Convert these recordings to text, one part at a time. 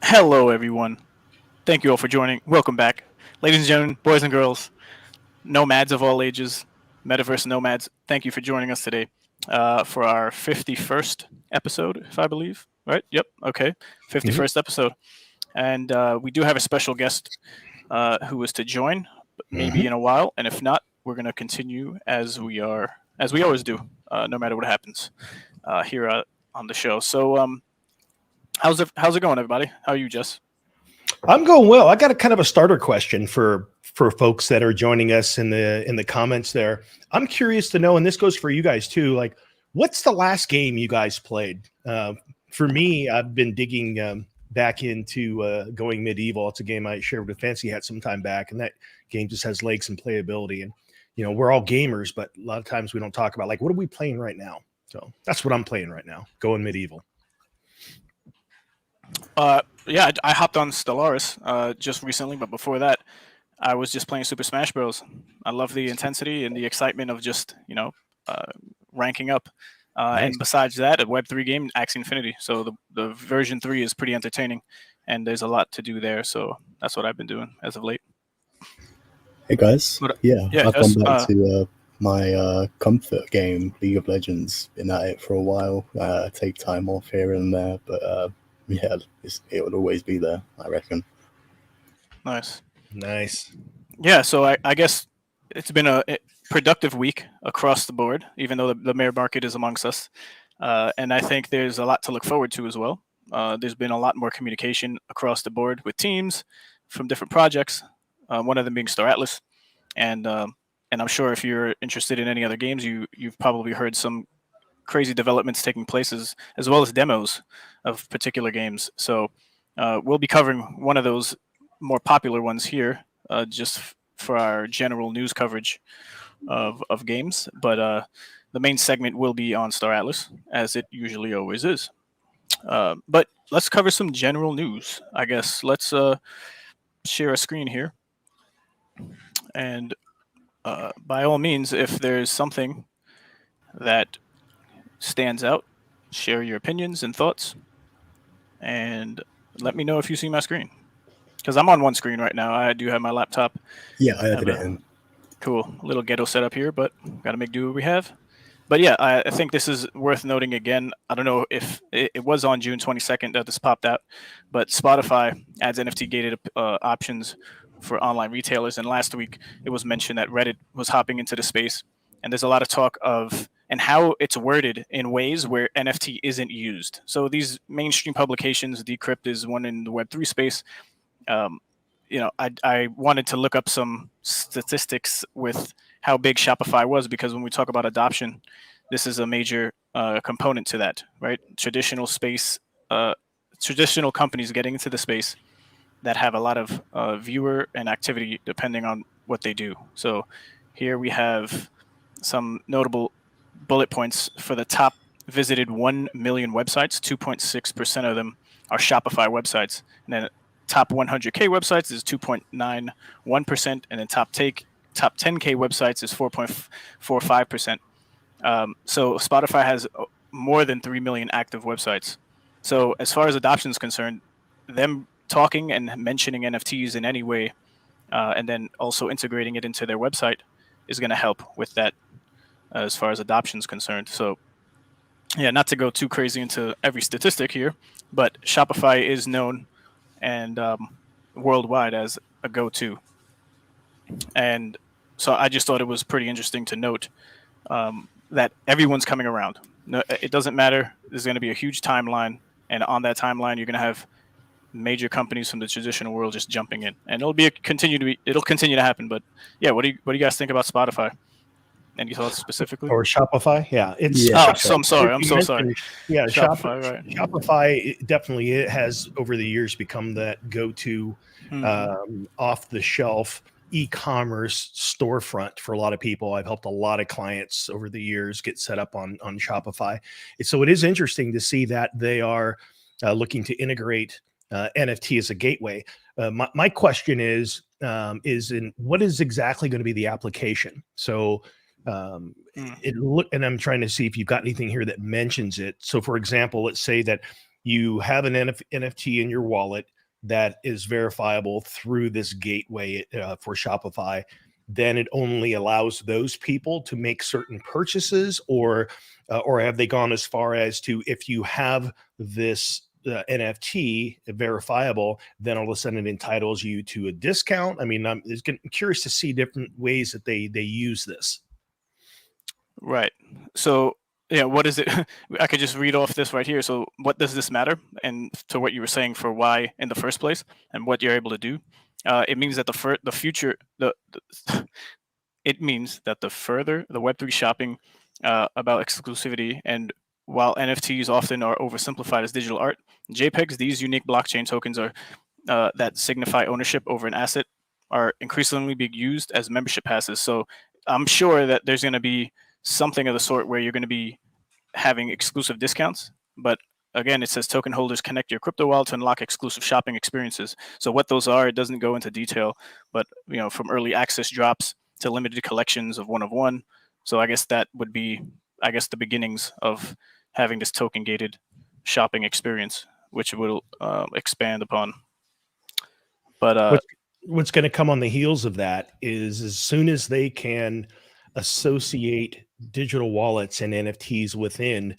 Hello, everyone. Thank you all for joining. Welcome back. Ladies and gentlemen, boys and girls, nomads of all ages, Metaverse Nomads, thank you for joining us today for our 51st episode, if I believe. Right? Yep. Okay. 51st episode. And we do have a special guest who is to join, maybe in a while. And if not, we're going to continue as we always do, no matter what happens here on the show. So, how's it going, everybody? How are you, Jess? I'm going well. I got a kind of a starter question for folks that are joining us in the comments there. I'm curious to know, and this goes for you guys too. Like, what's the last game you guys played? For me, I've been digging back into Going Medieval. It's a game I shared with Fancy Hat some time back, and that game just has legs and playability. And we're all gamers, but a lot of times we don't talk about like what are we playing right now. So that's what I'm playing right now. Going Medieval. Yeah, I hopped on Stellaris just recently, but before that, I was just playing Super Smash Bros. I love the intensity and the excitement of just ranking up. Nice. And besides that, a Web3 game, Axie Infinity. So the version 3 is pretty entertaining, and there's a lot to do there. So that's what I've been doing as of late. Hey guys, But, yeah, yeah, I've just, gone back to my comfort game, League of Legends. Been at it for a while. Take time off here and there, but yeah, it would always be there, I reckon. Nice. Yeah, so I guess it's been a productive week across the board, even though the bear market is amongst us. And I think there's a lot to look forward to as well. There's been a lot more communication across the board with teams from different projects. One of them being Star Atlas, and I'm sure if you're interested in any other games, you've probably heard some crazy developments taking place as well as demos of particular games. So we'll be covering one of those more popular ones here, just for our general news coverage of games. But the main segment will be on Star Atlas, as it usually always is. But let's cover some general news. I guess let's share a screen here, and by all means, if there's something that stands out, share your opinions and thoughts, and let me know if you see my screen. Because I'm on one screen right now. I do have my laptop. Yeah, I added it in. Cool. A little ghetto setup here, but got to make do what we have. But yeah, I think this is worth noting again. I don't know if it was on June 22nd that this popped out, but Spotify adds NFT gated options for online retailers. And last week it was mentioned that Reddit was hopping into the space. And there's a lot of talk of and how it's worded in ways where NFT isn't used. So these mainstream publications, Decrypt is one in the Web3 space. I wanted to look up some statistics with how big Shopify was, because when we talk about adoption, this is a major component to that, right? Traditional companies getting into the space that have a lot of viewer and activity depending on what they do. So here we have some notable bullet points for the top visited 1 million websites. 2.6% of them are Shopify websites. And then top 100K websites is 2.91%. And then top 10K websites is 4.45%. So Spotify has more than 3 million active websites. So as far as adoption is concerned, them talking and mentioning NFTs in any way, and then also integrating it into their website is going to help with that as far as adoption is concerned. So yeah, not to go too crazy into every statistic here, but Shopify is known and worldwide as a go-to. And so I just thought it was pretty interesting to note that everyone's coming around. No, it doesn't matter. There's going to be a huge timeline, and on that timeline, you're going to have major companies from the traditional world just jumping in, and it'll continue to happen. But yeah, what do you guys think about Spotify? Any thoughts specifically? Or Shopify? Yeah, it's. Yeah. So I'm sorry. I'm so sorry. Yeah, Shopify, right. Shopify it has over the years become that go-to off-the-shelf e-commerce storefront for a lot of people. I've helped a lot of clients over the years get set up on Shopify. So it is interesting to see that they are looking to integrate NFT as a gateway. My question is in what is exactly going to be the application? So and I'm trying to see if you've got anything here that mentions it. So for example, let's say that you have an NFT in your wallet that is verifiable through this gateway for Shopify, then it only allows those people to make certain purchases, or have they gone as far as to, if you have this NFT verifiable, then all of a sudden it entitles you to a discount? I mean, I'm curious to see different ways that they use this. Right. So, yeah, what is it? I could just read off this right here. So, what does this matter? And to what you were saying for why in the first place, and what you're able to do, it means that the future, it means that the further the Web3 shopping about exclusivity, and while NFTs often are oversimplified as digital art, JPEGs, these unique blockchain tokens are that signify ownership over an asset, are increasingly being used as membership passes. So, I'm sure that there's going to be something of the sort where you're going to be having exclusive discounts. But again, it says token holders connect your crypto wallet to unlock exclusive shopping experiences. So what those are, it doesn't go into detail, but from early access drops to limited collections of one. So I guess that would be, the beginnings of having this token gated shopping experience, which will expand upon. But what's going to come on the heels of that is, as soon as they can associate digital wallets and NFTs within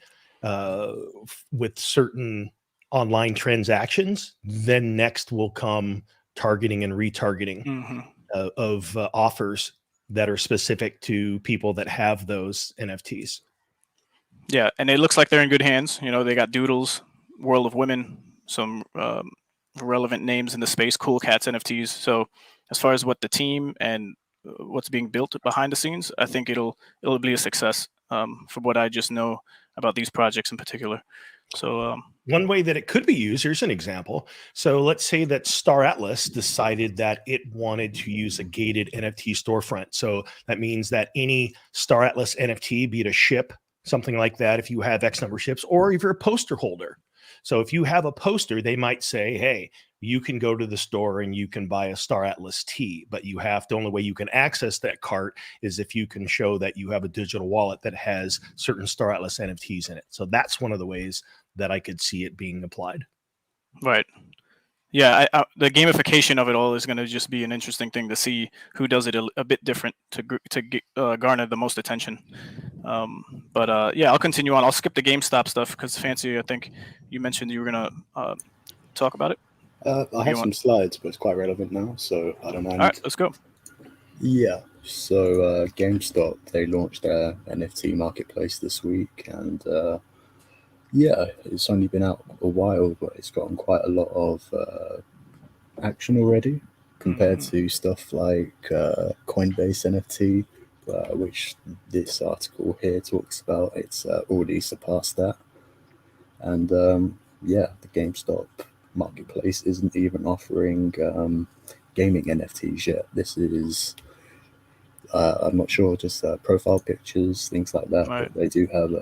with certain online transactions, then next will come targeting and retargeting of offers that are specific to people that have those NFTs. Yeah, and it looks like they're in good hands. They got Doodles, World of Women, some relevant names in the space, Cool Cats NFTs. So as far as what the team and what's being built behind the scenes, I think it'll be a success from what I just know about these projects in particular. So one way that it could be used, here's an example. So let's say that Star Atlas decided that it wanted to use a gated NFT storefront. So that means that any Star Atlas NFT, be it a ship, something like that, if you have X number of ships, or if you're a poster holder. So if you have a poster, they might say, hey, you can go to the store and you can buy a Star Atlas tee, but the only way you can access that cart is if you can show that you have a digital wallet that has certain Star Atlas NFTs in it. So that's one of the ways that I could see it being applied. Right. Yeah, the gamification of it all is going to just be an interesting thing to see who does it a bit different to garner the most attention. But yeah, I'll continue on. I'll skip the GameStop stuff because, Fancy, I think you mentioned you were going to talk about it. I have some slides, but it's quite relevant now, so I don't mind. All right, let's go. Yeah, so GameStop, they launched their NFT marketplace this week, and yeah, it's only been out a while, but it's gotten quite a lot of action already compared to stuff like Coinbase NFT, which this article here talks about. It's already surpassed that. And yeah, the GameStop marketplace isn't even offering gaming NFTs yet. This is, I'm not sure, just profile pictures, things like that. Right. But they do have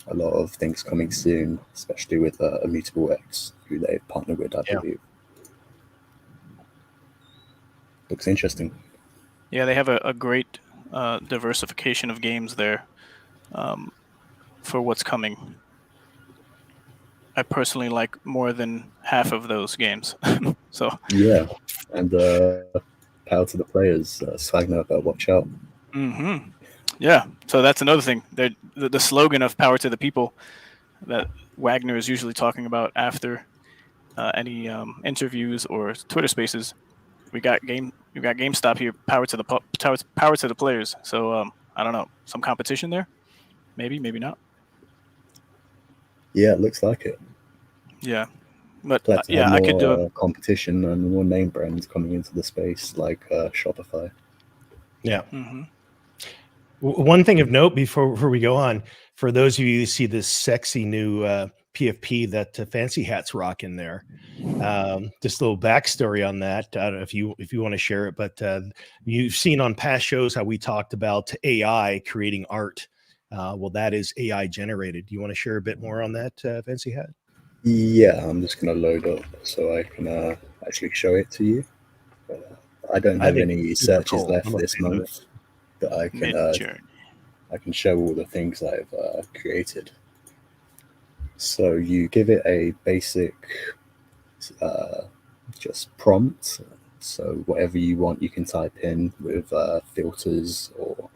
a lot of things coming soon, especially with Immutable X, who they've partnered with, I believe. Looks interesting. Yeah, they have a great diversification of games there for what's coming. I personally like more than half of those games. So yeah, and power to the players, Swagner, watch out. Yeah, so that's another thing. The slogan of "Power to the People" that Wagner is usually talking about after any interviews or Twitter Spaces. We got GameStop here. Power to the players. So I don't know, some competition there, maybe not. Yeah, it looks like it. Yeah, but yeah, I could competition and more name brands coming into the space, like Shopify. Yeah. One thing of note before we go on, for those of you who see this sexy new PFP that Fancy Hat's rocking there, just a little backstory on that. I don't know if you want to share it, but you've seen on past shows how we talked about AI creating art. Well, that is AI generated. Do you want to share a bit more on that, Fancy Hat? Yeah, I'm just going to load up so I can actually show it to you. I don't have any searches left this month, but I can show all the things I've created. So you give it a basic just prompt. So whatever you want, you can type in with filters or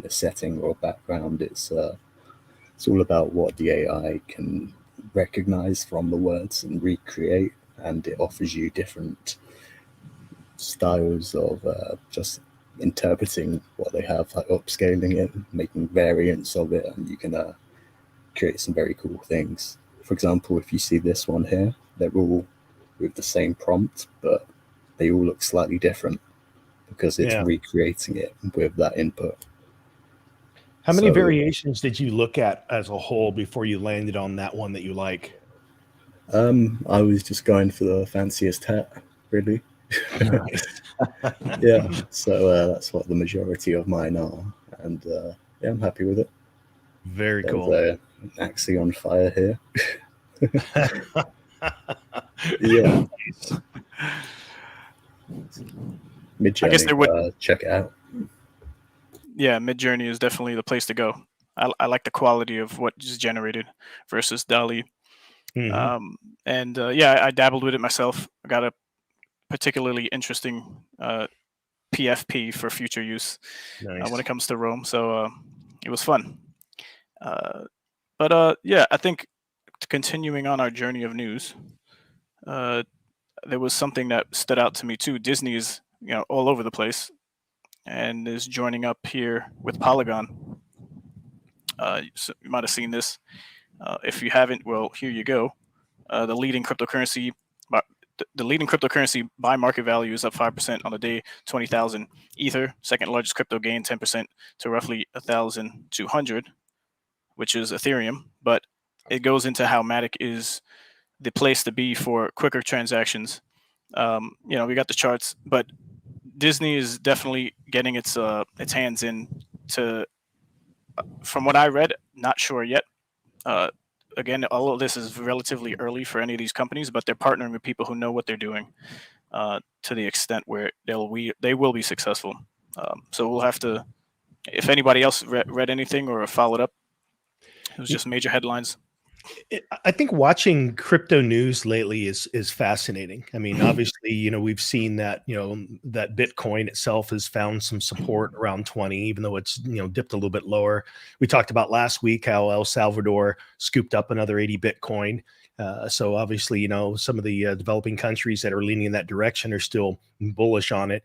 a setting or a background. It's all about what the AI can recognize from the words and recreate, and it offers you different styles of just interpreting what they have, like upscaling it, making variants of it, and you can create some very cool things. For example, if you see this one here, they're all with the same prompt, but they all look slightly different because it's recreating it with that input. How many variations did you look at as a whole before you landed on that one that you like? I was just going for the fanciest hat, really. Nice. Yeah, so that's what the majority of mine are, and yeah, I'm happy with it. Very There's cool. Axie on fire here. Yeah. Midjourney, I guess there would. check it out. Yeah, Midjourney is definitely the place to go. I like the quality of what is generated versus DALL-E. And yeah, I dabbled with it myself. I got a particularly interesting PFP for future use when it comes to Rome. So it was fun. But yeah, I think continuing on our journey of news, there was something that stood out to me too. Disney is all over the place and is joining up here with Polygon. So you might have seen this. If you haven't, well, here you go. The leading cryptocurrency by market value is up 5% on the day, 20,000 Ether. Second largest crypto gain 10% to roughly 1,200, which is Ethereum. But it goes into how Matic is the place to be for quicker transactions. We got the charts, but Disney is definitely getting its hands in to. From what I read, not sure yet. Again, all of this is relatively early for any of these companies, but they're partnering with people who know what they're doing to the extent where they will be successful. So we'll have to. If anybody else read anything or followed up, it was just major headlines. I think watching crypto news lately is fascinating. I mean, obviously, we've seen that, that Bitcoin itself has found some support around 20, even though it's, dipped a little bit lower. We talked about last week how El Salvador scooped up another 80 Bitcoin. So obviously, some of the developing countries that are leaning in that direction are still bullish on it.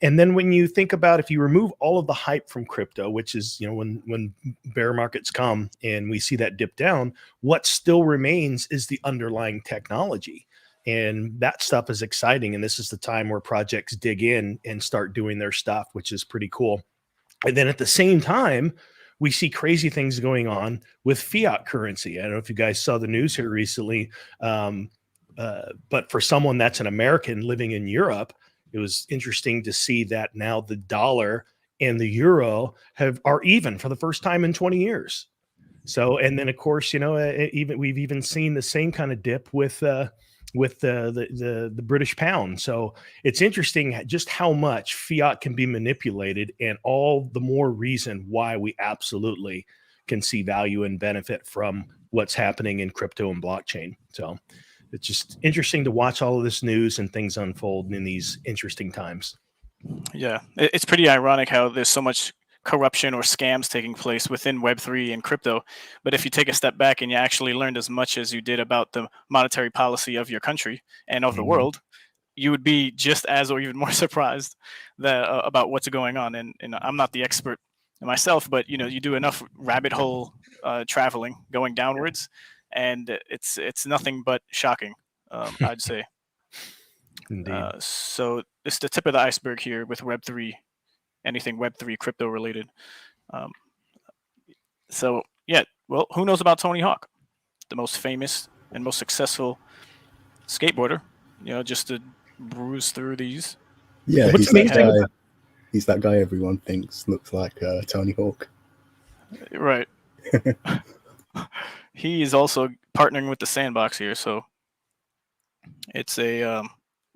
And then when you think about, if you remove all of the hype from crypto, which is, when bear markets come and we see that dip down, what still remains is the underlying technology. And that stuff is exciting. And this is the time where projects dig in and start doing their stuff, which is pretty cool. And then at the same time, we see crazy things going on with fiat currency. I don't know if you guys saw the news here recently, but for someone that's an American living in Europe, it was interesting to see that now the dollar and the euro are even for the first time in 20 years. So, and then of course, we've even seen the same kind of dip with the British pound. So it's interesting just how much fiat can be manipulated, and all the more reason why we absolutely can see value and benefit from what's happening in crypto and blockchain. So it's just interesting to watch all of this news and things unfold in these interesting times. Yeah, it's pretty ironic how there's so much corruption or scams taking place within Web3 and crypto. But if you take a step back and you actually learned as much as you did about the monetary policy of your country and of the world, you would be just as or even more surprised about what's going on. And I'm not the expert myself, but you do enough rabbit hole traveling going downwards, and it's nothing but shocking, I'd say. Indeed. So it's the tip of the iceberg here with Web3, anything Web3 crypto related. So yeah, well, who knows about Tony Hawk, the most famous and most successful skateboarder? Just to bruise through these. Yeah, he's that guy everyone thinks looks like Tony Hawk. Right. He is also partnering with the Sandbox here, so it's a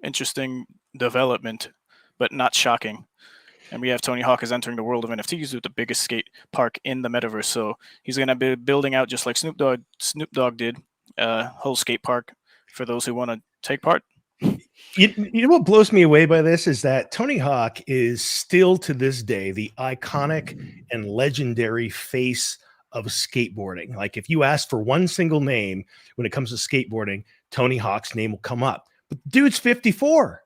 interesting development, but not shocking. And we have Tony Hawk is entering the world of NFTs with the biggest skate park in the metaverse. So he's going to be building out just like Snoop Dogg did whole skate park for those who want to take part. You know what blows me away by this is that Tony Hawk is still to this day the iconic and legendary face of skateboarding. Like if you ask for one single name when it comes to skateboarding, Tony Hawk's name will come up. But the dude's 54.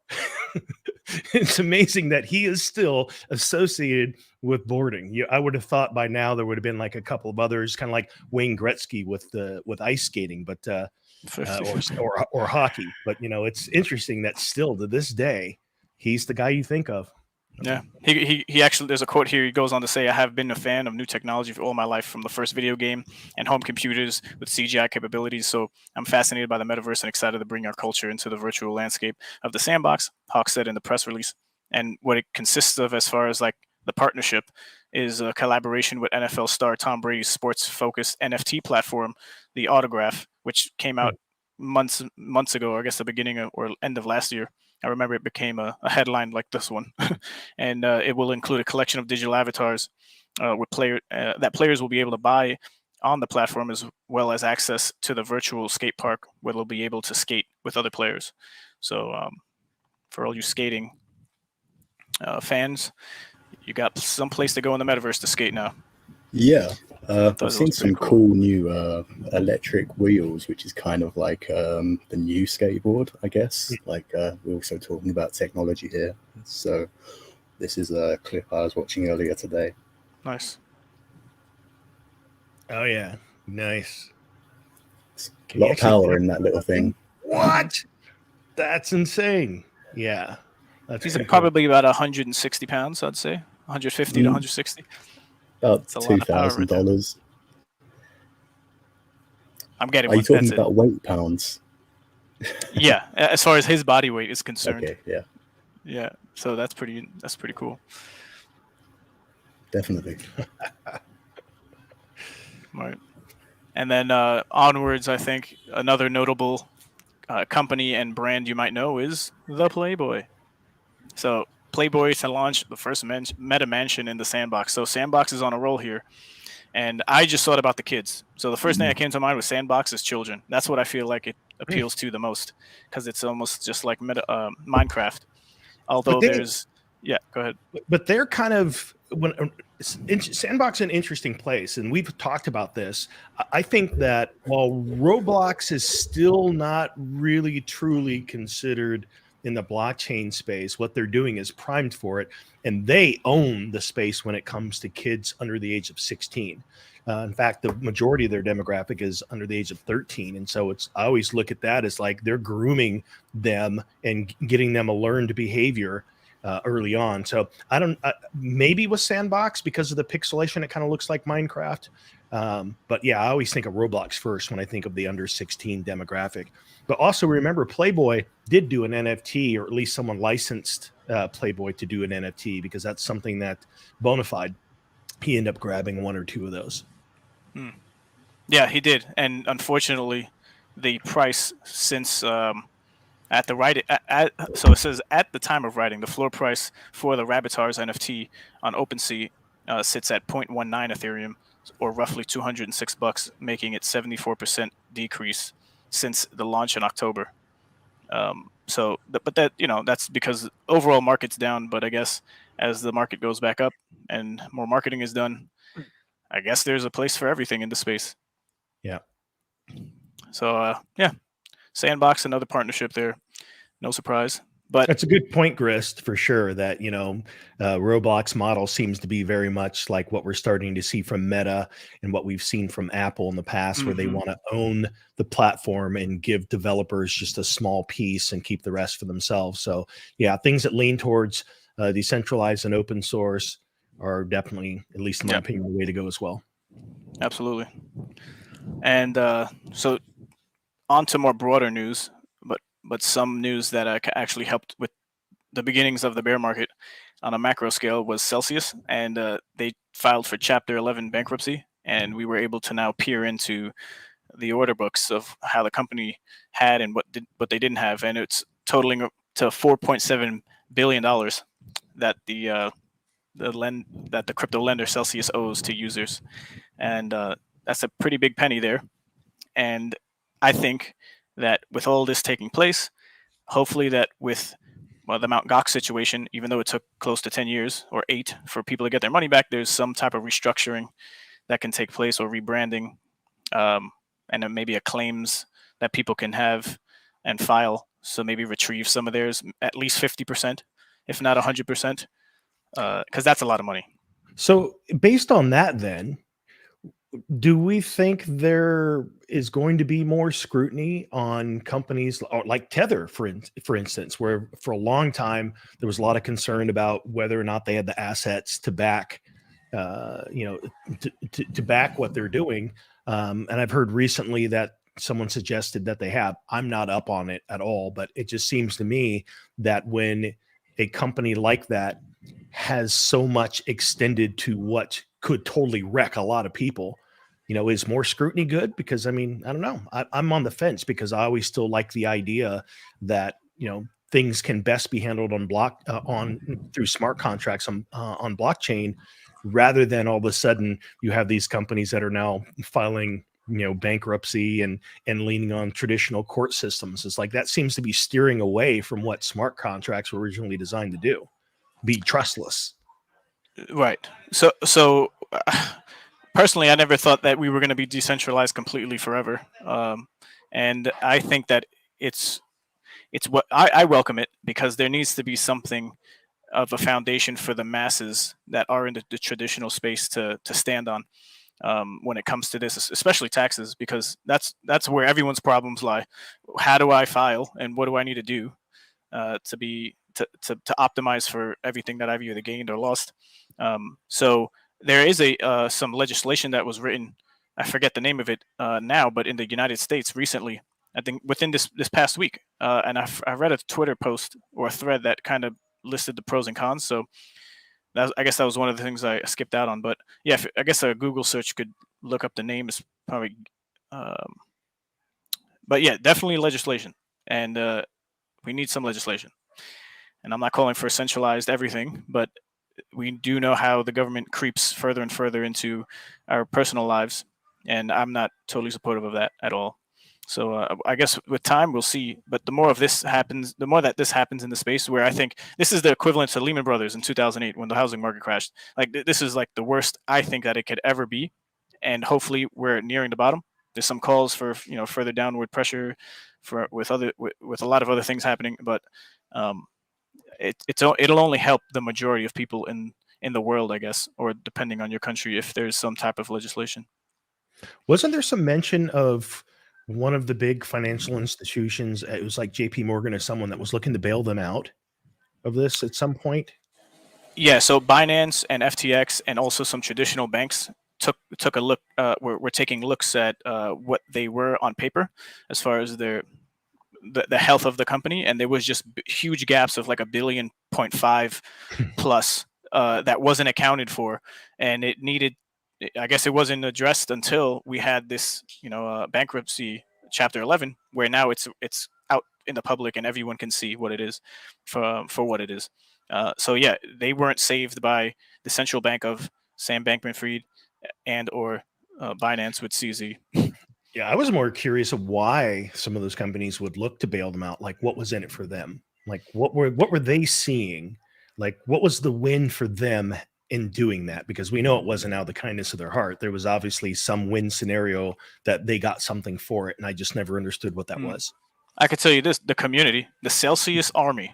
It's amazing that he is still associated with boarding. I would have thought by now there would have been like a couple of others, kind of like Wayne Gretzky with ice skating, but or hockey. But it's interesting that still to this day, he's the guy you think of. Yeah, he actually, there's a quote here. He goes on to say, "I have been a fan of new technology for all my life, from the first video game and home computers with CGI capabilities. So I'm fascinated by the metaverse and excited to bring our culture into the virtual landscape of the Sandbox," Hawk said in the press release. And what it consists of, as far as like the partnership, is a collaboration with NFL star Tom Brady's sports-focused NFT platform, the Autograph, which came out months ago, I guess the beginning of, or end of last year. I remember it became a headline like this one, and it will include a collection of digital avatars with that players will be able to buy on the platform, as well as access to the virtual skate park where they'll be able to skate with other players. So for all you skating fans, you got some place to go in the metaverse to skate now. Yeah, I've seen some cool. cool new electric wheels, which is kind of like the new skateboard, I guess. Like we're also talking about technology here. So this is a clip I was watching earlier today. Nice. Oh yeah, nice. A lot of power in that little thing. What? That's insane. Yeah. He's probably about 160 pounds, I'd say. 150 to 160. About $2,000. I'm getting Are one. you talking about weight pounds? Yeah, as far as his body weight is concerned. Okay, yeah. Yeah, so that's pretty cool. Definitely. Right. And then onwards, I think another notable company and brand you might know is the Playboy. So Playboy to launch the first meta mansion in the Sandbox. So Sandbox is on a roll here. And I just thought about the kids. So the first thing that came to mind was Sandbox is children. That's what I feel like it appeals to the most, because it's almost just like Minecraft. Although yeah, go ahead. But they're kind of Sandbox an interesting place, and we've talked about this. I think that while Roblox is still not really truly considered in the blockchain space, what they're doing is primed for it, and they own the space when it comes to kids under the age of 16. In fact, the majority of their demographic is under the age of 13. And so I always look at that as like they're grooming them and getting them a learned behavior early on. So maybe with Sandbox, because of the pixelation, it kind of looks like Minecraft. But yeah, I always think of Roblox first when I think of the under 16 demographic. But also remember, Playboy did do an NFT, or at least someone licensed Playboy to do an NFT, because that's something that Bonafide, he ended up grabbing one or two of those. Yeah, he did. And unfortunately, the price since so it says at the time of writing, the floor price for the Rabbitars NFT on OpenSea sits at 0.19 Ethereum, or roughly $206, making it 74% decrease since the launch in October. But that, that's because overall market's down. But I guess as the market goes back up and more marketing is done, I guess there's a place for everything in the space. Yeah. So yeah, Sandbox, another partnership there. No surprise. But that's a good point, Grist, for sure, that, Roblox model seems to be very much like what we're starting to see from Meta and what we've seen from Apple in the past, where they want to own the platform and give developers just a small piece and keep the rest for themselves. So yeah, things that lean towards decentralized and open source are definitely, at least in my opinion, the way to go as well. Absolutely. And so on to more broader news, but some news that actually helped with the beginnings of the bear market on a macro scale was Celsius, and they filed for Chapter 11 bankruptcy, and we were able to now peer into the order books of how the company had and what they didn't have, and it's totaling to $4.7 billion that the crypto lender Celsius owes to users, and that's a pretty big penny there. And I think that with all this taking place, hopefully that with the Mt. Gox situation, even though it took close to 10 years or 8 for people to get their money back, there's some type of restructuring that can take place, or rebranding, and then maybe a claims that people can have and file. So maybe retrieve some of theirs, at least 50%, if not 100%, because that's a lot of money. So based on that, then, do we think there is going to be more scrutiny on companies like Tether, for instance, where for a long time there was a lot of concern about whether or not they had the assets to back, to back what they're doing? And I've heard recently that someone suggested that they have. I'm not up on it at all, but it just seems to me that when a company like that has so much extended to what could totally wreck a lot of people, is more scrutiny good? Because I mean, I don't know. I'm on the fence, because I always still like the idea that, things can best be handled through smart contracts on blockchain, rather than all of a sudden you have these companies that are now filing, bankruptcy and leaning on traditional court systems. It's like that seems to be steering away from what smart contracts were originally designed to do, be trustless. Right. So personally, I never thought that we were going to be decentralized completely forever. And I think that it's what I welcome it, because there needs to be something of a foundation for the masses that are in the traditional space to stand on, when it comes to this, especially taxes, because that's where everyone's problems lie. How do I file, and what do I need to do to optimize for everything that I've either gained or lost? So there is some legislation that was written. I forget the name of it now, but in the United States recently, I think within this past week, and I read a Twitter post or a thread that kind of listed the pros and cons. So I guess that was one of the things I skipped out on. But yeah, I guess a Google search could look up the name. Is probably, but yeah, definitely legislation, and we need some legislation. And I'm not calling for centralized everything, but we do know how the government creeps further and further into our personal lives, and I'm not totally supportive of that at all. So I guess with time we'll see. But the more of this happens, the more that this happens in the space, where I think this is the equivalent to Lehman Brothers in 2008 when the housing market crashed. Like this is like the worst I think that it could ever be, and hopefully we're nearing the bottom. There's some calls for further downward pressure, with a lot of other things happening, but it'll only help the majority of people in the world, I guess, or depending on your country, if there's some type of legislation. Wasn't there some mention of one of the big financial institutions? It was like JP Morgan or someone that was looking to bail them out of this at some point. Yeah, so Binance and FTX and also some traditional banks took a look. We're taking looks at what they were on paper as far as the health of the company, and there was just huge gaps of like $1.5 billion plus that wasn't accounted for, and it needed. I guess it wasn't addressed until we had this, bankruptcy Chapter 11, where now it's out in the public and everyone can see what it is for what it is. So yeah, they weren't saved by the central bank of Sam Bankman-Fried and or Binance with CZ. Yeah, I was more curious of why some of those companies would look to bail them out. Like, what was in it for them? Like, what were they seeing? Like, what was the win for them in doing that? Because we know it wasn't out of the kindness of their heart. There was obviously some win scenario that they got something for it, and I just never understood what that was. I could tell you this: the community, the Celsius Army,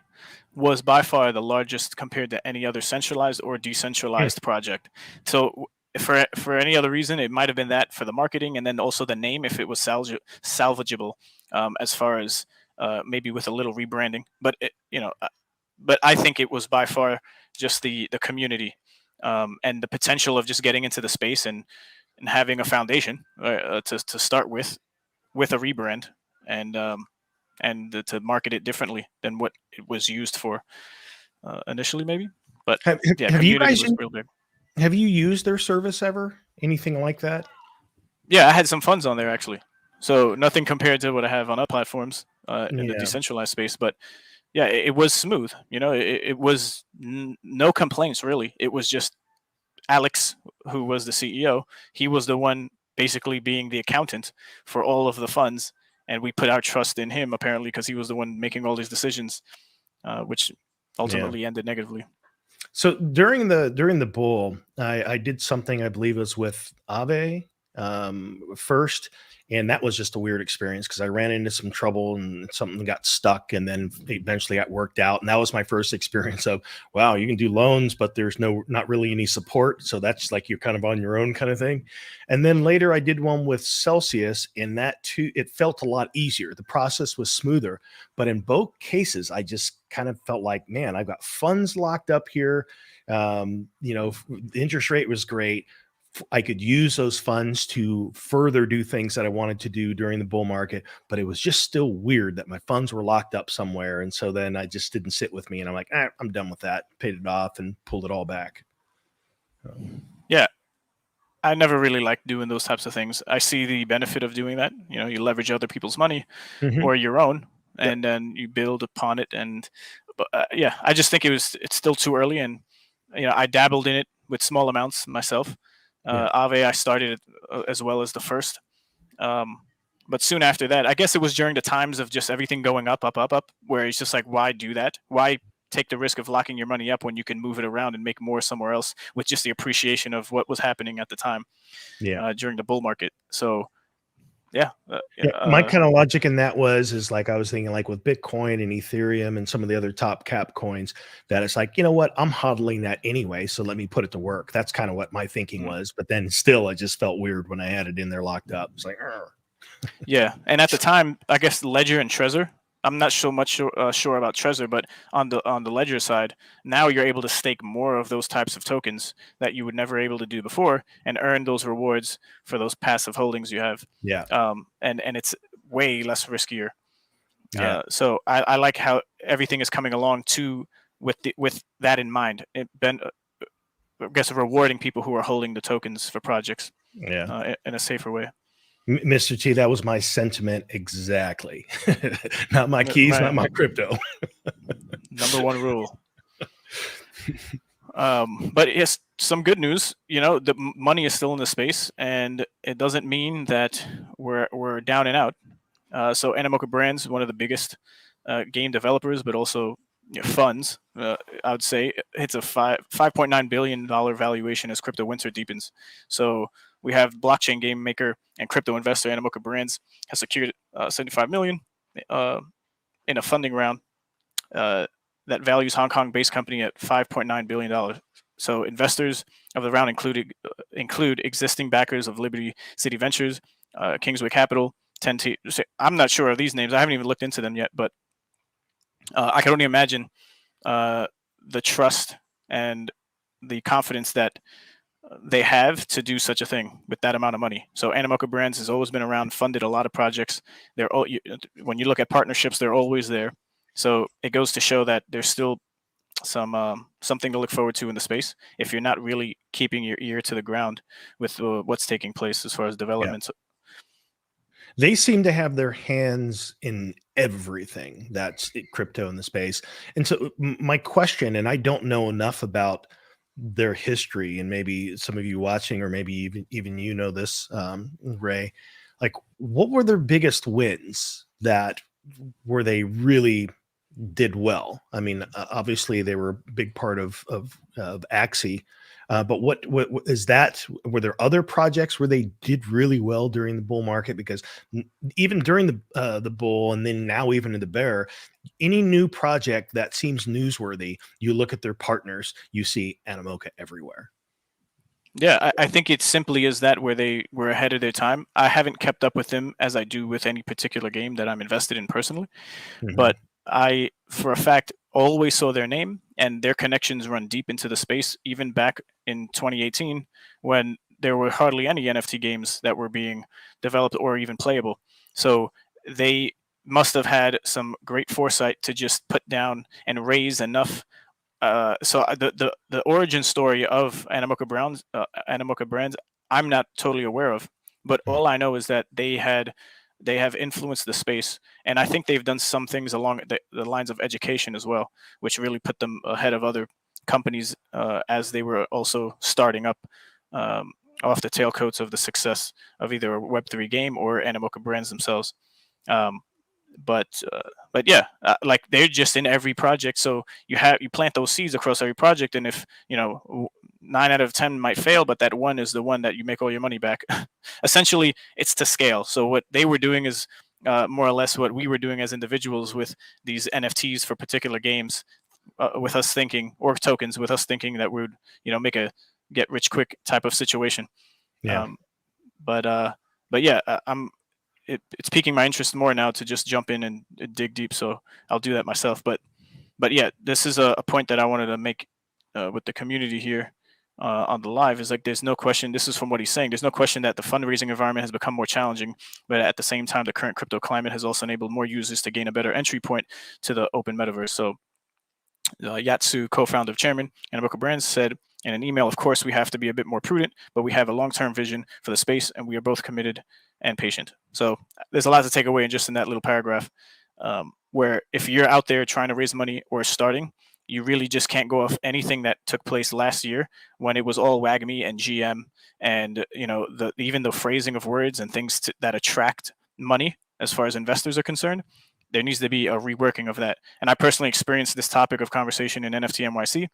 was by far the largest compared to any other centralized or decentralized project. So for any other reason, it might have been that for the marketing, and then also the name, if it was salvageable, as far as maybe with a little rebranding. But but I think it was by far just the community, and the potential of just getting into the space and having a foundation to start with a rebrand, and to market it differently than what it was used for initially, maybe. But Have community you guys was real big. have you used their service ever? Anything like that? Yeah, I had some funds on there actually. So nothing compared to what I have on other platforms in the Yeah. decentralized space, but yeah, it was smooth. It was no complaints really. It was just Alex, who was the CEO. He was the one basically being the accountant for all of the funds, and we put our trust in him apparently because he was the one making all these decisions, which ultimately ended negatively. So during the bull, I did something, I believe it was with Ave first, and that was just a weird experience because I ran into some trouble and something got stuck, and then eventually got worked out. And that was my first experience of, wow, you can do loans, but there's not really any support. So that's like you're kind of on your own kind of thing. And then later I did one with Celsius, and that too, it felt a lot easier. The process was smoother, but in both cases, I just kind of felt like, man, I've got funds locked up here. The interest rate was great. I could use those funds to further do things that I wanted to do during the bull market, but it was just still weird that my funds were locked up somewhere. And so then I just didn't sit with me, and I'm like, I'm done with that, paid it off and pulled it all back. Yeah. I never really liked doing those types of things. I see the benefit of doing that. You leverage other people's money or your own, and then you build upon it. And I just think it's still too early. And, I dabbled in it with small amounts myself. Ave, I started as well as the first. But soon after that, I guess it was during the times of just everything going up, up, up, up, where it's just like, why do that? Why take the risk of locking your money up when you can move it around and make more somewhere else with just the appreciation of what was happening at the time during the bull market? So, my kind of logic in that is like, I was thinking like with Bitcoin and Ethereum and some of the other top cap coins, that it's like, you know what, I'm hodling that anyway, so let me put it to work. That's kind of what my thinking was. But then still, I just felt weird when I had it in there locked up. It's like, yeah. And at the time, I guess Ledger and Trezor, I'm not so much sure about Trezor, but on the Ledger side, now you're able to stake more of those types of tokens that you would never able to do before, and earn those rewards for those passive holdings you have. Yeah. And it's way less riskier. Yeah. So I like how everything is coming along too with that in mind. I guess rewarding people who are holding the tokens for projects. Yeah. In a safer way. Mr. T, that was my sentiment exactly. Not my keys, not my crypto. Number one rule. But yes, some good news. The money is still in the space, and it doesn't mean that we're down and out. So Anabolica Brands, one of the biggest game developers, but also funds, I would say, hits a $5.9 billion valuation as crypto winter deepens. So we have blockchain game maker and crypto investor Anabolica Brands has secured $75 million in a funding round that values Hong Kong-based company at $5.9 billion. So investors of the round include existing backers of Liberty City Ventures, Kingsway Capital, 10T. I'm not sure of these names. I haven't even looked into them yet, but I can only imagine the trust and the confidence that they have to do such a thing with that amount of money. So Anabolica Brands has always been around, funded a lot of projects. When you look at partnerships, they're always there. So it goes to show that there's still something to look forward to in the space if you're not really keeping your ear to the ground with what's taking place as far as developments. They seem to have their hands in everything that's crypto in the space. And so my question, and I don't know enough about their history, and maybe some of you watching, or maybe even this, Ray, like, what were their biggest wins that where they really did well? I mean, obviously they were a big part of Axie, but what is that? Were there other projects where they did really well during the bull market? Because even during the bull, and then now even in the bear, any new project that seems newsworthy, you look at their partners, you see Anabolica everywhere. Yeah, I think it simply is that where they were ahead of their time. I haven't kept up with them as I do with any particular game that I'm invested in personally, but I, for a fact, always saw their name, and their connections run deep into the space, even back in 2018 when there were hardly any NFT games that were being developed or even playable. So they must have had some great foresight to just put down and raise enough. So the origin story of Anabolica Brands, I'm not totally aware of, but all I know is that they have influenced the space, and I think they've done some things along the lines of education as well, which really put them ahead of other companies as they were also starting up off the tailcoats of the success of either a Web3 game or Anabolica Brands themselves. But yeah, like they're just in every project. So you plant those seeds across every project, and if 9 out of 10 might fail, but that one is the one that you make all your money back. Essentially, it's to scale. So what they were doing is more or less what we were doing as individuals with these NFTs for particular games, with us thinking, or tokens, with us thinking that we would make a get rich quick type of situation. Yeah. But yeah, it's piquing my interest more now to just jump in and dig deep. So I'll do that myself. But yeah, this is a point that I wanted to make with the community here on the live. Is like, there's no question. This is from what he's saying. There's no question that the fundraising environment has become more challenging, but at the same time, the current crypto climate has also enabled more users to gain a better entry point to the open metaverse. So Yatsu, co-founder of chairman Anabolica Brands, said in an email, "Of course, we have to be a bit more prudent, but we have a long-term vision for the space, and we are both committed and patient." So there's a lot to take away in that little paragraph, where if you're out there trying to raise money or starting, you really just can't go off anything that took place last year when it was all WAGMI and GM, and even the phrasing of words and things that attract money as far as investors are concerned. There needs to be a reworking of that. And I personally experienced this topic of conversation in NFT NYC,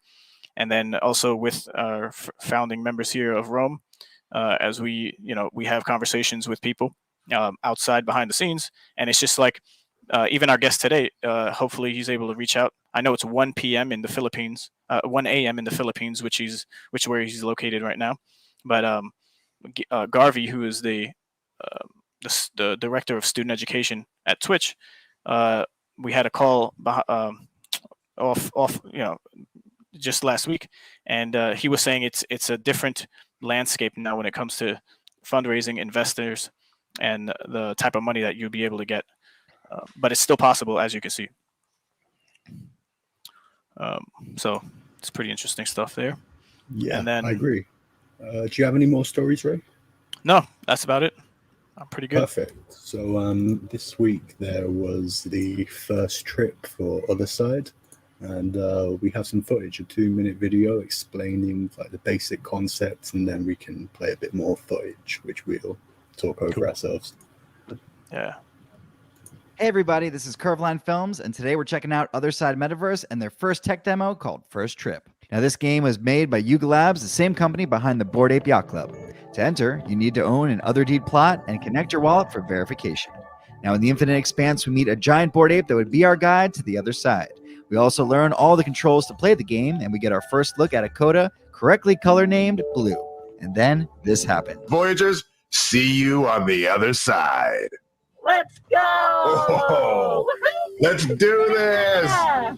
and then also with our founding members here of Rome, as we have conversations with people outside behind the scenes. And it's just like, even our guest today, hopefully he's able to reach out. I know it's 1 p.m. in the Philippines, 1 a.m. in the Philippines, where he's located right now. But Garvey, who is the director of student education at Twitch, we had a call off just last week, and he was saying it's a different landscape now when it comes to fundraising, investors, and the type of money that you'll be able to get. But it's still possible, as you can see. So it's pretty interesting stuff there. Yeah, and then, I agree. Do you have any more stories, Ray? No, that's about it. I'm pretty good. Perfect. So this week there was the first trip for Otherside, and we have some footage, a 2-minute video explaining like the basic concepts, and then we can play a bit more footage, which we'll talk over ourselves. Yeah. Hey everybody, this is Curveline Films, and today we're checking out Otherside Metaverse and their first tech demo called First Trip. Now this game was made by Yuga Labs, the same company behind the Bored Ape Yacht Club. To enter, you need to own an Other Deed plot and connect your wallet for verification. Now in the Infinite Expanse, we meet a giant bored ape that would be our guide to the other side. We also learn all the controls to play the game, and we get our first look at a coda correctly color named Blue. And then this happened. Voyagers, see you on the other side. Let's go! Oh, let's do this! Yeah.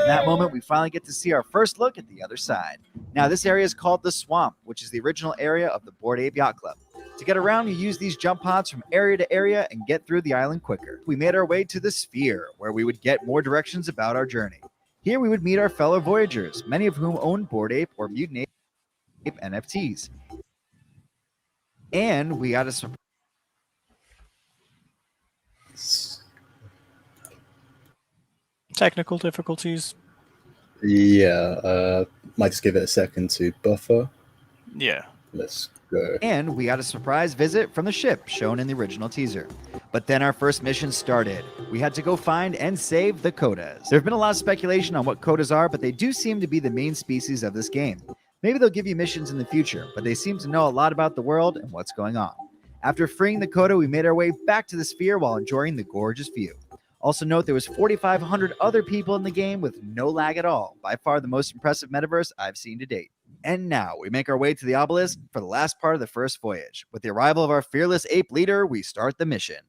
In that moment, we finally get to see our first look at the other side. Now, this area is called the Swamp, which is the original area of the Bored Ape Yacht Club. To get around, you use these jump pods from area to area and get through the island quicker. We made our way to the Sphere, where we would get more directions about our journey. Here we would meet our fellow voyagers, many of whom own Bored Ape or Mutant Ape NFTs. And we got a Technical difficulties. Yeah, might just give it a second to buffer. Yeah. Let's go. And we got a surprise visit from the ship shown in the original teaser. But then our first mission started. We had to go find and save the Kodas. There have been a lot of speculation on what Kodas are, but they do seem to be the main species of this game. Maybe they'll give you missions in the future, but they seem to know a lot about the world and what's going on. After freeing the Koda, we made our way back to the Sphere while enjoying the gorgeous view. Also note there was 4,500 other people in the game with no lag at all. By far the most impressive metaverse I've seen to date. And now we make our way to the obelisk for the last part of the first voyage. With the arrival of our fearless ape leader, we start the mission.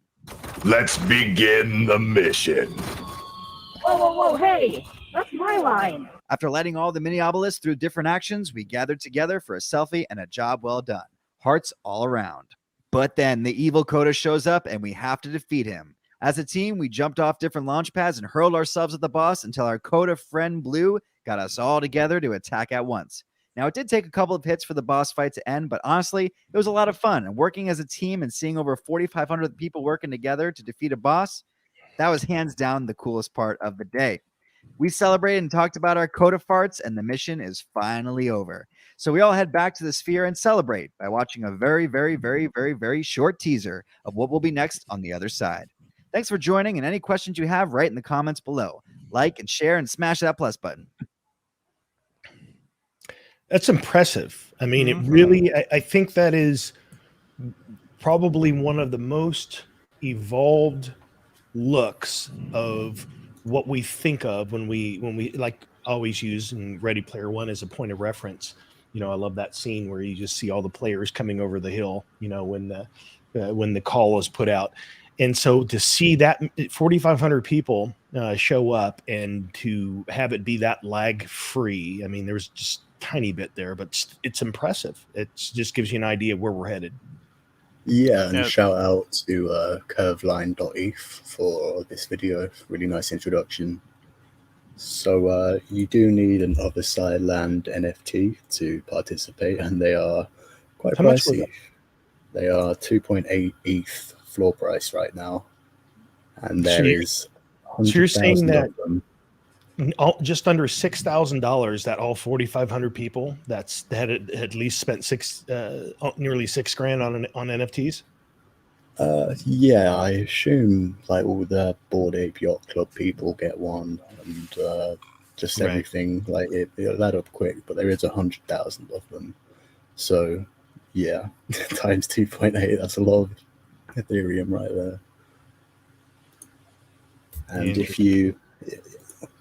Let's begin the mission. Whoa, whoa, whoa, hey! That's my line! After lighting all the mini obelisks through different actions, we gathered together for a selfie and a job well done. Hearts all around. But then the evil Koda shows up and we have to defeat him. As a team, we jumped off different launch pads and hurled ourselves at the boss until our Koda friend Blue got us all together to attack at once. Now, it did take a couple of hits for the boss fight to end, but honestly, it was a lot of fun. And working as a team and seeing over 4,500 people working together to defeat a boss, that was hands down the coolest part of the day. We celebrated and talked about our coda farts, and the mission is finally over. So we all head back to the Sphere and celebrate by watching a very, very, very, very, very short teaser of what will be next on the other side. Thanks for joining, and any questions you have, write in the comments below. Like and share and smash that plus button. That's impressive. I mean, it really, I think that is probably one of the most evolved looks of what we think of when we like always use in Ready Player One as a point of reference. You know, I love that scene where you just see all the players coming over the hill, you know, when the call is put out. And so to see that 4,500 people show up and to have it be that lag free, I mean, there's just a tiny bit there, but it's impressive. It just gives you an idea of where we're headed. Yeah, and shout out to curveline.eth for this video. Really nice introduction. So you do need an Otherside land NFT to participate, and they are quite pricey. They are 2.8 ETH floor price right now, and there is 100,000 so you're saying that of them. Just under $6,000 that all 4,500 people that had at least spent nearly $6,000 on NFTs. Yeah, I assume like all the Bored Ape Yacht Club people get one, and just everything like it'll add up quick. But there is 100,000 of them, so yeah, times 2.8. That's a lot of Ethereum right there. And if you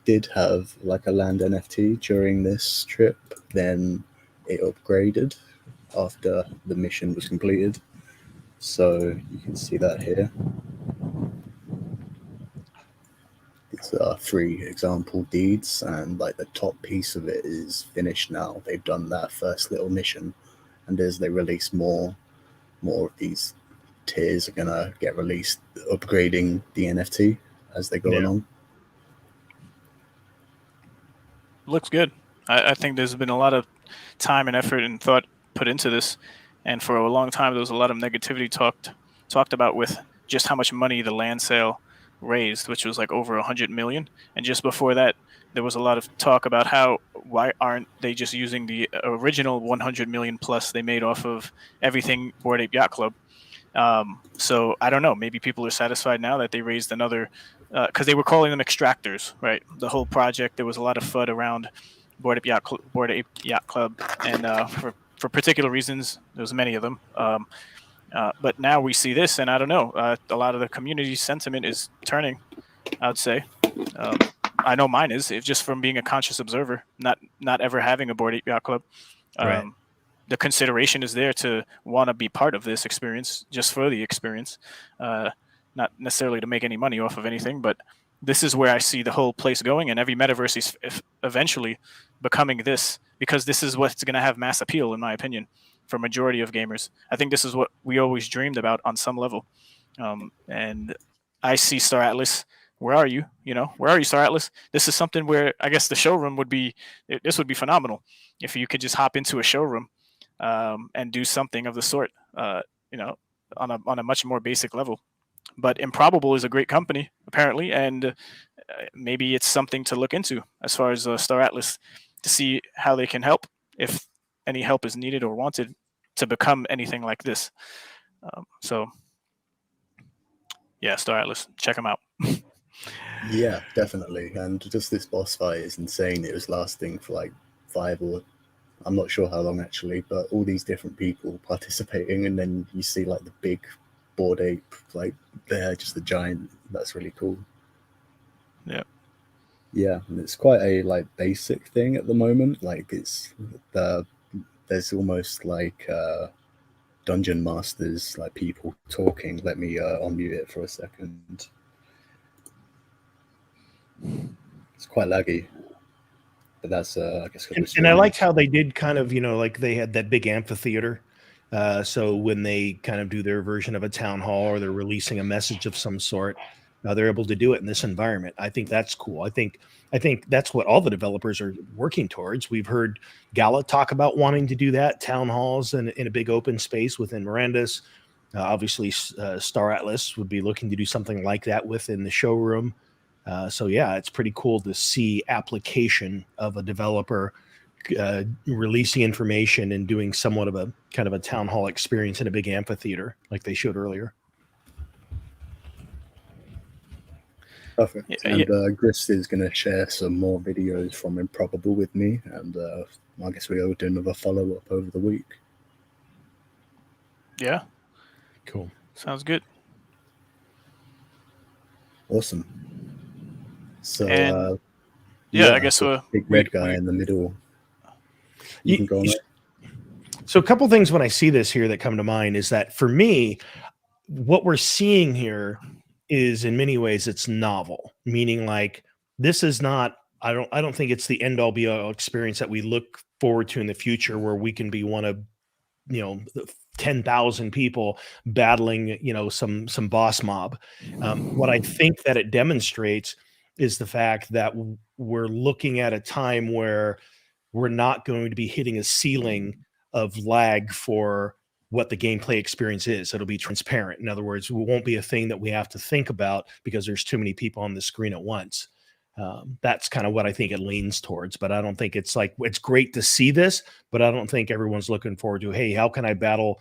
did have like a land NFT during this trip, then it upgraded after the mission was completed. So you can see that here. These are 3 example deeds, and like the top piece of it is finished now. They've done that first little mission, and as they release more of these tiers are gonna get released, upgrading the NFT as they go along. Looks good. I think there's been a lot of time and effort and thought put into this, and for a long time there was a lot of negativity talked about with just how much money the land sale raised, which was like over 100 million. And just before that, there was a lot of talk about why aren't they just using the original 100 million plus they made off of everything Bored Ape Yacht Club. So I don't know. Maybe people are satisfied now that they raised another, because they were calling them extractors, right? The whole project, there was a lot of FUD around Bored Ape Yacht Club, and for particular reasons, there's many of them. But now we see this, and I don't know. A lot of the community sentiment is turning, I would say. I know mine is, just from being a conscious observer, not ever having a Bored Ape Yacht Club. Right. The consideration is there to want to be part of this experience, just for the experience, not necessarily to make any money off of anything. But this is where I see the whole place going, and every metaverse is eventually becoming this, because this is what's going to have mass appeal, in my opinion, for majority of gamers. I think this is what we always dreamed about on some level. And I see Star Atlas. Where are you? Where are you, Star Atlas? This is something where I guess the showroom would be. This would be phenomenal if you could just hop into a showroom and do something of the sort. On a much more basic level. But Improbable is a great company, apparently, and maybe it's something to look into as far as Star Atlas, to see how they can help, if any help is needed or wanted, to become anything like this. So, yeah, Star Atlas, check them out. Yeah, definitely. And just this boss fight is insane. It was lasting for like 5 or I'm not sure how long actually, but all these different people participating, and then you see like the big Bored Ape, like they're just a giant. That's really cool. Yeah, and it's quite a like basic thing at the moment. Like there's almost like dungeon masters, like people talking. Let me unmute it for a second. It's quite laggy. But that's I guess. And I liked how they did kind of, like they had that big amphitheater. So when they kind of do their version of a town hall, or they're releasing a message of some sort, they're able to do it in this environment. I think that's cool. I think that's what all the developers are working towards. We've heard Gala talk about wanting to do that, town halls in a big open space within Miranda's. Obviously, Star Atlas would be looking to do something like that within the showroom. So yeah, it's pretty cool to see application of a developer releasing information and doing somewhat of a kind of a town hall experience in a big amphitheater like they showed earlier. Perfect. Yeah, And Grist is going to share some more videos from Improbable with me, and I guess we'll do another follow-up over the week. yeah, Cool. sounds good. Awesome. So, And yeah, I guess the big red guy in the middle. You can go on. So a couple things when I see this here that come to mind is that for me, what we're seeing here is in many ways it's novel, meaning like this is not, I don't think it's the end all be all experience that we look forward to in the future where we can be one of, 10,000 people battling, some boss mob. What I think that it demonstrates is the fact that we're looking at a time where we're not going to be hitting a ceiling of lag for what the gameplay experience is. It'll be transparent. In other words, it won't be a thing that we have to think about because there's too many people on the screen at once. That's kind of what I think it leans towards, but I don't think it's like, it's great to see this, but I don't think everyone's looking forward to, hey, how can I battle,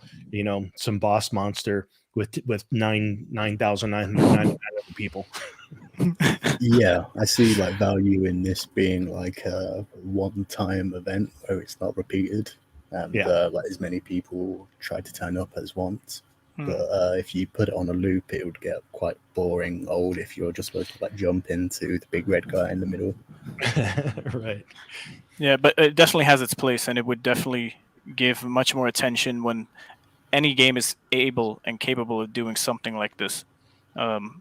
some boss monster with 9,999 people? Yeah, I see like value in this being like a one-time event where it's not repeated, and like as many people try to turn up as once. But if you put it on a loop, it would get quite boring, old if you're just supposed to like jump into the big red guy in the middle. Right. Yeah, but it definitely has its place, and it would definitely give much more attention when any game is able and capable of doing something like this. And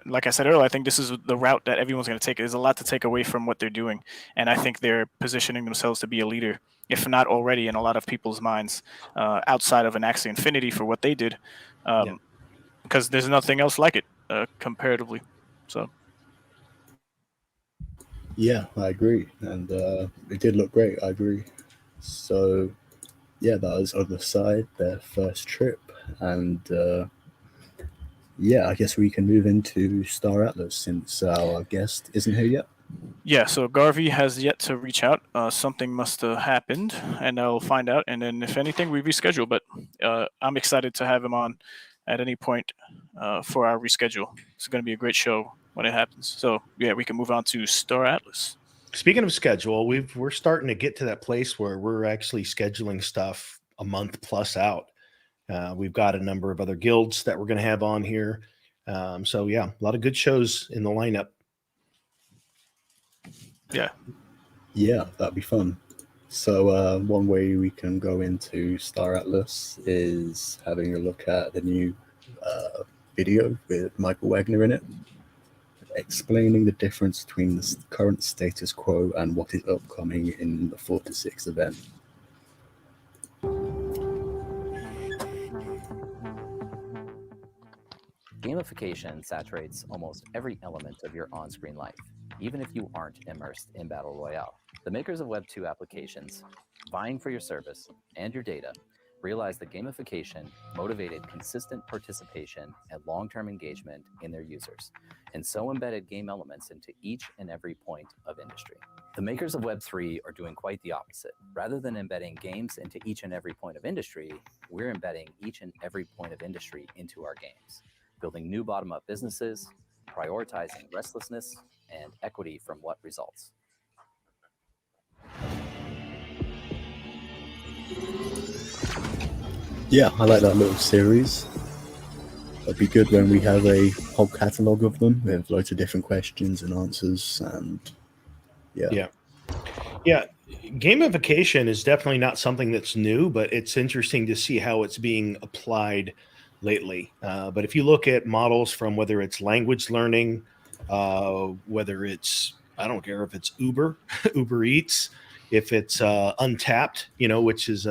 like I said earlier, I think this is the route that everyone's going to take. There's a lot to take away from what they're doing, and I think they're positioning themselves to be a leader, if not already in a lot of people's minds, outside of an Axie Infinity for what they did, because there's nothing else like it comparatively. So. Yeah, I agree, and it did look great. I agree. So, yeah, that was Otherside, their first trip, and I guess we can move into Star Atlas since our guest isn't here yet. Yeah, so Garvey has yet to reach out. Something must have happened, and I'll find out. And then, if anything, we reschedule. But I'm excited to have him on at any point for our reschedule. It's going to be a great show when it happens. So, yeah, we can move on to Star Atlas. Speaking of schedule, we're starting to get to that place where we're actually scheduling stuff a month plus out. We've got a number of other guilds that we're going to have on here. So yeah, a lot of good shows in the lineup. Yeah, that'd be fun. So one way we can go into Star Atlas is having a look at the new video with Michael Wagner in it, explaining the difference between the current status quo and what is upcoming in the 4 to 6 event. Gamification saturates almost every element of your on-screen life, even if you aren't immersed in Battle Royale. The makers of Web 2 applications, vying for your service and your data, realized that gamification motivated consistent participation and long-term engagement in their users, and so embedded game elements into each and every point of industry. The makers of Web 3 are doing quite the opposite. Rather than embedding games into each and every point of industry, we're embedding each and every point of industry into our games, building new bottom-up businesses, prioritizing restlessness and equity from what results. Yeah, I like that little series. It'd be good when we have a whole catalogue of them with loads of different questions and answers, and Yeah. Gamification is definitely not something that's new, but it's interesting to see how it's being applied lately. But if you look at models from whether it's language learning, whether it's, I don't care if it's Uber Eats, if it's Untapped, which is,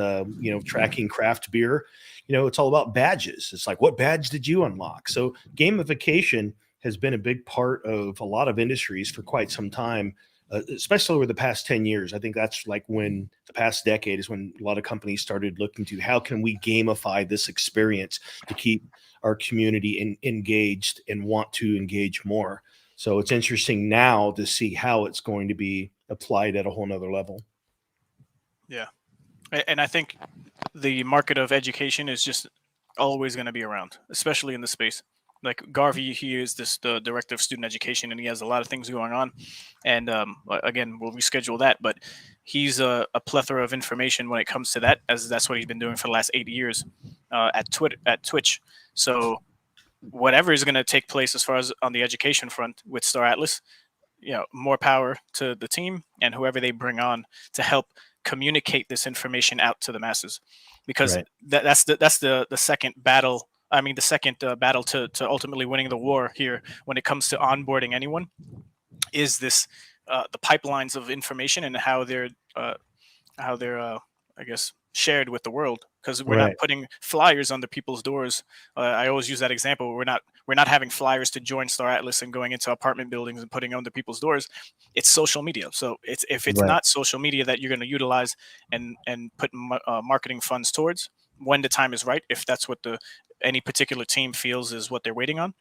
tracking craft beer, it's all about badges. It's like, what badge did you unlock? So gamification has been a big part of a lot of industries for quite some time, especially over the past 10 years. I think that's like when the past decade is when a lot of companies started looking to how can we gamify this experience to keep our community engaged and want to engage more. So it's interesting now to see how it's going to be applied at a whole nother level. Yeah. And I think the market of education is just always going to be around, especially in the space. Like Garvey, he is the director of student education, and he has a lot of things going on. And again, we'll reschedule that. But he's a plethora of information when it comes to that, as that's what he's been doing for the last 8 years at Twitch. So whatever is going to take place as far as on the education front with Star Atlas, more power to the team and whoever they bring on to help communicate this information out to the masses, because Right. that's the second battle. I mean, the second battle to ultimately winning the war here when it comes to onboarding anyone is this the pipelines of information and how they're I guess shared with the world, because we're not Right. putting flyers under people's doors. I always use that example. We're not having flyers to join Star Atlas and going into apartment buildings and putting under people's doors. It's social media. So if it's Right. not social media that you're going to utilize and put marketing funds towards when the time is right, if that's what any particular team feels is what they're waiting on,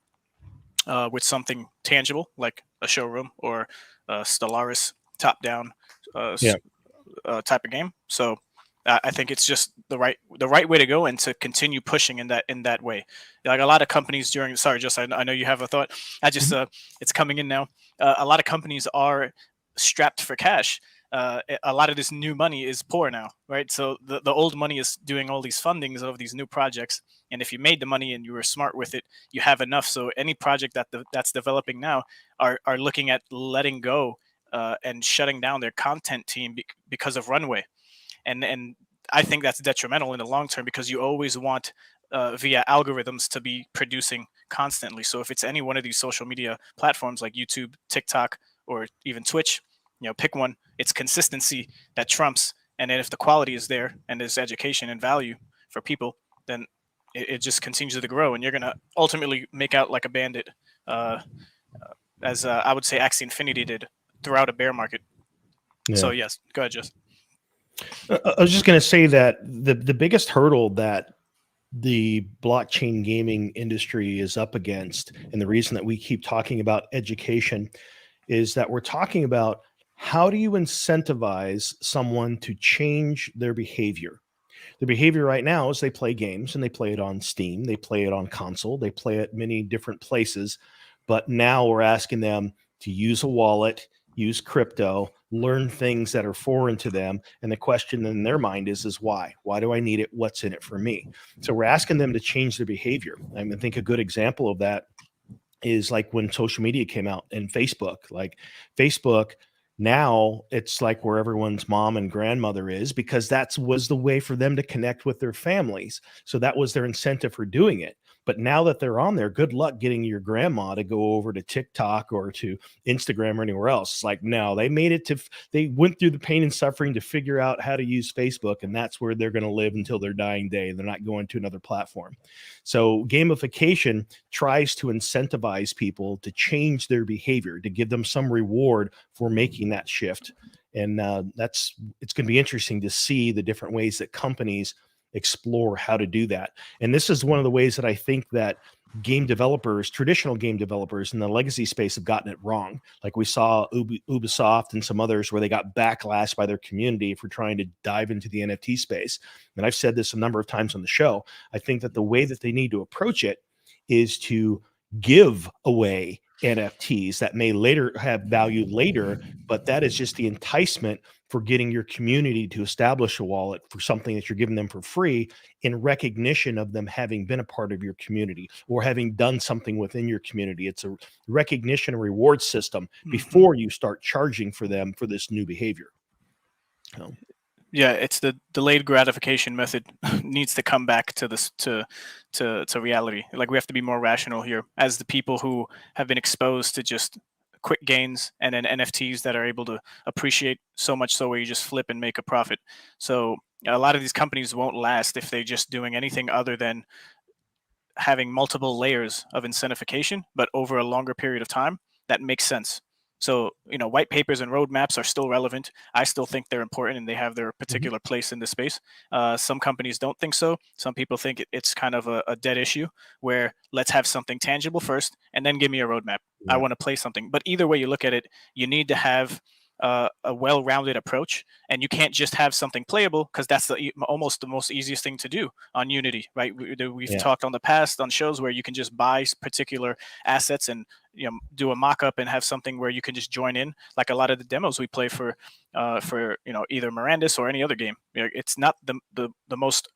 with something tangible like a showroom or Stellaris top down Yeah. type of game. So I think it's just the right way to go, and to continue pushing in that way. Like a lot of companies during, sorry, just I know you have a thought. I just it's coming in now. A lot of companies are strapped for cash. A lot of this new money is poor now, right? So the old money is doing all these fundings of these new projects, and if you made the money and you were smart with it, you have enough. So any project that's developing now are looking at letting go and shutting down their content team because of runway, and I think that's detrimental in the long term, because you always want via algorithms to be producing constantly. So if it's any one of these social media platforms like YouTube, TikTok, or even Twitch, pick one. It's consistency that trumps, and then if the quality is there and there's education and value for people, then it just continues to grow, and you're gonna ultimately make out like a bandit, as I would say Axie Infinity did throughout a bear market. Yeah. So yes, go ahead, Jess. I was just going to say that the biggest hurdle that the blockchain gaming industry is up against, and the reason that we keep talking about education, is that we're talking about how do you incentivize someone to change their behavior. The behavior right now is they play games, and they play it on Steam, they play it on console, they play it many different places. But now we're asking them to use a wallet, use crypto, learn things that are foreign to them. And the question in their mind is why? Why do I need it? What's in it for me? So we're asking them to change their behavior. I mean, I think a good example of that is like when social media came out and Facebook. Like Facebook, now it's like where everyone's mom and grandmother is, because that was the way for them to connect with their families. So that was their incentive for doing it. But now that they're on there, good luck getting your grandma to go over to TikTok or to Instagram or anywhere else. It's like, no, they went through the pain and suffering to figure out how to use Facebook, and that's where they're going to live until their dying day. They're not going to another platform. So gamification tries to incentivize people to change their behavior, to give them some reward for making that shift. And it's going to be interesting to see the different ways that companies explore how to do that. And this is one of the ways that I think that traditional game developers in the legacy space have gotten it wrong. Like we saw Ubisoft and some others where they got backlash by their community for trying to dive into the NFT space. And I've said this a number of times on the show. I think that the way that they need to approach it is to give away NFTs that may later have value later, but that is just the enticement for getting your community to establish a wallet for something that you're giving them for free, in recognition of them having been a part of your community or having done something within your community. It's a recognition and reward system before you start charging for them for this new behavior. Yeah, it's the delayed gratification method needs to come back to this to reality. Like we have to be more rational here as the people who have been exposed to just quick gains and then NFTs that are able to appreciate so much so where you just flip and make a profit. So a lot of these companies won't last if they're just doing anything other than having multiple layers of incentivification, but over a longer period of time. That makes sense. So, white papers and roadmaps are still relevant. I still think they're important and they have their particular place in the space. Some companies don't think so. Some people think it's kind of a dead issue where let's have something tangible first and then give me a roadmap. I want to play something. But either way you look at it, you need to have a well-rounded approach, and you can't just have something playable, because that's almost the most easiest thing to do on Unity, right? We've talked on the past on shows where you can just buy particular assets and do a mock-up and have something where you can just join in, like a lot of the demos we play for either Mirandus or any other game. It's not the most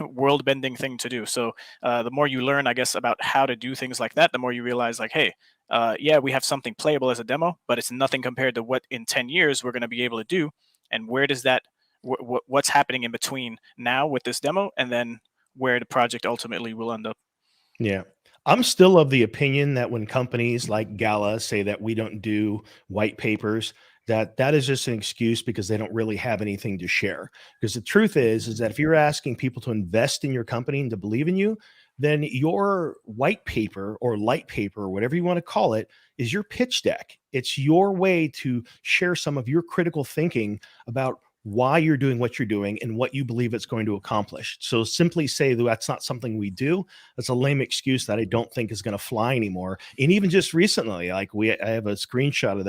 world-bending thing to do. So the more you learn, I guess, about how to do things like that, the more you realize, like, hey, yeah, we have something playable as a demo, but it's nothing compared to what in 10 years we're going to be able to do. And where does that, what's happening in between now with this demo and then where the project ultimately will end up. Yeah. I'm still of the opinion that when companies like Gala say that we don't do white papers, that is just an excuse because they don't really have anything to share. Because the truth is that if you're asking people to invest in your company and to believe in you, then your white paper or light paper, or whatever you want to call it, is your pitch deck. It's your way to share some of your critical thinking about why you're doing what you're doing and what you believe it's going to accomplish. So simply say that that's not something we do. That's a lame excuse that I don't think is going to fly anymore. And even just recently, like I have a screenshot of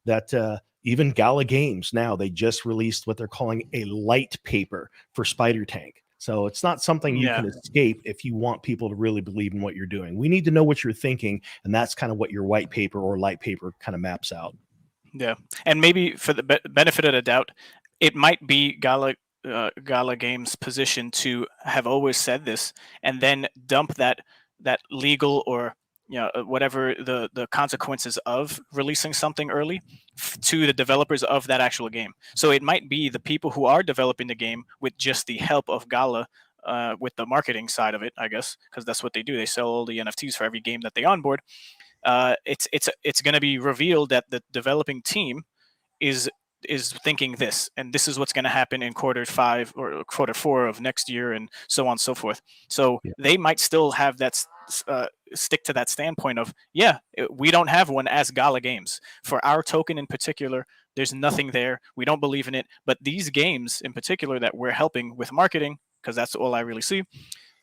that even Gala Games now, they just released what they're calling a light paper for Spider Tank. So it's not something you can escape if you want people to really believe in what you're doing. We need to know what you're thinking, and that's kind of what your white paper or light paper kind of maps out. Yeah, and maybe for the benefit of the doubt, it might be Gala Games' position to have always said this and then dump that legal or whatever the consequences of releasing something early to the developers of that actual game. So it might be the people who are developing the game with just the help of Gala with the marketing side of it, I guess, because that's what they do. They sell all the NFTs for every game that they onboard. It's going to be revealed that the developing team is thinking this, and this is what's going to happen in Q5 or Q4 of next year, and so on and so forth. So they might still have that stick to that standpoint of, we don't have one as Gala Games for our token in particular. There's nothing there. We don't believe in it. But these games in particular that we're helping with marketing, because that's all I really see.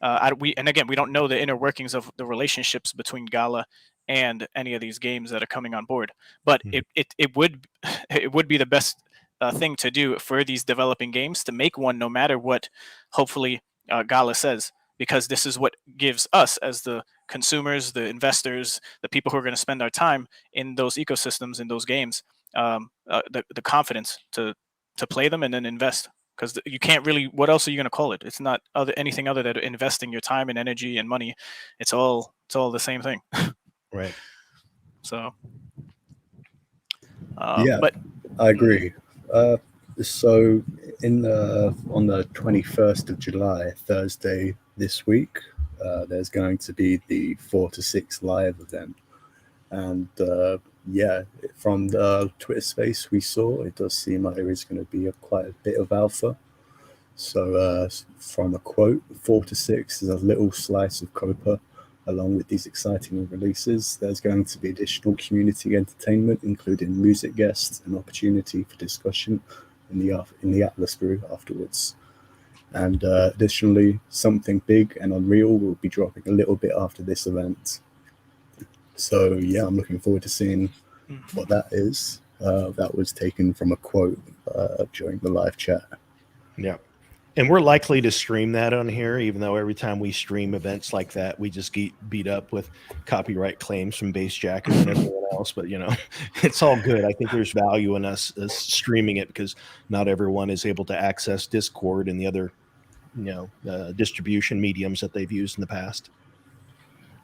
And again, we don't know the inner workings of the relationships between Gala and any of these games that are coming on board. But it would be the best thing to do for these developing games to make one, no matter what. Hopefully, Gala says, because this is what gives us as the consumers, the investors, the people who are going to spend our time in those ecosystems, in those games, the confidence to play them and then invest. Because you can't really, what else are you going to call it? It's not anything other than investing your time and energy and money. It's all the same thing. Right. So, but I agree. So on the 21st of July, Thursday this week, there's going to be the 4 to 6 live event. And from the Twitter space we saw, it does seem like there is going to be quite a bit of alpha. So from a quote, 4 to 6 is a little slice of Copa. Along with these exciting releases, there's going to be additional community entertainment, including music guests and opportunity for discussion in the Atlas brew afterwards. And additionally, something big and unreal will be dropping a little bit after this event. So I'm looking forward to seeing what that is. That was taken from a quote during the live chat. Yeah. And we're likely to stream that on here, even though every time we stream events like that, we just get beat up with copyright claims from Base Jacket and everyone else. But, it's all good. I think there's value in us streaming it because not everyone is able to access Discord and the other, distribution mediums that they've used in the past.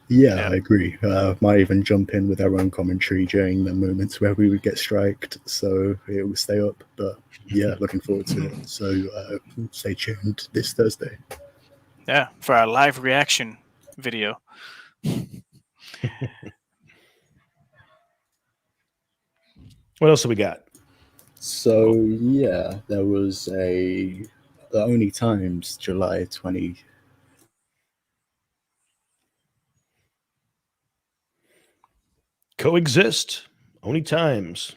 Yeah, I agree. Might even jump in with our own commentary during the moments where we would get striked, so it will stay up. But looking forward to it. So stay tuned this Thursday. Yeah, for our live reaction video. What else have we got? So there was the ONI Times July 20. Coexist. ONI Times.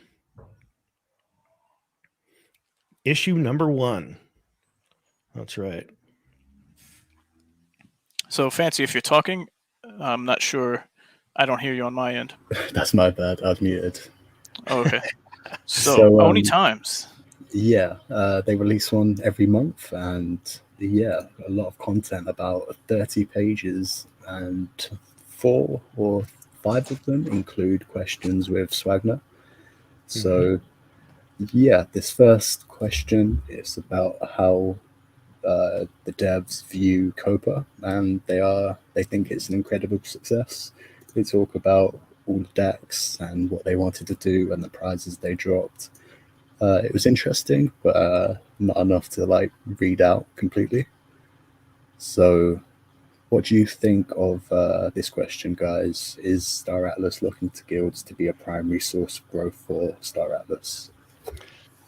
Issue number 1. That's right. So Fancy, if you're talking, I'm not sure. I don't hear you on my end. That's my bad. I've muted. Oh, okay. So, So, ONI Times. Yeah, they release one every month, and yeah, a lot of content, about 30 pages, and 4 or 5 of them include questions with Swagner. So yeah, this first question is about how the devs view Copa, and they think it's an incredible success. They talk about all the decks and what they wanted to do and the prizes they dropped. It was interesting, but not enough to like read out completely. So, what do you think of this question, guys? Is Star Atlas looking to guilds to be a primary source of growth for Star Atlas?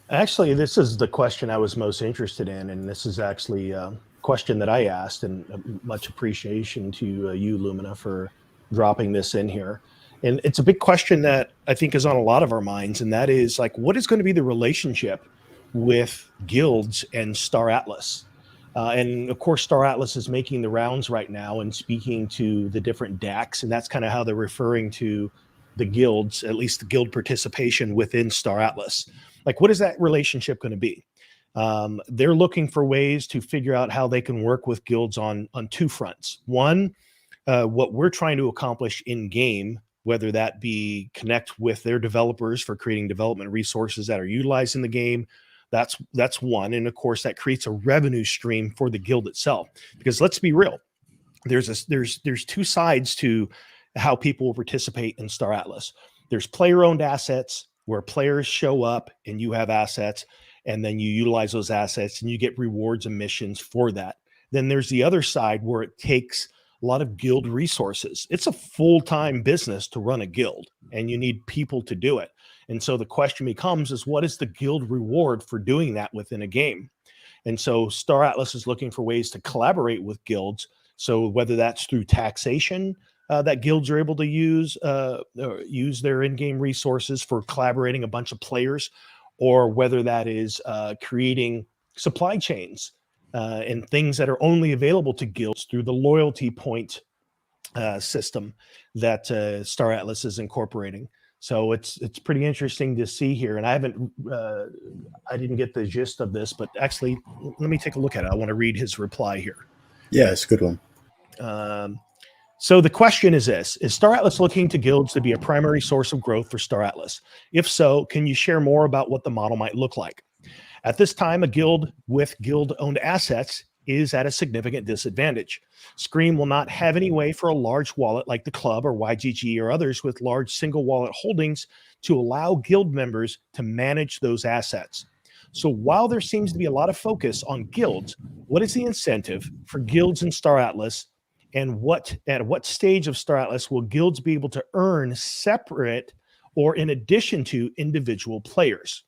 Actually, this is the question I was most interested in, and this is actually a question that I asked, and much appreciation to you, Lumina, for dropping this in here. And it's a big question that I think is on a lot of our minds, and that is like, what is going to be the relationship with guilds and Star Atlas? And of course, Star Atlas is making the rounds right now and speaking to the different DACs, and that's kind of how they're referring to the guilds, at least the guild participation within Star Atlas. Like, what is that relationship going to be? They're looking for ways to figure out how they can work with guilds on 2 fronts. One, what we're trying to accomplish in game, whether that be connect with their developers for creating development resources that are utilized in the game. That's one. And of course, that creates a revenue stream for the guild itself. Because let's be real, there's 2 sides to how people will participate in Star Atlas. There's player-owned assets where players show up and you have assets, and then you utilize those assets and you get rewards and missions for that. Then there's the other side where it takes a lot of guild resources. It's a full-time business to run a guild, and you need people to do it. And so the question becomes is, what is the guild reward for doing that within a game? And so Star Atlas is looking for ways to collaborate with guilds. So whether that's through taxation, that guilds are able to use their in-game resources for collaborating a bunch of players, or whether that is creating supply chains and things that are only available to guilds through the loyalty point system that Star Atlas is incorporating. So it's pretty interesting to see here. And I didn't get the gist of this, but actually, let me take a look at it. I want to read his reply here. Yeah, it's a good one. So the question is this: is Star Atlas looking to guilds to be a primary source of growth for Star Atlas? If so, can you share more about what the model might look like? At this time, a guild with guild-owned assets is at a significant disadvantage. Scream will not have any way for a large wallet like the club or YGG or others with large single wallet holdings to allow guild members to manage those assets. So while there seems to be a lot of focus on guilds, what is the incentive for guilds in Star Atlas? And at what stage of Star Atlas will guilds be able to earn separate or in addition to individual players?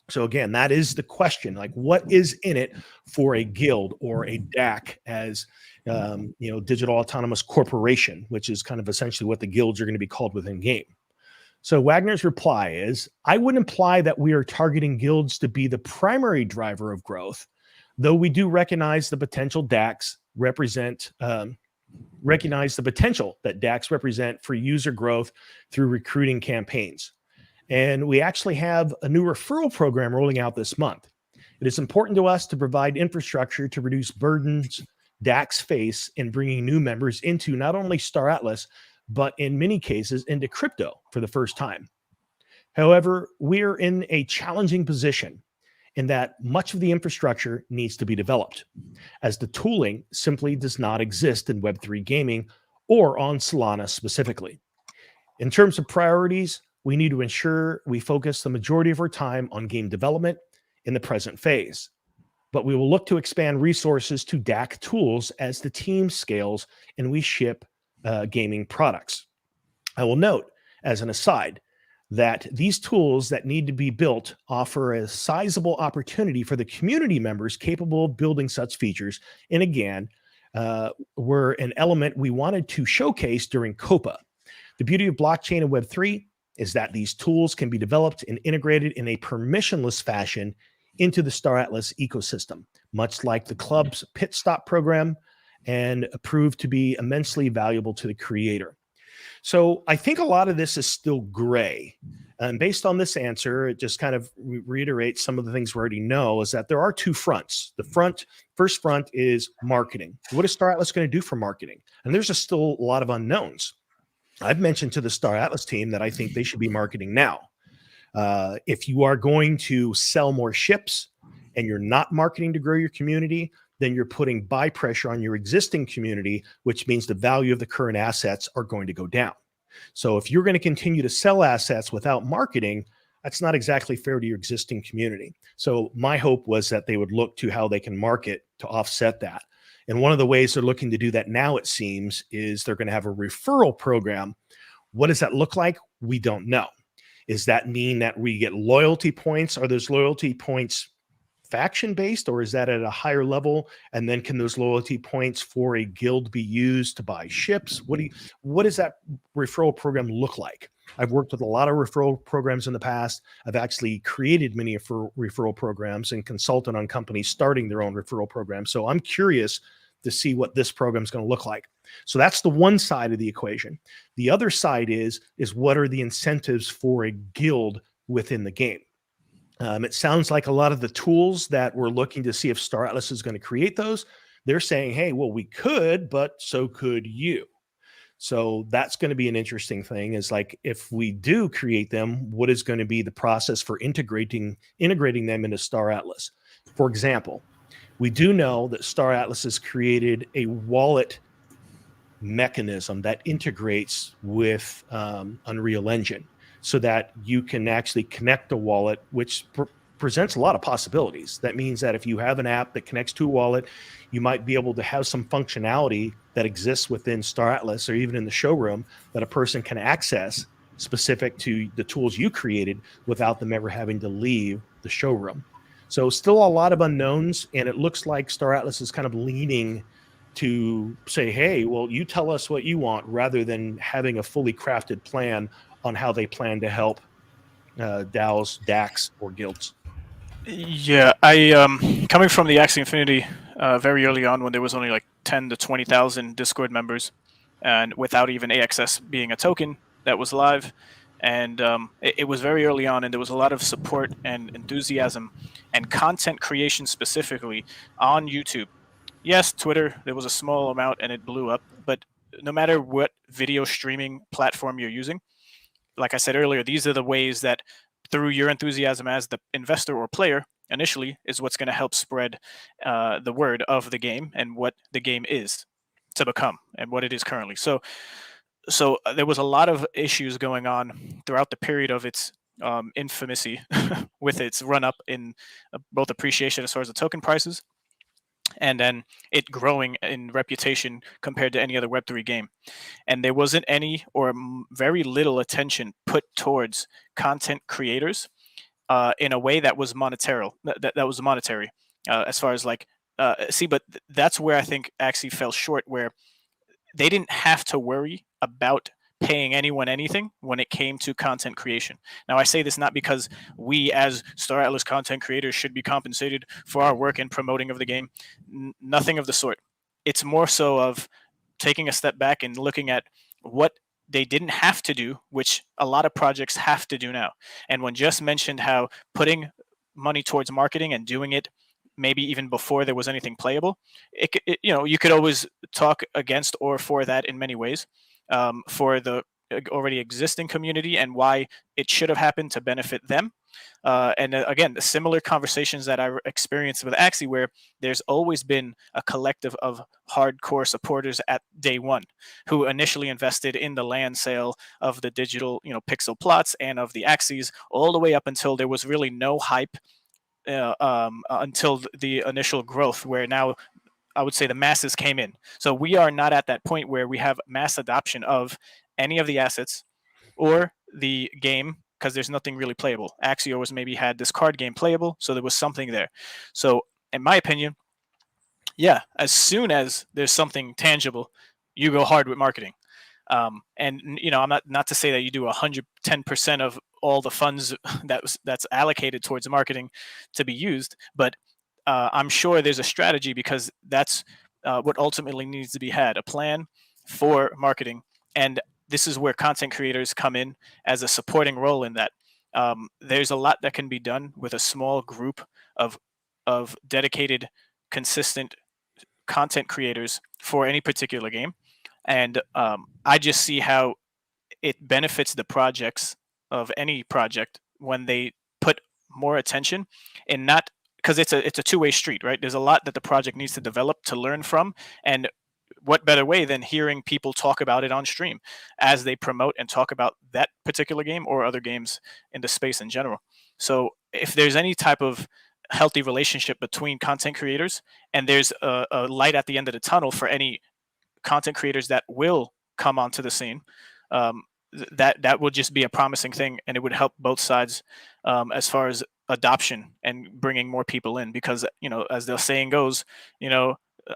So again, that is the question. Like, what is in it for a guild or a DAC as digital autonomous corporation, which is kind of essentially what the guilds are going to be called within game. So Wagner's reply is, I would imply that we are targeting guilds to be the primary driver of growth, though we do recognize the potential DACs recognize the potential that DACs represent for user growth through recruiting campaigns. And we actually have a new referral program rolling out this month. It is important to us to provide infrastructure to reduce burdens DACs face in bringing new members into not only Star Atlas, but in many cases into crypto for the first time. However, we're in a challenging position in that much of the infrastructure needs to be developed, as the tooling simply does not exist in Web3 gaming or on Solana specifically. In terms of priorities, we need to ensure we focus the majority of our time on game development in the present phase. But we will look to expand resources to DAC tools as the team scales and we ship gaming products. I will note, as an aside, that these tools that need to be built offer a sizable opportunity for the community members capable of building such features. And again, were an element we wanted to showcase during COPA. The beauty of blockchain and Web3 is that these tools can be developed and integrated in a permissionless fashion into the Star Atlas ecosystem, much like the club's pit stop program, and proved to be immensely valuable to the creator. So I think a lot of this is still gray. And based on this answer, it just kind of reiterates some of the things we already know, is that there are two fronts. The first front is marketing. What is Star Atlas going to do for marketing? And there's just still a lot of unknowns. I've mentioned to the Star Atlas team that I think they should be marketing now. If you are going to sell more ships and you're not marketing to grow your community, then you're putting buy pressure on your existing community, which means the value of the current assets are going to go down. So if you're going to continue to sell assets without marketing, that's not exactly fair to your existing community. So my hope was that they would look to how they can market to offset that. And one of the ways they're looking to do that now, it seems, is they're going to have a referral program. What does that look like? We don't know. Does that mean that we get loyalty points? Are those loyalty points faction based, or is that at a higher level? And then can those loyalty points for a guild be used to buy ships? What does that referral program look like? I've worked with a lot of referral programs in the past. I've actually created many referral programs and consulted on companies starting their own referral program. So I'm curious to see what this program is going to look like. So that's the one side of the equation. The other side is what are the incentives for a guild within the game? It sounds like a lot of the tools that we're looking to see if Star Atlas is going to create those, they're saying, hey, well, we could, but so could you. So that's going to be an interesting thing, is like, if we do create them, what is going to be the process for integrating them into Star Atlas? For example, we do know that Star Atlas has created a wallet mechanism that integrates with Unreal Engine, so that you can actually connect a wallet, which presents a lot of possibilities. That means that if you have an app that connects to a wallet, you might be able to have some functionality that exists within Star Atlas or even in the showroom that a person can access specific to the tools you created without them ever having to leave the showroom. So still a lot of unknowns, and it looks like Star Atlas is kind of leaning to say, hey, well, you tell us what you want, rather than having a fully crafted plan on how they plan to help DAOs, DACs, or guilds. Yeah, I coming from the Axie Infinity very early on, when there was only like 10 to 20,000 Discord members, and without even AXS being a token that was live, and it was very early on, and there was a lot of support and enthusiasm and content creation specifically on YouTube. Yes, Twitter, there was a small amount and it blew up, but no matter what video streaming platform you're using, like I said earlier, these are the ways that, through your enthusiasm as the investor or player initially, is what's going to help spread the word of the game and what the game is to become and what it is currently. So there was a lot of issues going on throughout the period of its infamousy with its run up in both appreciation as far as the token prices, and then it growing in reputation compared to any other Web3 game. And there wasn't any or very little attention put towards content creators in a way that was monetary. That was monetary, as far as like, but that's where I think Axie fell short, where they didn't have to worry about paying anyone anything when it came to content creation. Now, I say this not because we as Star Atlas content creators should be compensated for our work in promoting of the game. Nothing of the sort. It's more so of taking a step back and looking at what they didn't have to do, which a lot of projects have to do now. And when Jess mentioned how putting money towards marketing and doing it maybe even before there was anything playable, you could always talk against or for that in many ways. For the already existing community and why it should have happened to benefit them. And again, the similar conversations that I experienced with Axie, where there's always been a collective of hardcore supporters at day one who initially invested in the land sale of the digital, pixel plots and of the Axies, all the way up until there was really no hype until the initial growth, where now I would say the masses came in. So we are not at that point where we have mass adoption of any of the assets or the game, because there's nothing really playable. Axie always maybe had this card game playable, so there was something there. So in my opinion, yeah, as soon as there's something tangible, you go hard with marketing. And I'm not to say that you do 110% of all the funds that's allocated towards marketing to be used, but I'm sure there's a strategy, because that's what ultimately needs to be had, a plan for marketing. And this is where content creators come in as a supporting role in that. There's a lot that can be done with a small group of dedicated, consistent content creators for any particular game. And I just see how it benefits the projects of any project when they put more attention, and not, because it's a two-way street, right? There's a lot that the project needs to develop, to learn from, and what better way than hearing people talk about it on stream as they promote and talk about that particular game or other games in the space in general. So if there's any type of healthy relationship between content creators, and there's a light at the end of the tunnel for any content creators that will come onto the scene, that will just be a promising thing, and it would help both sides as far as adoption and bringing more people in, because as the saying goes,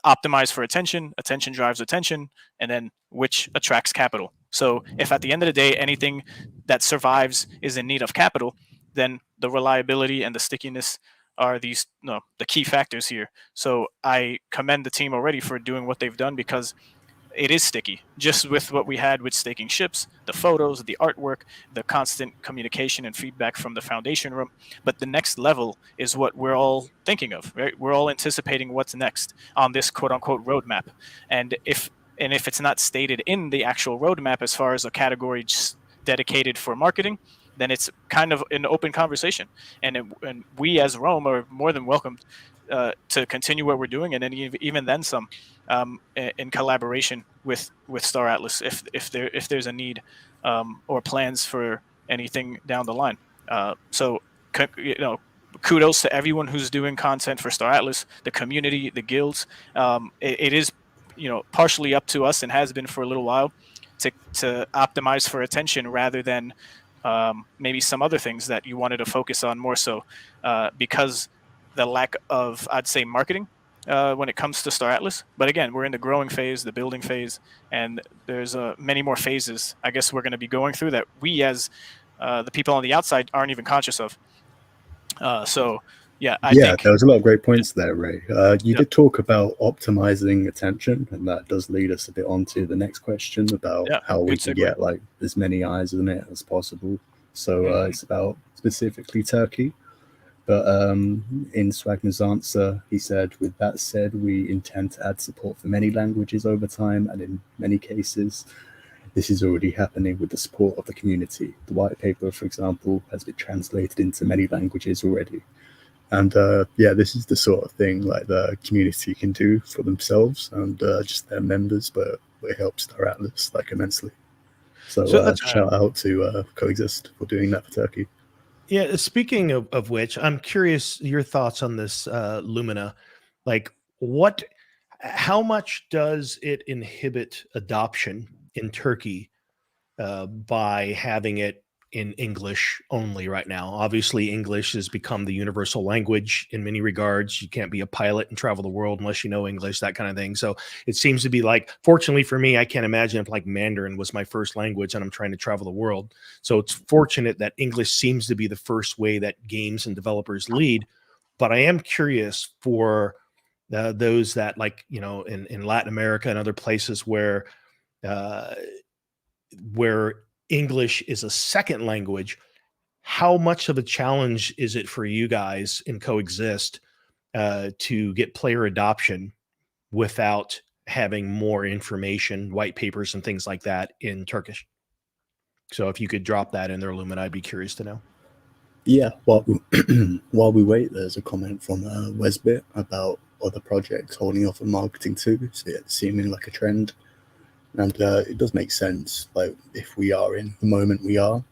optimize for attention drives attention, and then which attracts capital. So if at the end of the day anything that survives is in need of capital, then the reliability and the stickiness are the key factors here. So I commend the team already for doing what they've done, because it is sticky, just with what we had with staking ships, the photos, the artwork, the constant communication and feedback from the foundation room. But the next level is what we're all thinking of, right? We're all anticipating what's next on this quote unquote roadmap. And if it's not stated in the actual roadmap as far as a category just dedicated for marketing, then it's kind of an open conversation. And we as Rome are more than welcome to continue what we're doing, and then even then some, in collaboration with Star Atlas, if there's a need or plans for anything down the line. So kudos to everyone who's doing content for Star Atlas, the community, the guilds. It is partially up to us, and has been for a little while, to optimize for attention rather than maybe some other things that you wanted to focus on more so, because the lack of, I'd say, marketing when it comes to Star Atlas. But again, we're in the growing phase, the building phase, and there's many more phases, I guess, we're going to be going through that we as the people on the outside aren't even conscious of. So yeah, I think there was a lot of great points there, Ray. You did talk about optimizing attention, and that does lead us a bit on to the next question about how we can get like as many eyes on it as possible. So it's about specifically Turkey. But in Swagner's answer, he said, with that said, we intend to add support for many languages over time, and in many cases, this is already happening with the support of the community. The white paper, for example, has been translated into many languages already. And this is the sort of thing like the community can do for themselves and just their members, but it helps Star Atlas like immensely. So shout out to Coexist for doing that for Turkey. Yeah, speaking of which, I'm curious your thoughts on this Lumina. Like, how much does it inhibit adoption in Turkey by having it in English only right now? Obviously, English has become the universal language in many regards. You can't be a pilot and travel the world unless you know English, that kind of thing. So it seems to be like, fortunately for me, I can't imagine if like Mandarin was my first language and I'm trying to travel the world. So it's fortunate that English seems to be the first way that games and developers lead. But I am curious for those that, like, in Latin America and other places where English is a second language, how much of a challenge is it for you guys in Coexist to get player adoption without having more information, white papers and things like that in Turkish? So if you could drop that in there, Lumen, I'd be curious to know. Yeah, while we wait, there's a comment from Wesbit about other projects holding off on marketing too, so it's seeming like a trend. And it does make sense, like, if we are in the moment we are.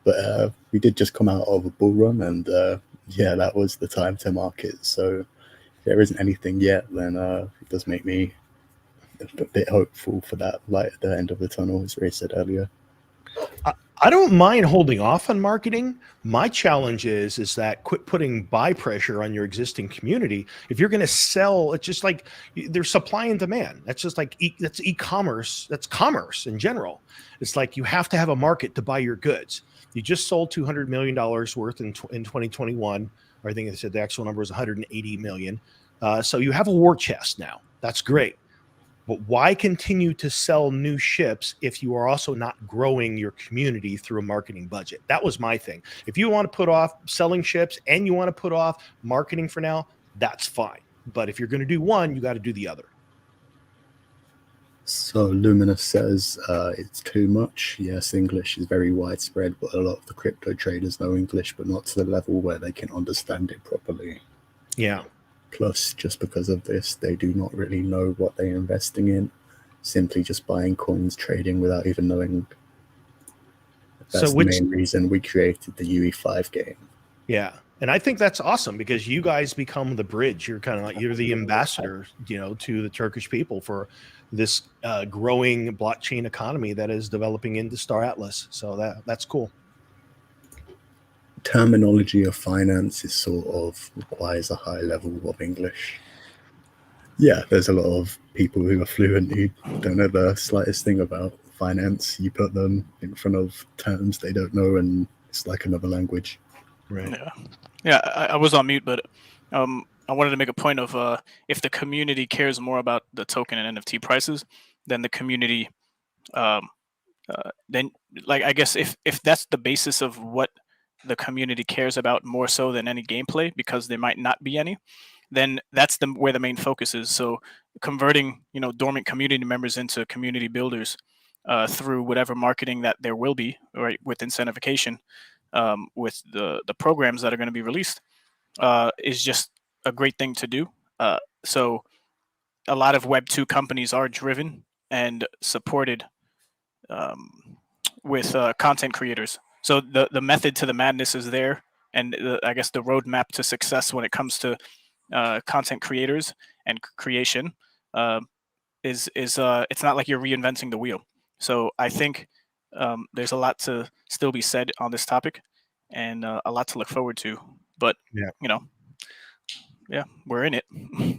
But we did just come out of a bull run, and that was the time to market. So if there isn't anything yet, then it does make me a bit hopeful for that light at the end of the tunnel, as Ray said earlier. I don't mind holding off on marketing. My challenge is that quit putting buy pressure on your existing community. If you're going to sell, it's just like there's supply and demand. That's just like that's e-commerce. That's commerce in general. It's like you have to have a market to buy your goods. You just sold $200 million worth in 2021. Or I think they said the actual number was 180 million. So you have a war chest now. That's great. But why continue to sell new ships if you are also not growing your community through a marketing budget? That was my thing. If you want to put off selling ships and you want to put off marketing for now, that's fine. But if you're going to do one, you got to do the other. So Luminous says it's too much. Yes, English is very widespread, but a lot of the crypto traders know English, but not to the level where they can understand it properly. Yeah. Plus, just because of this, they do not really know what they're investing in, simply just buying coins, trading without even knowing. That's the main reason we created the UE5 game. Yeah. And I think that's awesome because you guys become the bridge. You're kind of like, you're the ambassador, to the Turkish people for this growing blockchain economy that is developing into Star Atlas. So that's cool. Terminology of finance is sort of requires a high level of English. Yeah, there's a lot of people who are fluent who don't know the slightest thing about finance. You put them in front of terms they don't know, and it's like another language. Right. Yeah. I was on mute, but I wanted to make a point of if the community cares more about the token and NFT prices, then the community, then like I guess if that's the basis of what the community cares about more so than any gameplay, because there might not be any, then that's where the main focus is. So converting dormant community members into community builders through whatever marketing that there will be, right, with incentivication, with the programs that are going to be released, is just a great thing to do. So a lot of Web2 companies are driven and supported with content creators. So the method to the madness is there, and I guess the roadmap to success when it comes to content creators and creation is it's not like you're reinventing the wheel. So I think there's a lot to still be said on this topic, and a lot to look forward to. But we're in it.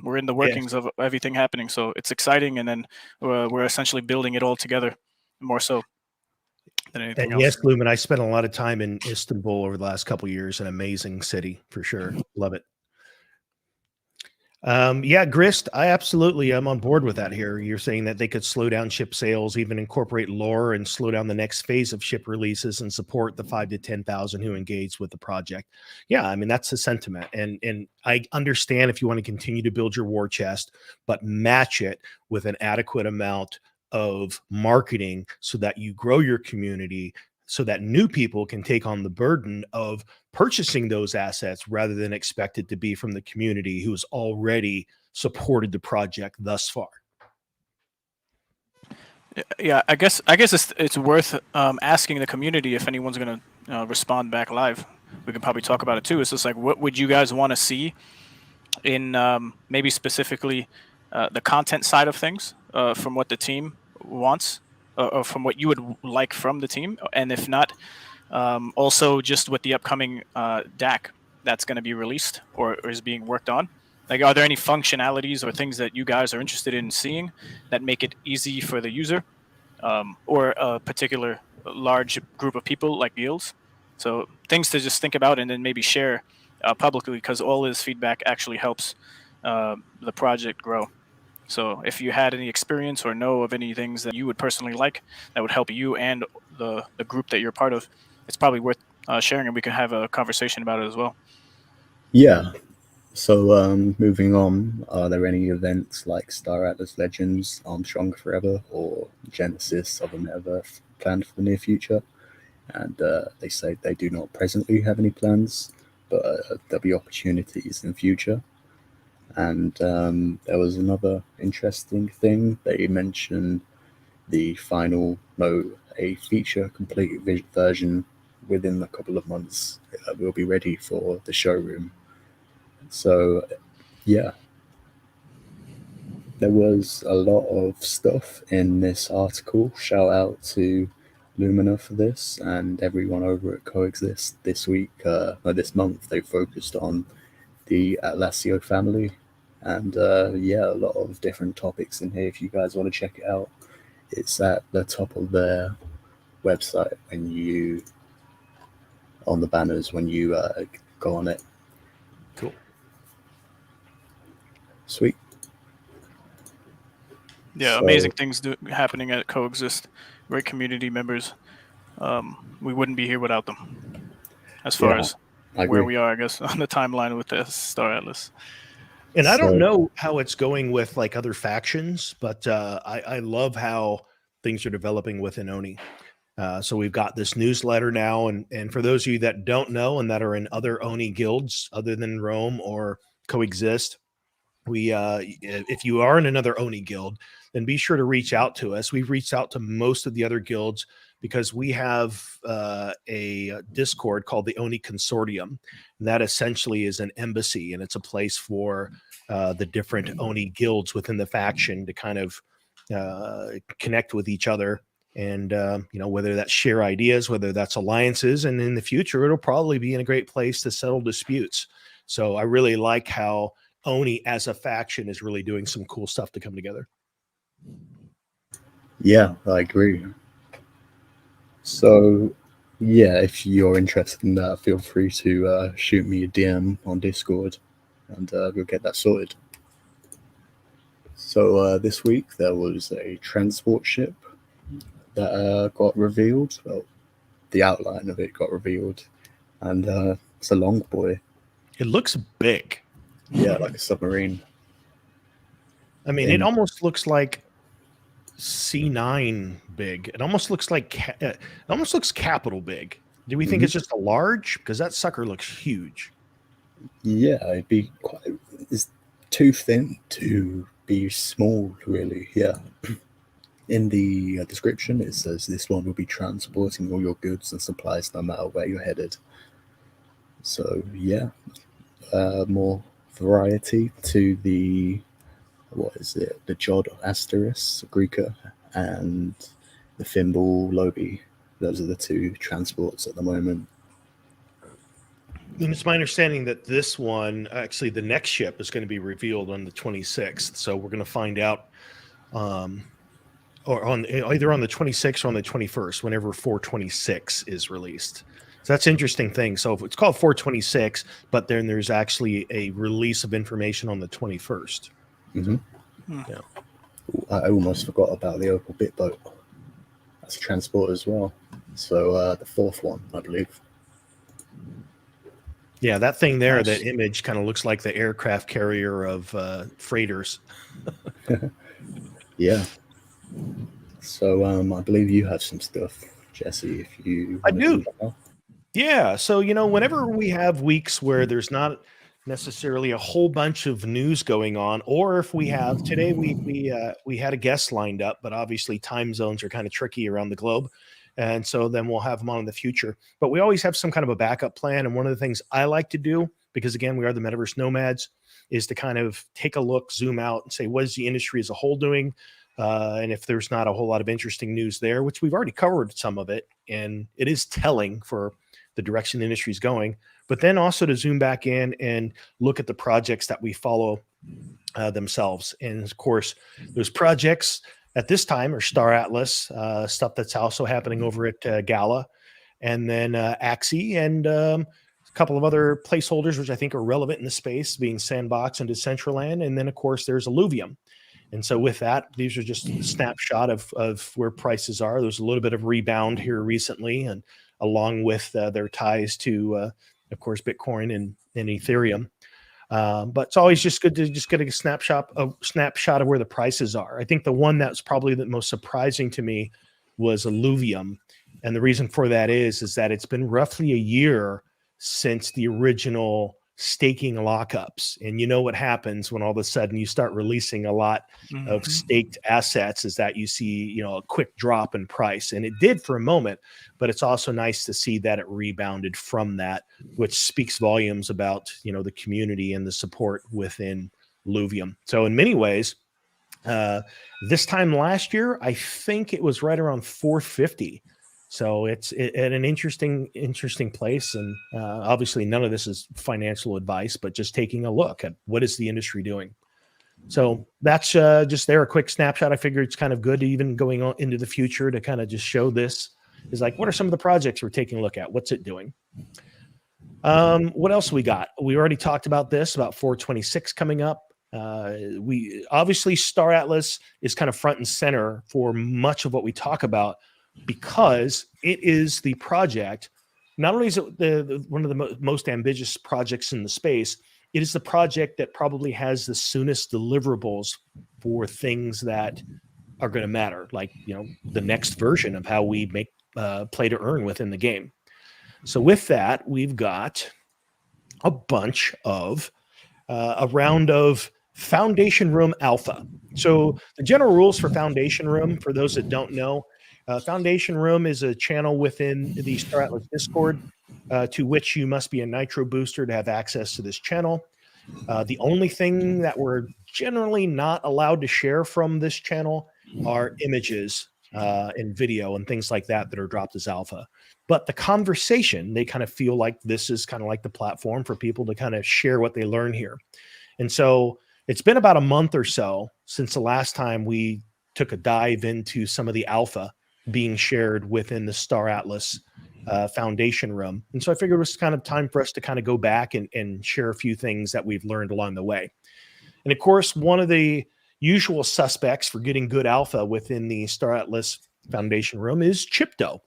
We're in the workings of everything happening. So it's exciting, and then we're essentially building it all together more so than anything else. Yes, Lumen, I spent a lot of time in Istanbul over the last couple of years. An amazing city for sure. Love it. Yeah, Grist, I absolutely am on board with that here. You're saying that they could slow down ship sales, even incorporate lore and slow down the next phase of ship releases and support the 5,000 to 10,000 who engage with the project. Yeah, I mean, that's the sentiment. And I understand if you want to continue to build your war chest, but match it with an adequate amount of marketing so that you grow your community, so that new people can take on the burden of purchasing those assets rather than expect it to be from the community who's already supported the project thus far. Yeah, I guess it's worth asking the community if anyone's going to respond back live. We could probably talk about it too. It's just like, what would you guys want to see in maybe specifically the content side of things from what the team wants, or from what you would like from the team, and if not, also just with the upcoming DAC that's going to be released or is being worked on. Like, are there any functionalities or things that you guys are interested in seeing that make it easy for the user, or a particular large group of people like guilds? So things to just think about and then maybe share publicly, because all this feedback actually helps the project grow. So if you had any experience or know of any things that you would personally like that would help you and the group that you're part of, it's probably worth sharing, and we can have a conversation about it as well. Yeah. So moving on, are there any events like Star Atlas Legends, Armstrong Forever, or Genesis of a Metaverse planned for the near future? And they say they do not presently have any plans, but there'll be opportunities in the future. And there was another interesting thing. They mentioned the final a feature complete version within a couple of months will be ready for the showroom. So yeah, there was a lot of stuff in this article. Shout out to Lumina for this, and everyone over at Coexist this week, this month, they focused on the Atlasio family, and yeah, a lot of different topics in here. If you guys want to check it out, it's at the top of their website on the banners when you go on it. Cool. Sweet. Yeah, So- amazing things happening at Coexist. Great community members. We wouldn't be here without them. As far Yeah, as I where agree. we are, I guess, on the timeline with the Star Atlas. And I don't So- know how it's going with like other factions, but I love how things are developing within ONI. So we've got this newsletter now, and for those of you that don't know and that are in other ONI guilds other than Rome or Coexist, we if you are in another ONI guild, then be sure to reach out to us. We've reached out to most of the other guilds because we have a Discord called the ONI Consortium. And that essentially is an embassy, and it's a place for the different ONI guilds within the faction to kind of connect with each other. And whether that's share ideas, whether that's alliances, and in the future, it'll probably be in a great place to settle disputes. So I really like how ONI as a faction is really doing some cool stuff to come together. Yeah, I agree. So, yeah, if you're interested in that, feel free to shoot me a DM on Discord, and we'll get that sorted. So this week there was a transport ship that got revealed. Well, the outline of it got revealed, and it's a long boy. It looks big. Yeah, like a submarine. I mean, it almost looks like C9 big. It almost looks like it almost looks Capital big. Do we think it's just a large? Because that sucker looks huge. Yeah, it's too thin to be small, really. Yeah. In the description, it says this one will be transporting all your goods and supplies no matter where you're headed. So, yeah, more variety to the, the Jod Asteris, Greeka, and the Thimble Lobi. Those are the two transports at the moment. And it's my understanding that this one, actually, the next ship is going to be revealed on the 26th. So we're going to find out, or on either on the 26th or on the 21st, whenever 426 is released. So that's an interesting thing. So it's called 426, but then there's actually a release of information on the 21st. Yeah. I almost forgot about the Opal Bitboat. That's a transport as well. So the fourth one, I believe. Yeah, that thing there, Nice. that image kind of looks like the aircraft carrier of freighters. Yeah. So I believe you have some stuff, Jesse, if you... I do. Yeah. So, whenever we have weeks where there's not necessarily a whole bunch of news going on, or if we have today, we had a guest lined up, but obviously time zones are kind of tricky around the globe. And so then we'll have them on in the future. But we always have some kind of a backup plan. And one of the things I like to do, because again, we are the Metaverse Nomads, is to kind of take a look, zoom out, and say, what is the industry as a whole doing? And if there's not a whole lot of interesting news there, which we've already covered some of it, and it is telling for the direction the industry is going, but then also to zoom back in and look at the projects that we follow themselves. And of course, those projects at this time are Star Atlas, stuff that's also happening over at Gala, and then Axie, and a couple of other placeholders, which I think are relevant in the space, being Sandbox and Decentraland. And then, of course, there's Illuvium. And so with that, these are just a snapshot of where prices are. There's a little bit of rebound here recently, and along with their ties to, of course, Bitcoin and Ethereum. But it's always just good to just get a snapshot of where the prices are. I think the one that's probably the most surprising to me was Illuvium. And the reason for that is that it's been roughly a year since the original staking lockups. And you know what happens when all of a sudden you start releasing a lot of staked assets is that you see, a quick drop in price. And it did for a moment, but it's also nice to see that it rebounded from that, which speaks volumes about, the community and the support within Illuvium. So in many ways, this time last year, I think it was right around 450. So it's at an interesting place. And obviously none of this is financial advice, but just taking a look at what is the industry doing. So that's just there, a quick snapshot. I figure it's kind of good to even going on into the future to kind of just show this is like, what are some of the projects we're taking a look at? What's it doing? What else we got? We already talked about this, about 426 coming up. We obviously Star Atlas is kind of front and center for much of what we talk about because it is the project. Not only is it one of the most ambitious projects in the space, it is the project that probably has the soonest deliverables for things that are going to matter, like, you know, the next version of how we make play to earn within the game. So with that, we've got a bunch of a round of Foundation Room Alpha. So the general rules for Foundation Room, for those that don't know, Foundation Room is a channel within the Star Atlas Discord to which you must be a Nitro booster to have access to this channel. The only thing that we're generally not allowed to share from this channel are images and video and things like that that are dropped as alpha. But the conversation, they kind of feel like this is kind of like the platform for people to kind of share what they learn here. And so it's been about a month or so since the last time we took a dive into some of the alpha being shared within the Star Atlas Foundation Room. And so I figured it was kind of time for us to kind of go back and share a few things that we've learned along the way. And of course, one of the usual suspects for getting good alpha within the Star Atlas Foundation Room is Chipto,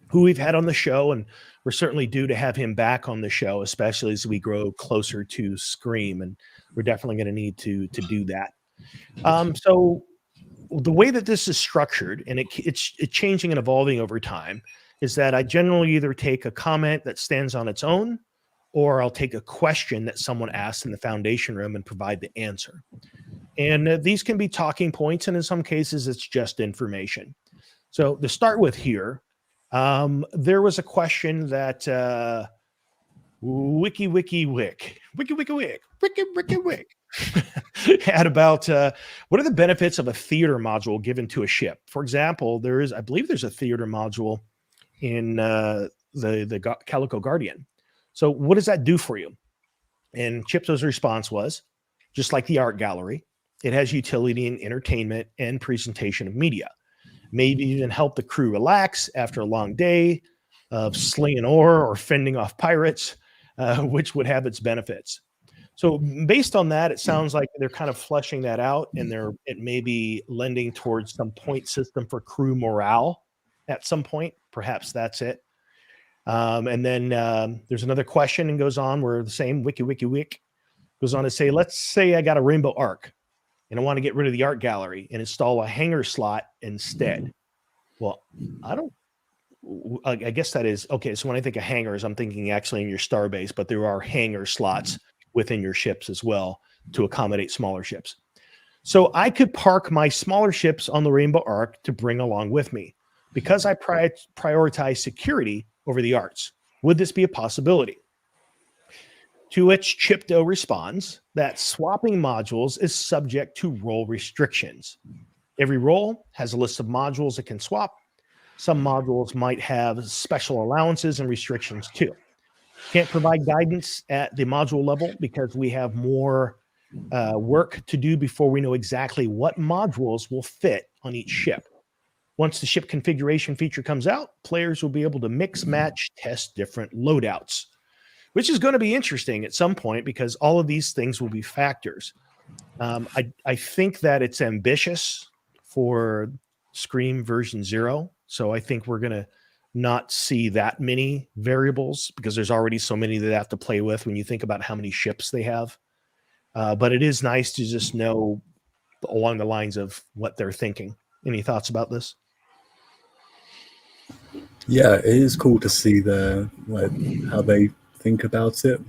who we've had on the show, and we're certainly due to have him back on the show, especially as we grow closer to Scream, and we're definitely going to need to do that. So the way that this is structured, and it's changing and evolving over time, is that I generally either take a comment that stands on its own, or I'll take a question that someone asks in the Foundation Room and provide the answer. And these can be talking points, and in some cases, it's just information. So to start with here, there was a question that Wiki had about what are the benefits of a theater module given to a ship? For example, I believe there's a theater module in the Calico Guardian. So what does that do for you? And Chipto's response was, just like the art gallery, it has utility in entertainment and presentation of media. Maybe even help the crew relax after a long day of slinging ore or fending off pirates, which would have its benefits. So based on that, it sounds like they're kind of fleshing that out, and it may be lending towards some point system for crew morale at some point. Perhaps that's it. And then there's another question and goes on where the same wiki goes on to say, let's say I got a rainbow arc and I want to get rid of the art gallery and install a hanger slot instead. Well, I guess that is okay. So when I think of hangars, I'm thinking actually in your starbase, but there are hanger slots within your ships as well to accommodate smaller ships. So I could park my smaller ships on the rainbow arc to bring along with me because I prioritize security over the arts. Would this be a possibility? To which Chipto responds that swapping modules is subject to role restrictions. Every role has a list of modules it can swap. Some modules might have special allowances and restrictions too. Can't provide guidance at the module level because we have more work to do before we know exactly what modules will fit on each ship. Once the ship configuration feature comes out, players will be able to mix, match, test different loadouts, which is going to be interesting at some point because all of these things will be factors. I think that it's ambitious for Scream version 0. So I think we're going to not see that many variables because there's already so many that they have to play with when you think about how many ships they have. But it is nice to just know along the lines of what they're thinking. Any thoughts about this? Yeah, it is cool to see how they think about it.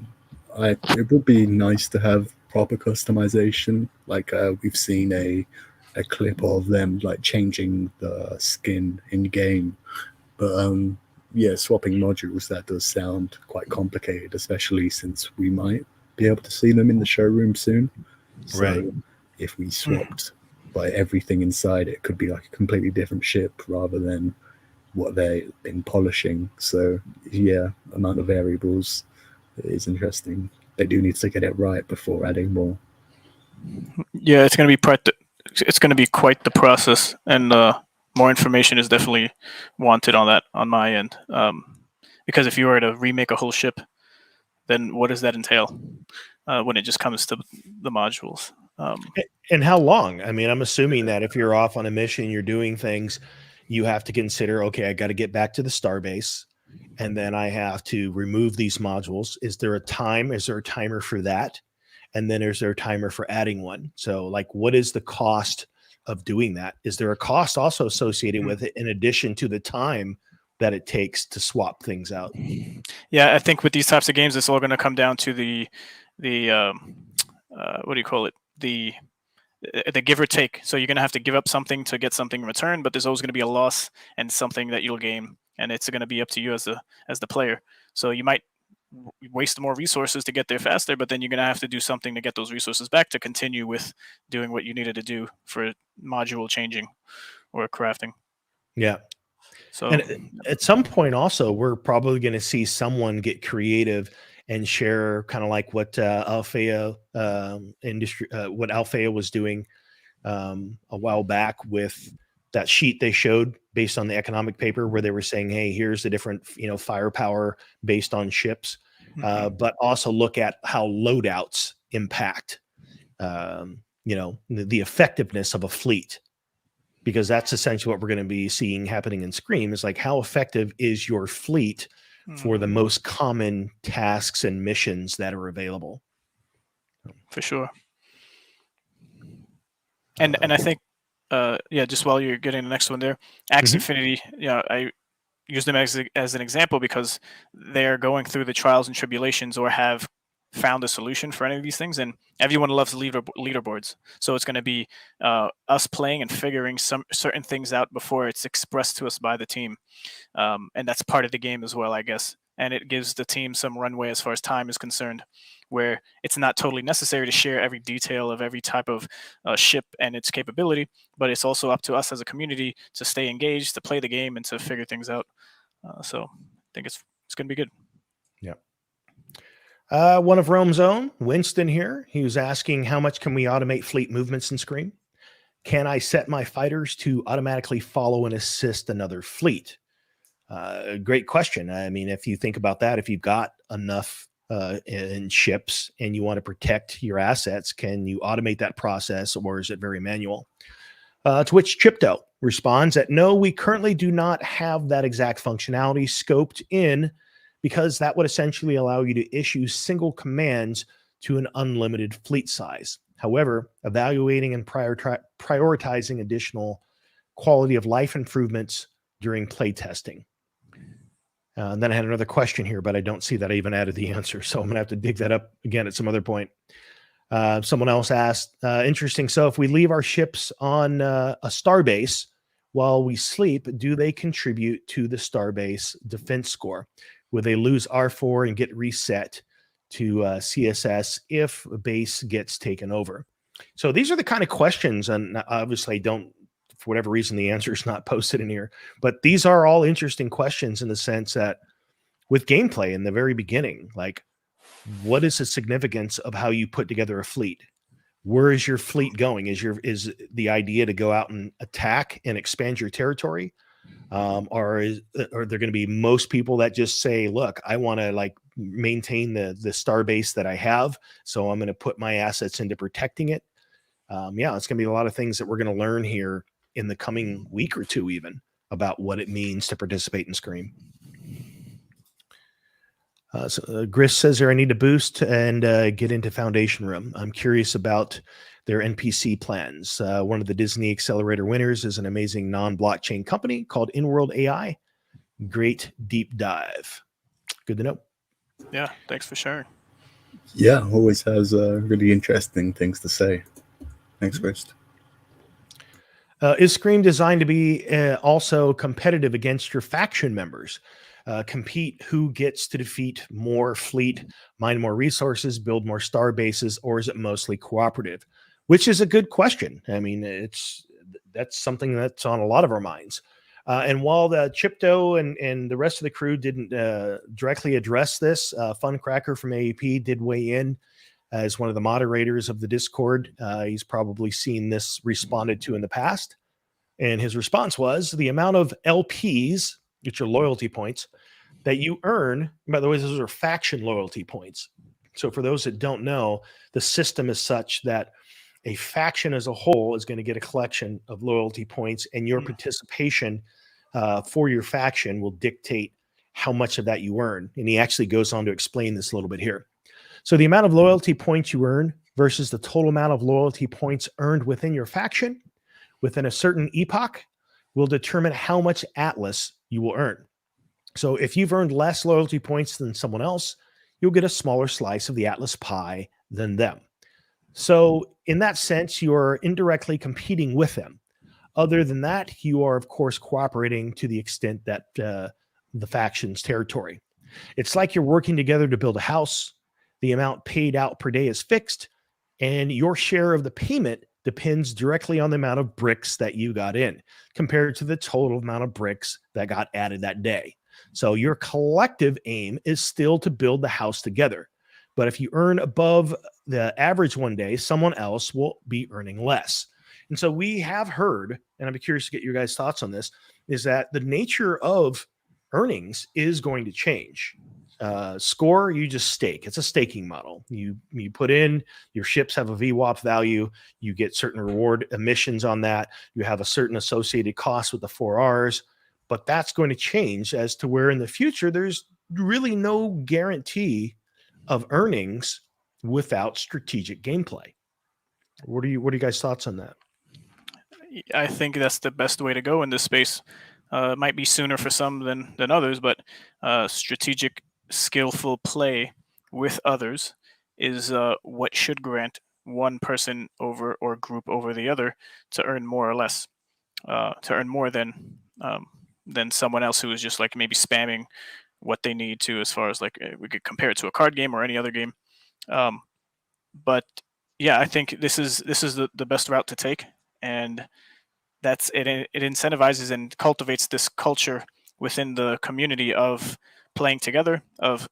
It would be nice to have proper customization. Like we've seen a clip of them like changing the skin in game, but yeah, swapping modules, that does sound quite complicated, especially since we might be able to see them in the showroom soon. So Right. If we swapped by everything inside, it could be like a completely different ship rather than what they've been polishing. So yeah, amount of variables is interesting. They do need to get it right before adding more. Yeah, it's going to be quite the process, and more information is definitely wanted on that on my end. Because if you were to remake a whole ship, then what does that entail when it just comes to the modules? And how long? I mean, I'm assuming that if you're off on a mission, you're doing things, you have to consider, okay, I got to get back to the starbase, and then I have to remove these modules. Is there a time? Is there a timer for that? And then is there a timer for adding one? So like, what is the cost of doing that? Is there a cost also associated with it in addition to the time that it takes to swap things out? Yeah, I think with these types of games, it's all going to come down to the what do you call it? The give or take. So you're going to have to give up something to get something in return, but there's always going to be a loss and something that you'll gain, and it's going to be up to you as the player. So you might waste more resources to get there faster, but then you're going to have to do something to get those resources back to continue with doing what you needed to do for module changing or crafting. Yeah. So, and at some point also, we're probably going to see someone get creative and share kind of like what Althea what Althea was doing a while back with that sheet they showed based on the economic paper, where they were saying, hey, here's the different, firepower based on ships, but also look at how loadouts impact, the effectiveness of a fleet, because that's essentially what we're going to be seeing happening in Scream, is like, how effective is your fleet for the most common tasks and missions that are available. For sure. And I think, just while you're getting the next one there, Axie Infinity, I use them as an example because they're going through the trials and tribulations or have found a solution for any of these things, and everyone loves leaderboards. So it's going to be us playing and figuring some certain things out before it's expressed to us by the team, and that's part of the game as well, I guess. And it gives the team some runway as far as time is concerned, where it's not totally necessary to share every detail of every type of ship and its capability, but it's also up to us as a community to stay engaged, to play the game, and to figure things out. So I think it's going to be good. Yeah. One of Rome's own, Winston here, he was asking, how much can we automate fleet movements in Scream? Can I set my fighters to automatically follow and assist another fleet? Great question. I mean, if you think about that, if you've got enough in ships and you want to protect your assets, can you automate that process, or is it very manual? To which Chipto responds that no, we currently do not have that exact functionality scoped in, because that would essentially allow you to issue single commands to an unlimited fleet size. However, evaluating and prioritizing additional quality of life improvements during play testing. And then I had another question here, but I don't see that I even added the answer, so I'm going to have to dig that up again at some other point. Someone else asked, interesting. So if we leave our ships on a starbase while we sleep, do they contribute to the starbase defense score? Will they lose R4 and get reset to CSS if a base gets taken over? So these are the kind of questions, and obviously I don't, for whatever reason, the answer is not posted in here, but these are all interesting questions in the sense that with gameplay in the very beginning, like, what is the significance of how you put together a fleet? Where is your fleet going? Is the idea to go out and attack and expand your territory? Or are there going to be most people that just say, look, I want to like maintain the star base that I have, so I'm going to put my assets into protecting it? It's going to be a lot of things that we're going to learn here in the coming week or two, even about what it means to participate in Scream. Gris says there, I need to boost and get into Foundation Room. I'm curious about their NPC plans. One of the Disney Accelerator winners is an amazing non-blockchain company called InWorld AI. Great deep dive. Good to know. Yeah, thanks for sharing. Yeah, always has really interesting things to say. Thanks, Chris. Is Scream designed to be also competitive against your faction members? Compete who gets to defeat more fleet, mine more resources, build more star bases, or is it mostly cooperative? Which is a good question. I mean, that's something that's on a lot of our minds. And while the Chipto and the rest of the crew didn't directly address this, Funcracker from AEP did weigh in as one of the moderators of the Discord. He's probably seen this responded to in the past. And his response was the amount of LPs, which are loyalty points, that you earn. By the way, those are faction loyalty points. So for those that don't know, the system is such that a faction as a whole is going to get a collection of loyalty points, and your participation for your faction will dictate how much of that you earn. And he actually goes on to explain this a little bit here. So the amount of loyalty points you earn versus the total amount of loyalty points earned within your faction within a certain epoch will determine how much Atlas you will earn. So if you've earned less loyalty points than someone else, you'll get a smaller slice of the Atlas pie than them. So in that sense, you're indirectly competing with them. Other than that, you are, of course, cooperating to the extent that the faction's territory. It's like you're working together to build a house. The amount paid out per day is fixed, and your share of the payment depends directly on the amount of bricks that you got in compared to the total amount of bricks that got added that day. So your collective aim is still to build the house together. But if you earn above the average one day, someone else will be earning less. And so we have heard, and I'm curious to get your guys' thoughts on this, is that the nature of earnings is going to change. Score, you just stake. It's a staking model. You put in, your ships have a VWAP value. You get certain reward emissions on that. You have a certain associated cost with the 4Rs. But that's going to change as to where in the future, there's really no guarantee of earnings without strategic gameplay. What are you guys' thoughts on that? I think that's the best way to go in this space. It might be sooner for some than others, but strategic, skillful play with others is what should grant one person over or group over the other to earn more or less, to earn more than someone else who is just like maybe spamming what they need to, as far as like we could compare it to a card game or any other game. But yeah, I think this is the best route to take, and that's it. It incentivizes and cultivates this culture within the community of playing together, of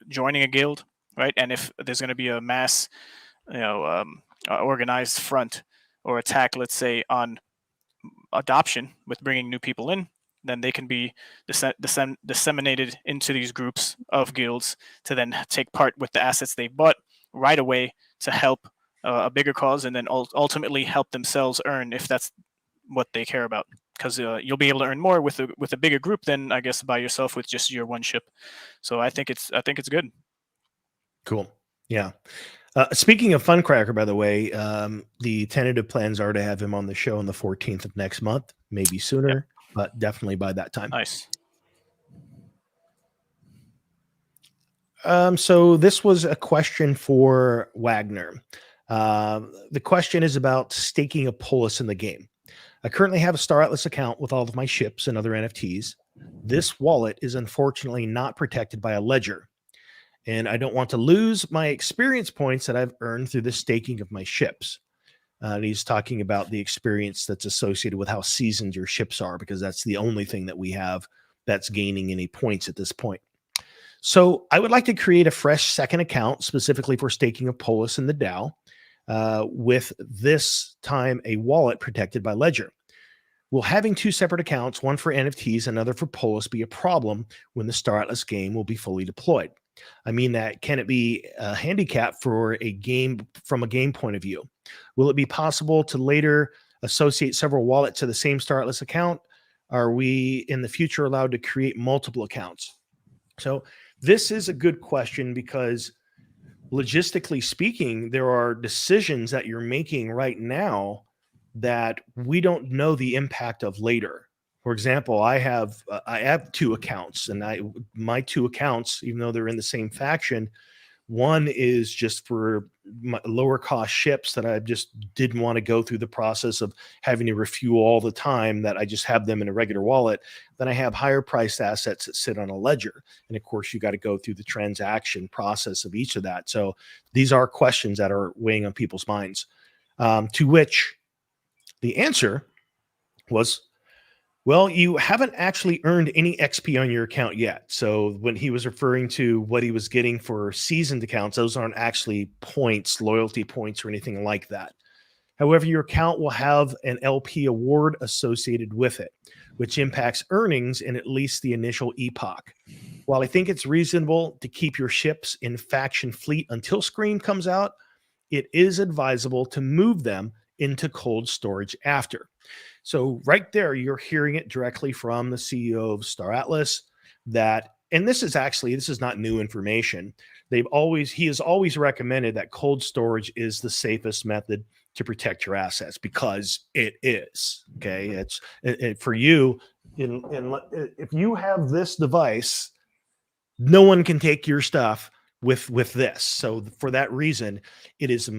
joining a guild, right? And if there's going to be a mass, organized front or attack, let's say on adoption with bringing new people in, then they can be disseminated into these groups of guilds to then take part with the assets they've bought right away to help a bigger cause, and then ultimately help themselves earn if that's what they care about. Because you'll be able to earn more with a bigger group than, I guess, by yourself with just your one ship. So I think it's good. Cool. Yeah. Speaking of Funcracker, by the way, the tentative plans are to have him on the show on the 14th of next month, maybe sooner, but definitely by that time. Nice. So this was a question for Wagner. The question is about staking a Polis in the game. I currently have a Star Atlas account with all of my ships and other NFTs. This wallet is unfortunately not protected by a ledger, and I don't want to lose my experience points that I've earned through the staking of my ships. And he's talking about the experience that's associated with how seasoned your ships are, because that's the only thing that we have that's gaining any points at this point. So I would like to create a fresh second account specifically for staking of Polis in the DAO, with this time a wallet protected by Ledger. Will having two separate accounts, one for NFTs, another for Polis, be a problem when the Star Atlas game will be fully deployed? I mean that, can it be a handicap for a game from a game point of view? Will it be possible to later associate several wallets to the same Star Atlas account? Are we in the future allowed to create multiple accounts? So this is a good question, because logistically speaking, there are decisions that you're making right now that we don't know the impact of later. For example, I have two accounts, and my two accounts, even though they're in the same faction, one is just for my lower cost ships that I just didn't want to go through the process of having to refuel all the time, that I just have them in a regular wallet. Then I have higher priced assets that sit on a ledger. And of course, you got to go through the transaction process of each of that. So these are questions that are weighing on people's minds, to which the answer was, Well, you haven't actually earned any XP on your account yet. So when he was referring to what he was getting for seasoned accounts, those aren't actually points, loyalty points, or anything like that. However, your account will have an LP award associated with it, which impacts earnings in at least the initial epoch. While I think it's reasonable to keep your ships in faction fleet until Scream comes out, it is advisable to move them into cold storage after. So right there, you're hearing it directly from the CEO of Star Atlas that, and this is not new information. He has always recommended that cold storage is the safest method to protect your assets because it is. Okay. For you, if you have this device, no one can take your stuff with this. So for that reason, it is,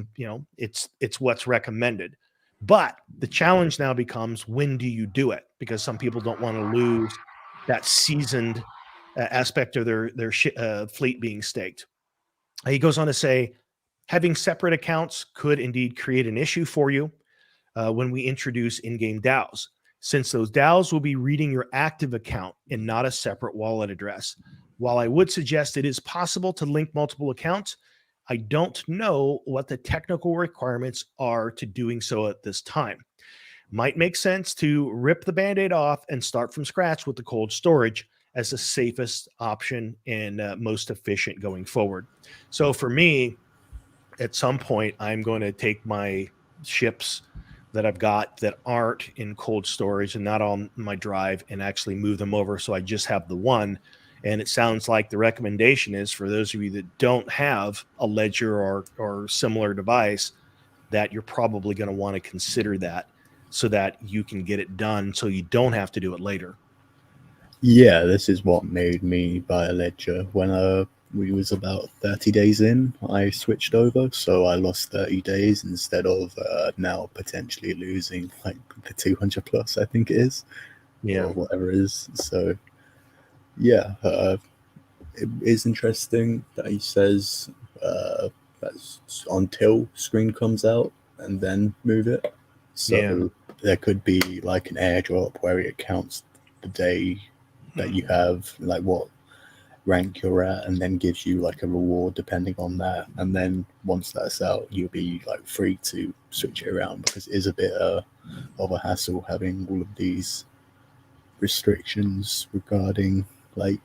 it's what's recommended. But the challenge now becomes, when do you do it? Because some people don't want to lose that seasoned aspect of their fleet being staked. He goes on to say, having separate accounts could indeed create an issue for you when we introduce in-game DAOs, since those DAOs will be reading your active account and not a separate wallet address. While I would suggest it is possible to link multiple accounts, I don't know what the technical requirements are to doing so at this time. Might make sense to rip the Band-Aid off and start from scratch with the cold storage as the safest option and most efficient going forward. So for me, at some point, I'm going to take my ships that I've got that aren't in cold storage and not on my drive and actually move them over so I just have the one. And it sounds like the recommendation is for those of you that don't have a ledger or similar device, that you're probably going to want to consider that so that you can get it done so you don't have to do it later. Yeah, this is what made me buy a ledger. When we was about 30 days in, I switched over, so I lost 30 days instead of now potentially losing like the 200 plus, I think it is, or whatever it is. So yeah, it is interesting that he says that's until Screen comes out and then move it. So there could be like an airdrop where it counts the day that you have, like what rank you're at, and then gives you like a reward depending on that. And then once that's out, you'll be like free to switch it around, because it is a bit of a hassle having all of these restrictions regarding like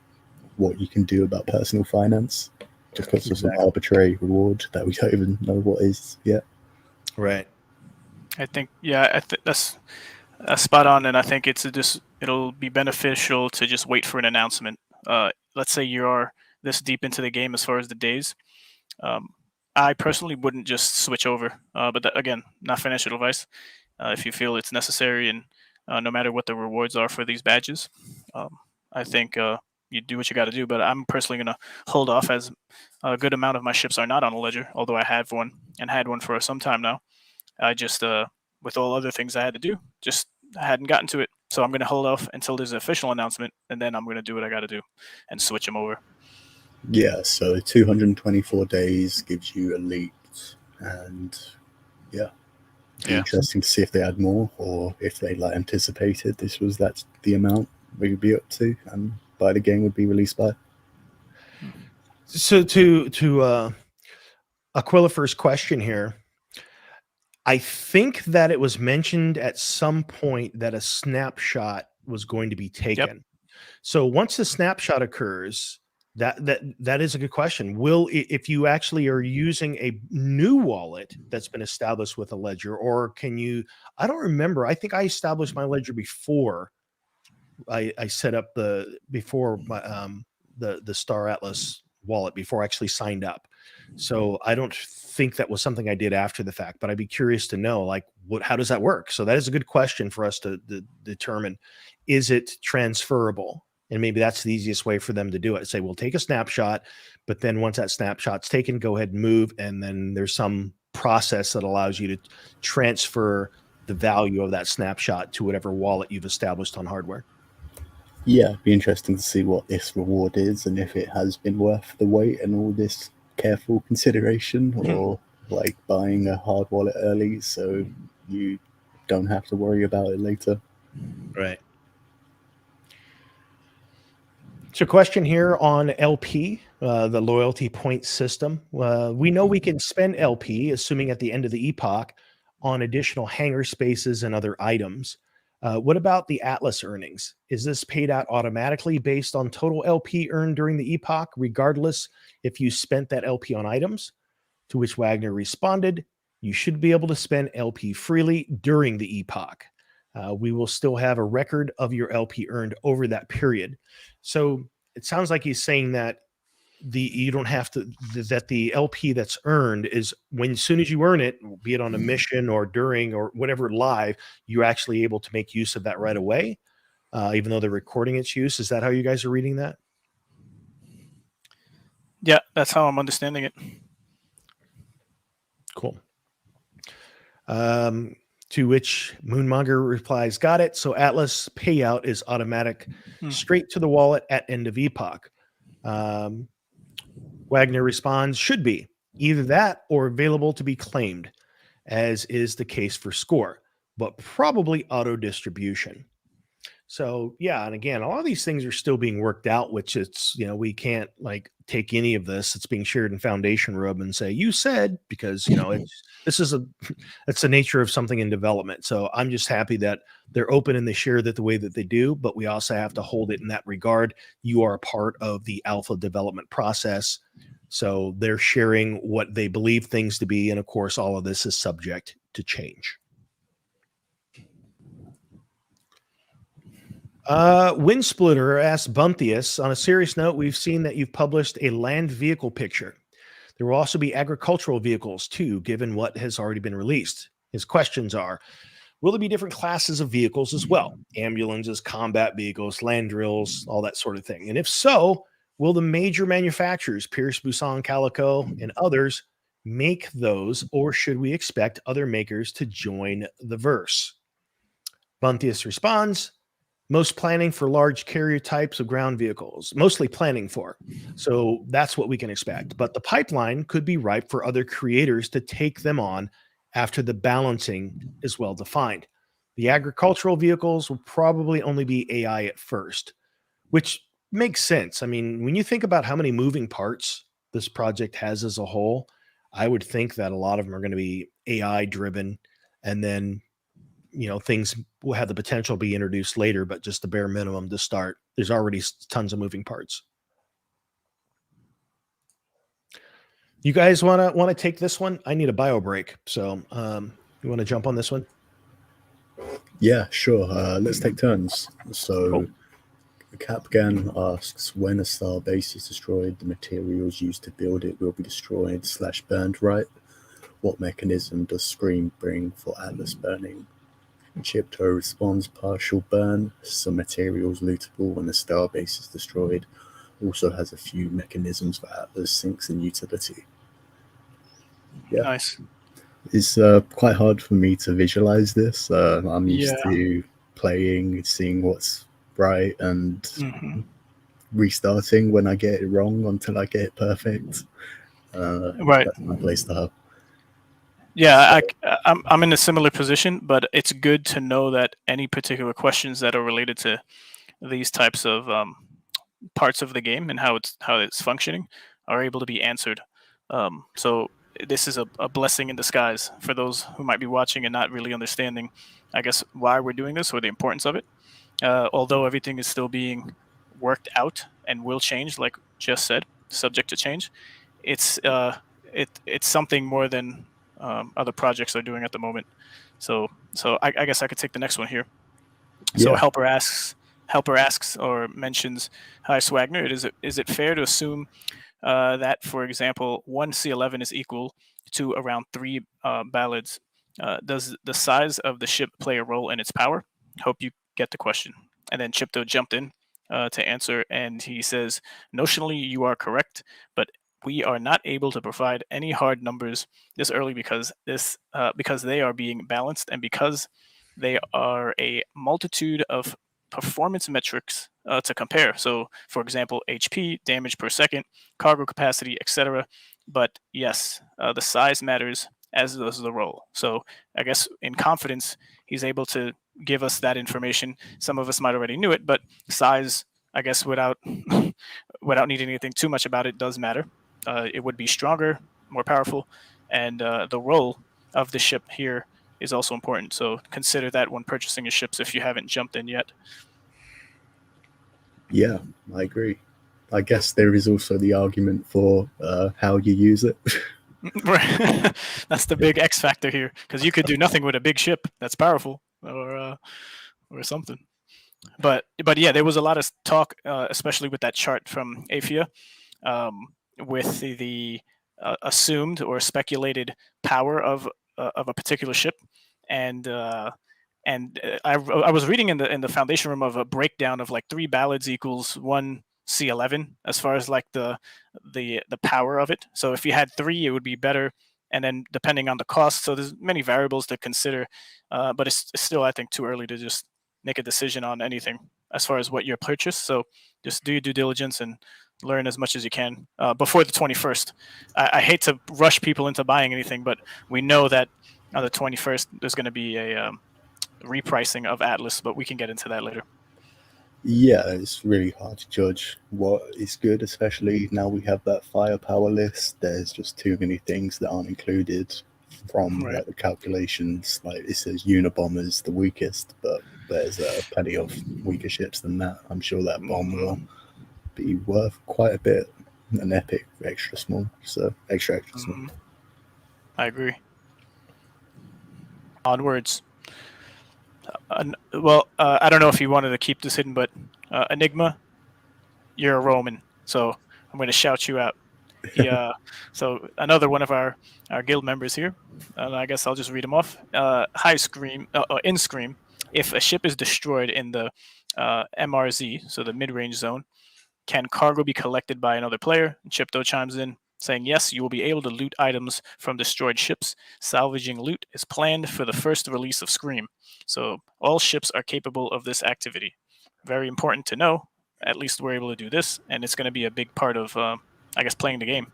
what you can do about personal finance, just because of some arbitrary reward that we don't even know what is yet. Right. I think, that's spot on, and I think it'll be beneficial to just wait for an announcement. Let's say you are this deep into the game as far as the days. I personally wouldn't just switch over, but again, not financial advice. If you feel it's necessary, and no matter what the rewards are for these badges, I think you do what you got to do. But I'm personally going to hold off, as a good amount of my ships are not on a ledger, although I have one and had one for some time now. I just, with all other things I had to do, I hadn't gotten to it. So I'm going to hold off until there's an official announcement, and then I'm going to do what I got to do and switch them over. Yeah, so 224 days gives you elite, and interesting to see if they add more, or if they like anticipated that's the amount we would be up to and by the game would be released by. So to Aquila first question here, I think that it was mentioned at some point that a snapshot was going to be taken. Yep. So once the snapshot occurs, that is a good question. If you actually are using a new wallet that's been established with a ledger, or can you? I don't remember. I think I established my ledger before I set up the Star Atlas wallet, before I actually signed up. So I don't think that was something I did after the fact, but I'd be curious to know, like, how does that work? So that is a good question for us to determine. Is it transferable? And maybe that's the easiest way for them to do it. Say, we'll take a snapshot, but then once that snapshot's taken, go ahead and move. And then there's some process that allows you to transfer the value of that snapshot to whatever wallet you've established on hardware. Yeah, it'd be interesting to see what this reward is, and if it has been worth the wait and all this careful consideration, or like buying a hard wallet early so you don't have to worry about it later. Right. So, question here on LP, the loyalty point system. We know we can spend LP, assuming at the end of the epoch, on additional hangar spaces and other items. What about the Atlas earnings? Is this paid out automatically based on total LP earned during the epoch, regardless if you spent that LP on items? To which Wagner responded, you should be able to spend LP freely during the epoch. We will still have a record of your LP earned over that period. So it sounds like he's saying that you don't have to, that the LP that's earned is when, as soon as you earn it, be it on a mission or during or whatever live, you're actually able to make use of that right away, even though they're recording its use. Is that how you guys are reading that? Yeah, that's how I'm understanding it. Cool. To which Moonmonger replies, got it. So Atlas payout is automatic, straight to the wallet at end of epoch. Wagner responds, should be either that or available to be claimed, as is the case for Score, but probably auto distribution. So yeah, and again, a lot of these things are still being worked out, which it's, we can't like take any of this that's being shared in Foundation Room and say, you said, because it's the nature of something in development. So I'm just happy that they're open and they share that the way that they do, but we also have to hold it in that regard. You are a part of the alpha development process. So they're sharing what they believe things to be. And of course, all of this is subject to change. Windsplitter asks Bunthius, on a serious note, we've seen that you've published a land vehicle picture. There will also be agricultural vehicles too, given what has already been released. His questions are, will there be different classes of vehicles as well? Ambulances, combat vehicles, land drills, all that sort of thing. And if so, will the major manufacturers, Pierce, Busan, Calico, and others, make those, or should we expect other makers to join the verse? Bunthius responds, most planning for large carrier types of ground vehicles, mostly planning for. So that's what we can expect. But the pipeline could be ripe for other creators to take them on after the balancing is well defined. The agricultural vehicles will probably only be AI at first, which makes sense. I mean, when you think about how many moving parts this project has as a whole, I would think that a lot of them are going to be AI driven, and then things will have the potential to be introduced later, but just the bare minimum to start. There's already tons of moving parts. You guys want to take this one? I need a bio break. So you want to jump on this one? Yeah, sure. Let's take turns. So Cool. Capgan asks, when a star base is destroyed, the materials used to build it will be destroyed / burned, right? What mechanism does Scream bring for Atlas burning? Chipto responds, partial burn, some materials lootable when the star base is destroyed. Also has a few mechanisms for Atlas sinks and utility. Yeah. Nice. It's quite hard for me to visualize this. I'm used to playing, seeing what's right, and restarting when I get it wrong until I get it perfect. Right. That's my play style. Yeah, I'm in a similar position, but it's good to know that any particular questions that are related to these types of parts of the game and how it's functioning are able to be answered. So this is a blessing in disguise for those who might be watching and not really understanding, I guess, why we're doing this or the importance of it. Although everything is still being worked out and will change, like just said, subject to change. It's something more than other projects are doing at the moment. So I guess I could take the next one here. So Helper asks or mentions, hi Swagner, is it fair to assume that, for example, one C11 is equal to around 3 ballads? Does the size of the ship play a role in its power? Hope you get the question. And then Chipto jumped in to answer, and he says, notionally you are correct, but we are not able to provide any hard numbers this early because they are being balanced and because they are a multitude of performance metrics to compare. So, for example, HP, damage per second, cargo capacity, etc. But yes, the size matters, as does the role. So I guess in confidence, he's able to give us that information. Some of us might already knew it, but size I guess without without needing anything too much about it, does matter. It would be stronger, more powerful, and the role of the ship here is also important. So consider that when purchasing your ships if you haven't jumped in yet. Yeah, I agree. I guess there is also the argument for how you use it. Right. That's the big X factor here, because you could do nothing with a big ship that's powerful, or something. But yeah, there was a lot of talk, especially with that chart from AFIA, with the assumed or speculated power of a particular ship, and I was reading in the foundation room of a breakdown of like 3 ballads equals 1 C11 as far as like the power of it. So if you had 3, it would be better, and then depending on the cost. So there's many variables to consider, but it's still, I think, too early to just make a decision on anything as far as what you purchase. So just do your due diligence and learn as much as you can before the 21st. I hate to rush people into buying anything, but we know that on the 21st there's going to be a repricing of Atlas, but we can get into that later. Yeah, it's really hard to judge what is good, especially now we have that firepower list. There's just too many things that aren't included from Right. like the calculations. Like it says Unabomber's the weakest, but there's plenty of weaker ships than that. I'm sure that bomb will be worth quite a bit. An epic extra small, so extra small. I agree. Onwards. Well, I don't know if you wanted to keep this hidden, but Enigma, you're a Roman, so I'm going to shout you out. So another one of our guild members here, and I guess I'll just read them off. In Scream, if a ship is destroyed in the MRZ, so the mid-range zone, can cargo be collected by another player? And Chipto chimes in, saying, yes, you will be able to loot items from destroyed ships. Salvaging loot is planned for the first release of Scream. So all ships are capable of this activity. Very important to know. At least we're able to do this, and it's going to be a big part of, I guess, playing the game.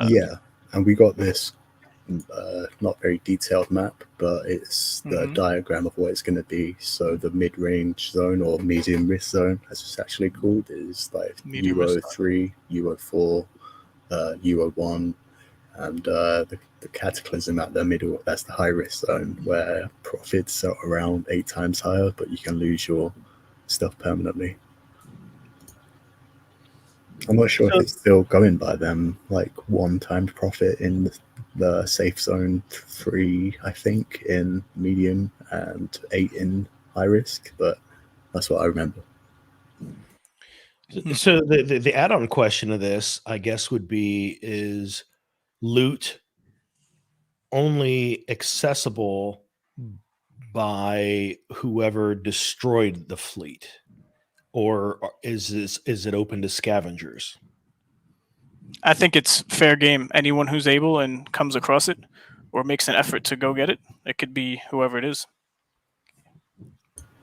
Yeah, and we got this not very detailed map, but it's the diagram of what it's going to be. So the mid-range zone, or medium risk zone, as it's actually called, is like Euro 3, Euro 4, Euro 1, and the Cataclysm at the middle. That's the high risk zone, where profits are around 8 times higher, but you can lose your stuff permanently. I'm not sure if it's still going by them, like 1 time profit in the safe zone, 3, I think, in medium, and 8 in high risk, but that's what I remember. So the add-on question of this, I guess, would be, is loot only accessible by whoever destroyed the fleet, or is it open to scavengers? I think it's fair game. Anyone who's able and comes across it or makes an effort to go get it, it could be whoever it is.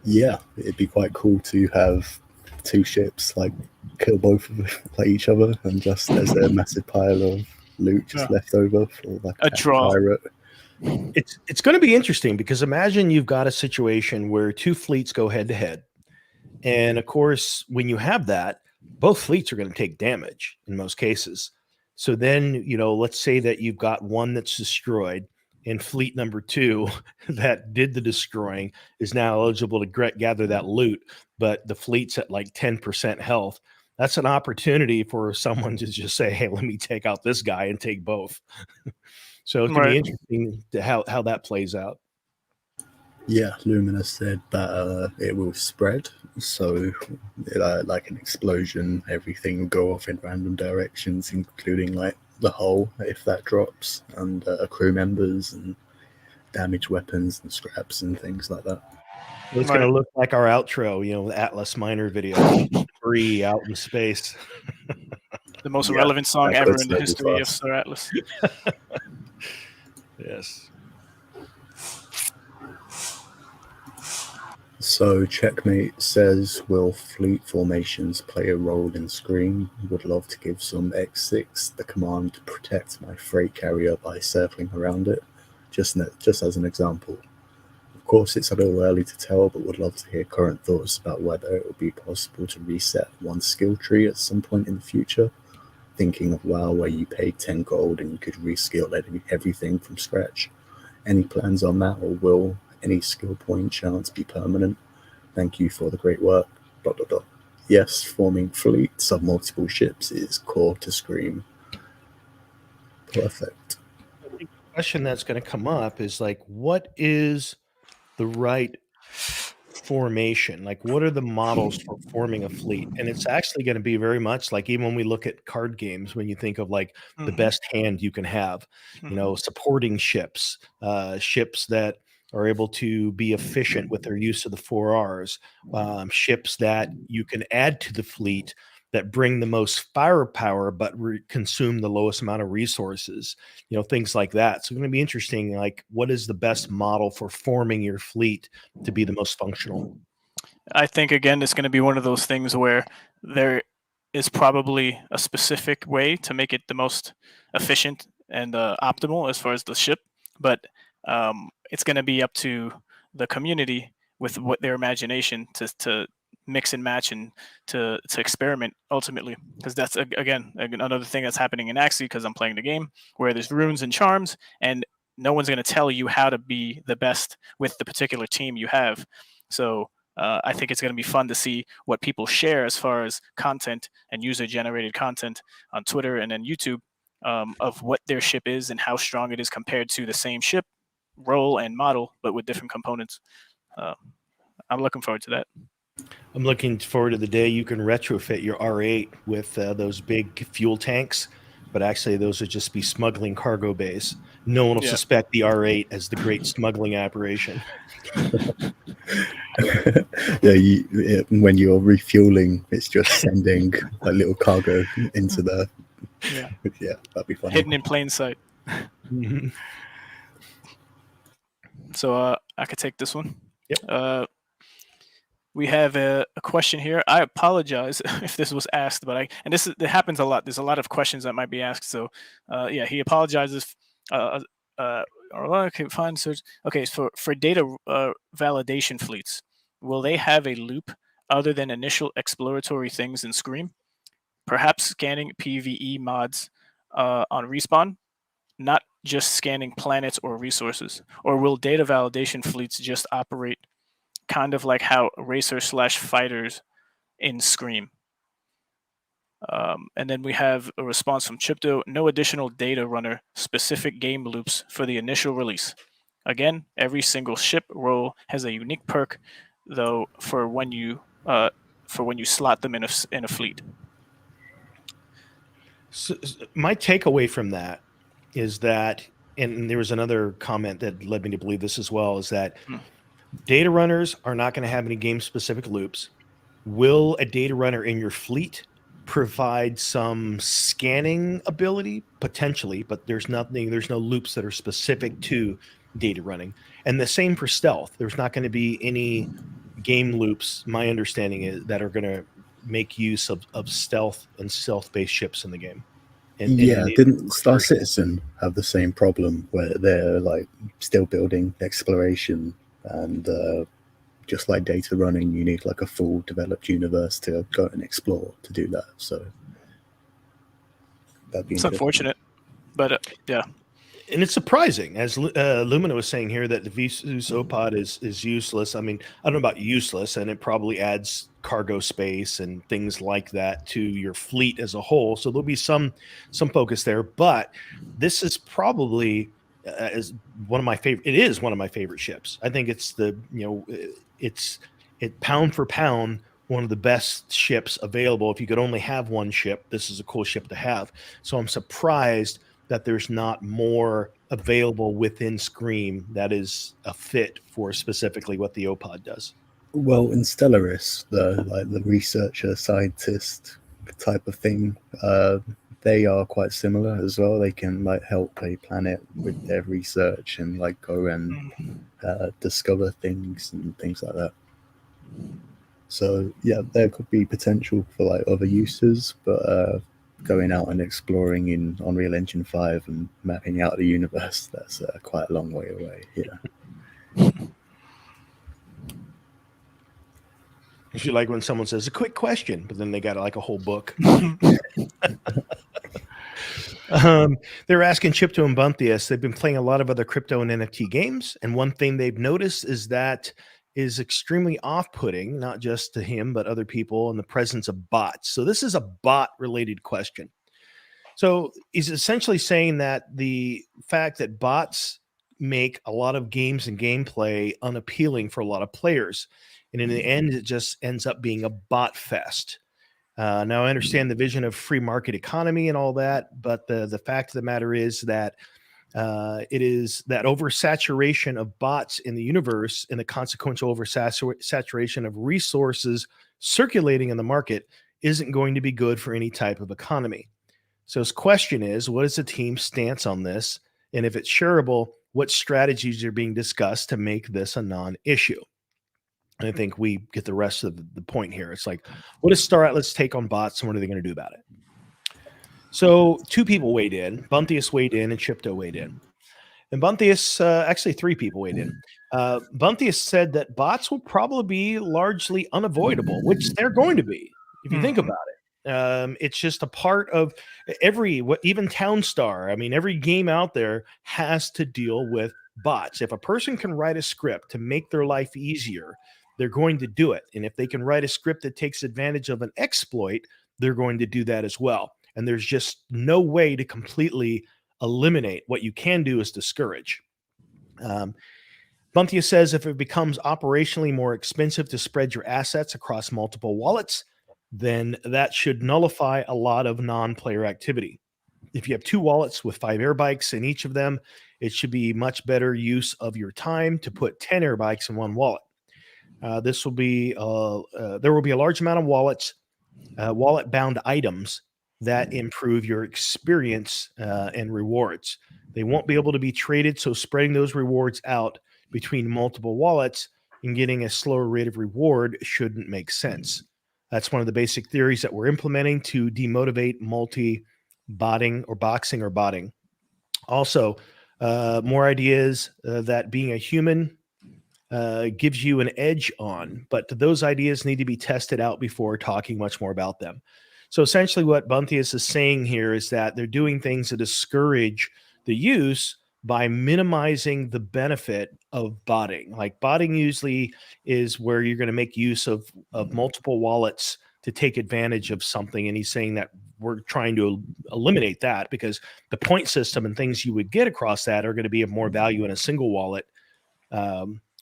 Yeah, it'd be quite cool to have 2 ships, like kill both of them, play each other, and just there's a massive pile of loot just left over for like a draw. Pirate. It's going to be interesting, because imagine you've got a situation where 2 fleets go head to head, and of course, when you have that, both fleets are going to take damage in most cases. So then, let's say that you've got one that's destroyed, and fleet number 2 that did the destroying is now eligible to gather that loot, but the fleet's at like 10% health. That's an opportunity for someone to just say, hey, let me take out this guy and take both. So it's going to be interesting to how that plays out. Yeah, Luminous said that it will spread, so like an explosion, everything will go off in random directions, including like the hull if that drops, and crew members and damaged weapons and scraps and things like that. It's going to look like our outro, the Atlas Miner video, free out in space. The most relevant song ever in the history of Star Atlas. Yes. So Checkmate says, will fleet formations play a role in Scream? Would love to give some X6 the command to protect my freight carrier by circling around it, just as an example. Of course, it's a little early to tell, but would love to hear current thoughts about whether it would be possible to reset one skill tree at some point in the future. Thinking of WoW, where you paid 10 gold and you could reskill everything from scratch. Any plans on that, or will any skill point chance be permanent? Thank you for the great work. ... Yes, forming fleets of multiple ships is core to Scream. Perfect. The question that's going to come up is like, what is the right formation? Like, what are the models for forming a fleet? And it's actually going to be very much like, even when we look at card games, when you think of like the best hand you can have, you know, supporting ships, ships that are able to be efficient with their use of the 4Rs, ships that you can add to the fleet that bring the most firepower but consume the lowest amount of resources, you know, things like that. So it's going to be interesting, like, what is the best model for forming your fleet to be the most functional? I think, again, it's going to be one of those things where there is probably a specific way to make it the most efficient and optimal as far as the ship, but it's going to be up to the community with what their imagination to mix and match and to experiment ultimately, because that's again another thing that's happening in Axie, because I'm playing the game where there's runes and charms, and no one's going to tell you how to be the best with the particular team you have. So I think it's going to be fun to see what people share as far as content and user-generated content on Twitter and then YouTube, of what their ship is and how strong it is compared to the same ship, role, and model, but with different components. I'm looking forward to that. I'm looking forward to the day you can retrofit your R8 with those big fuel tanks, but actually those would just be smuggling cargo bays. No one will suspect the R8 as the great smuggling operation. When you're refueling, it's just sending a little cargo into the... Yeah, that'd be funny. Hidden in plain sight. So I could take this one. Yep. We have a question here. I apologize if this was asked, but it happens a lot. There's a lot of questions that might be asked. So he apologizes. Okay, fine. So for data validation fleets, will they have a loop other than initial exploratory things in Scream? Perhaps scanning PvE mods on respawn, not just scanning planets or resources? Or will data validation fleets just operate kind of like how racer/fighters in Scream? And then we have a response from Chipto: no additional data runner specific game loops for the initial release. Again, every single ship role has a unique perk, though, for when you slot them in a fleet. So my takeaway from that is that, and there was another comment that led me to believe this as well, is that data runners are not going to have any game specific loops. Will a data runner in your fleet provide some scanning ability? Potentially, but there's no loops that are specific to data running. And the same for stealth. There's not going to be any game loops, my understanding is, that are going to make use of stealth and stealth-based ships in the game. Didn't Star Citizen have the same problem where they're like still building exploration, and just like data running, you need like a full developed universe to go and explore to do that. So that'd be unfortunate, but yeah. And it's surprising, as Lumina was saying here, that the Visus Opod is useless. I mean, I don't know about useless, and it probably adds cargo space and things like that to your fleet as a whole. So there'll be some focus there. But this is probably is one of my favorite. It is one of my favorite ships. I think it's it's pound for pound one of the best ships available. If you could only have one ship, this is a cool ship to have. So I'm surprised that there's not more available within Scream that is a fit for specifically what the Opod does. Well, in Stellaris, the researcher scientist type of thing, they are quite similar as well. They can like help a planet with their research and like go and discover things and things like that. So yeah, there could be potential for like other uses, but going out and exploring in Unreal Engine 5 and mapping out the universe, that's quite a long way away. Yeah. You like when someone says a quick question, but then they got like a whole book. They're asking Chipto and Bunthius. They've been playing a lot of other crypto and NFT games, and one thing they've noticed is that is extremely off-putting, not just to him but other people, in the presence of bots. So this is a bot-related question. So he's essentially saying that the fact that bots make a lot of games and gameplay unappealing for a lot of players, and in the end, it just ends up being a bot fest. Now, I understand the vision of free market economy and all that, but the fact of the matter is that it is that oversaturation of bots in the universe and the consequential oversaturation of resources circulating in the market isn't going to be good for any type of economy. So his question is, what is the team's stance on this? And if it's shareable, what strategies are being discussed to make this a non-issue? And I think we get the rest of the point here. It's like, what is Let's take on bots, and what are they going to do about it? So two people weighed in. Bunthius weighed in, and Chipto weighed in. And Bunthius, actually three people weighed in. Bunthius said that bots will probably be largely unavoidable, which they're going to be, if you think about it. It's just a part of even Townstar. I mean, every game out there has to deal with bots. If a person can write a script to make their life easier, they're going to do it. And if they can write a script that takes advantage of an exploit, they're going to do that as well. And there's just no way to completely eliminate. What you can do is discourage. Bunthia says if it becomes operationally more expensive to spread your assets across multiple wallets, then that should nullify a lot of non-player activity. If you have two wallets with 5 air bikes in each of them, it should be much better use of your time to put 10 air bikes in one wallet. There will be a large amount of wallet-bound items that improve your experience and rewards. They won't be able to be traded, so spreading those rewards out between multiple wallets and getting a slower rate of reward shouldn't make sense. That's one of the basic theories that we're implementing to demotivate multi-botting or boxing or botting. Also, more ideas that being a human gives you an edge on, but those ideas need to be tested out before talking much more about them. So essentially what Bunthius is saying here is that they're doing things to discourage the use by minimizing the benefit of botting. Like botting usually is where you're going to make use of multiple wallets to take advantage of something. And he's saying that we're trying to eliminate that because the point system and things you would get across that are going to be of more value in a single wallet,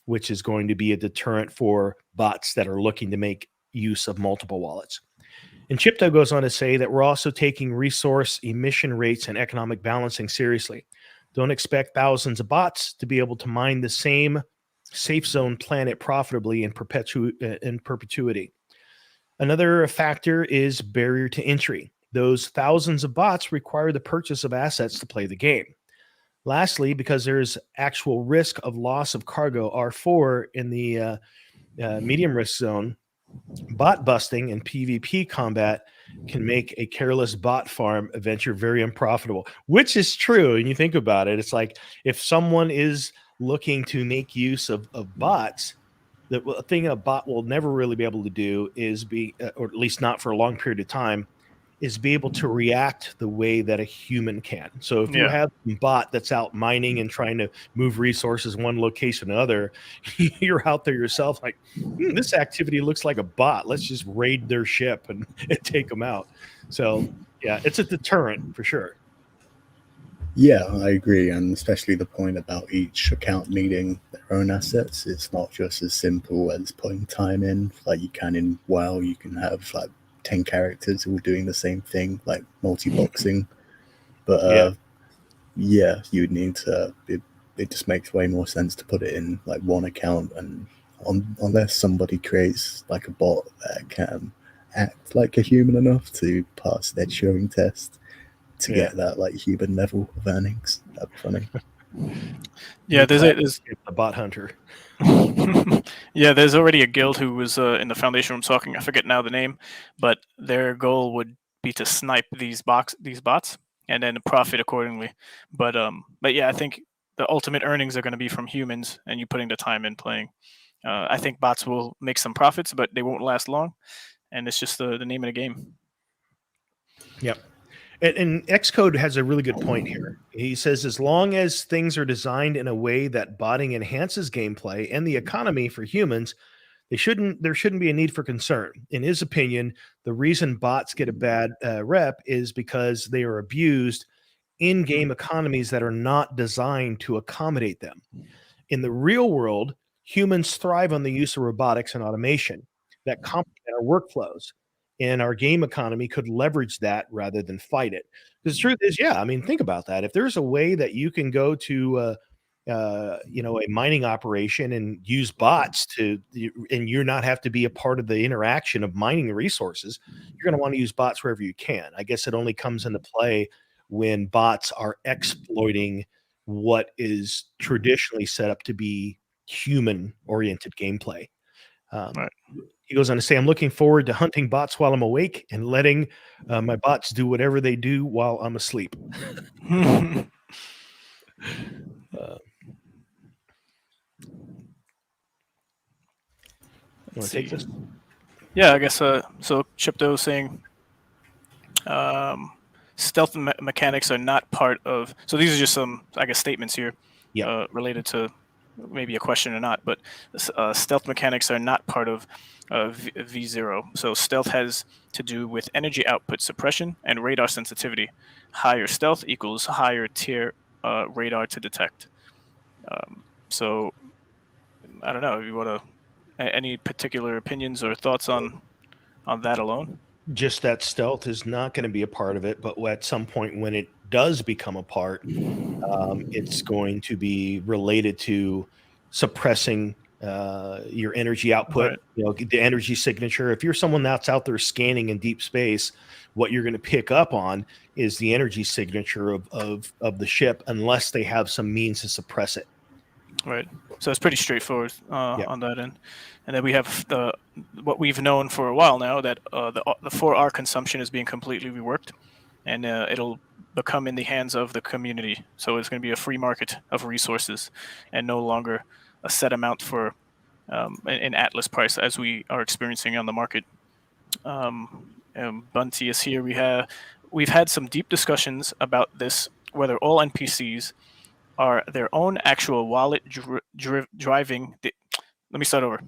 which is going to be a deterrent for bots that are looking to make use of multiple wallets. And Chipto goes on to say that we're also taking resource emission rates and economic balancing seriously. Don't expect thousands of bots to be able to mine the same safe zone planet profitably in perpetuity. Another factor is barrier to entry. Those thousands of bots require the purchase of assets to play the game. Lastly, because there's actual risk of loss of cargo R4 in the medium risk zone, bot busting and PvP combat can make a careless bot farm venture very unprofitable, which is true. And you think about it, it's like if someone is looking to make use of bots, the thing a bot will never really be able to do is or at least not for a long period of time, is be able to react the way that a human can. So if you have a bot that's out mining and trying to move resources one location to another, you're out there yourself like, this activity looks like a bot. Let's just raid their ship and take them out. So yeah, it's a deterrent for sure. Yeah, I agree. And especially the point about each account needing their own assets. It's not just as simple as putting time in. Like you can in WoW, you can have like 10 characters all doing the same thing, like multi-boxing. But yeah, you'd need to, it just makes way more sense to put it in like one account. And unless somebody creates like a bot that can act like a human enough to pass their Turing test to get that like human level of earnings. That'd be funny. Yeah, there's a bot hunter. Yeah, there's already a guild who was in the foundation room talking. I forget now the name, but their goal would be to snipe these bots and then profit accordingly. But yeah, I think the ultimate earnings are going to be from humans and you putting the time in playing. I think bots will make some profits, but they won't last long, and it's just the name of the game. Yep. And Xcode has a really good point here. He says, as long as things are designed in a way that botting enhances gameplay and the economy for humans, there shouldn't be a need for concern. In his opinion, the reason bots get a bad rep is because they are abused in-game economies that are not designed to accommodate them. In the real world, humans thrive on the use of robotics and automation that complement our workflows. And our game economy could leverage that rather than fight it. Because the truth is, yeah, I mean, think about that. If there's a way that you can go to, a mining operation and use bots and you're not have to be a part of the interaction of mining the resources, you're going to want to use bots wherever you can. I guess it only comes into play when bots are exploiting what is traditionally set up to be human-oriented gameplay. Right. He goes on to say, I'm looking forward to hunting bots while I'm awake and letting my bots do whatever they do while I'm asleep. You want to take this? Yeah, I guess so. Chipto was saying stealth mechanics are not part of. So these are just some, I guess, statements here related to maybe a question or not. But stealth mechanics are not part of V0. So stealth has to do with energy output suppression and radar sensitivity. Higher stealth equals higher tier radar to detect. So I don't know if you want to. Any particular opinions or thoughts on that alone? Just that stealth is not going to be a part of it, but at some point when it does become a part, it's going to be related to suppressing your energy output, right. The energy signature. If you're someone that's out there scanning in deep space, what you're going to pick up on is the energy signature of the ship, unless they have some means to suppress it. Right. So it's pretty straightforward on that end. And then we have what we've known for a while now, that the 4R consumption is being completely reworked, and it'll become in the hands of the community. So it's going to be a free market of resources and no longer a set amount for an Atlas price as we are experiencing on the market. Bunty is here. We've had some deep discussions about this, whether all NPCs are their own actual wallet driving. Let me start over.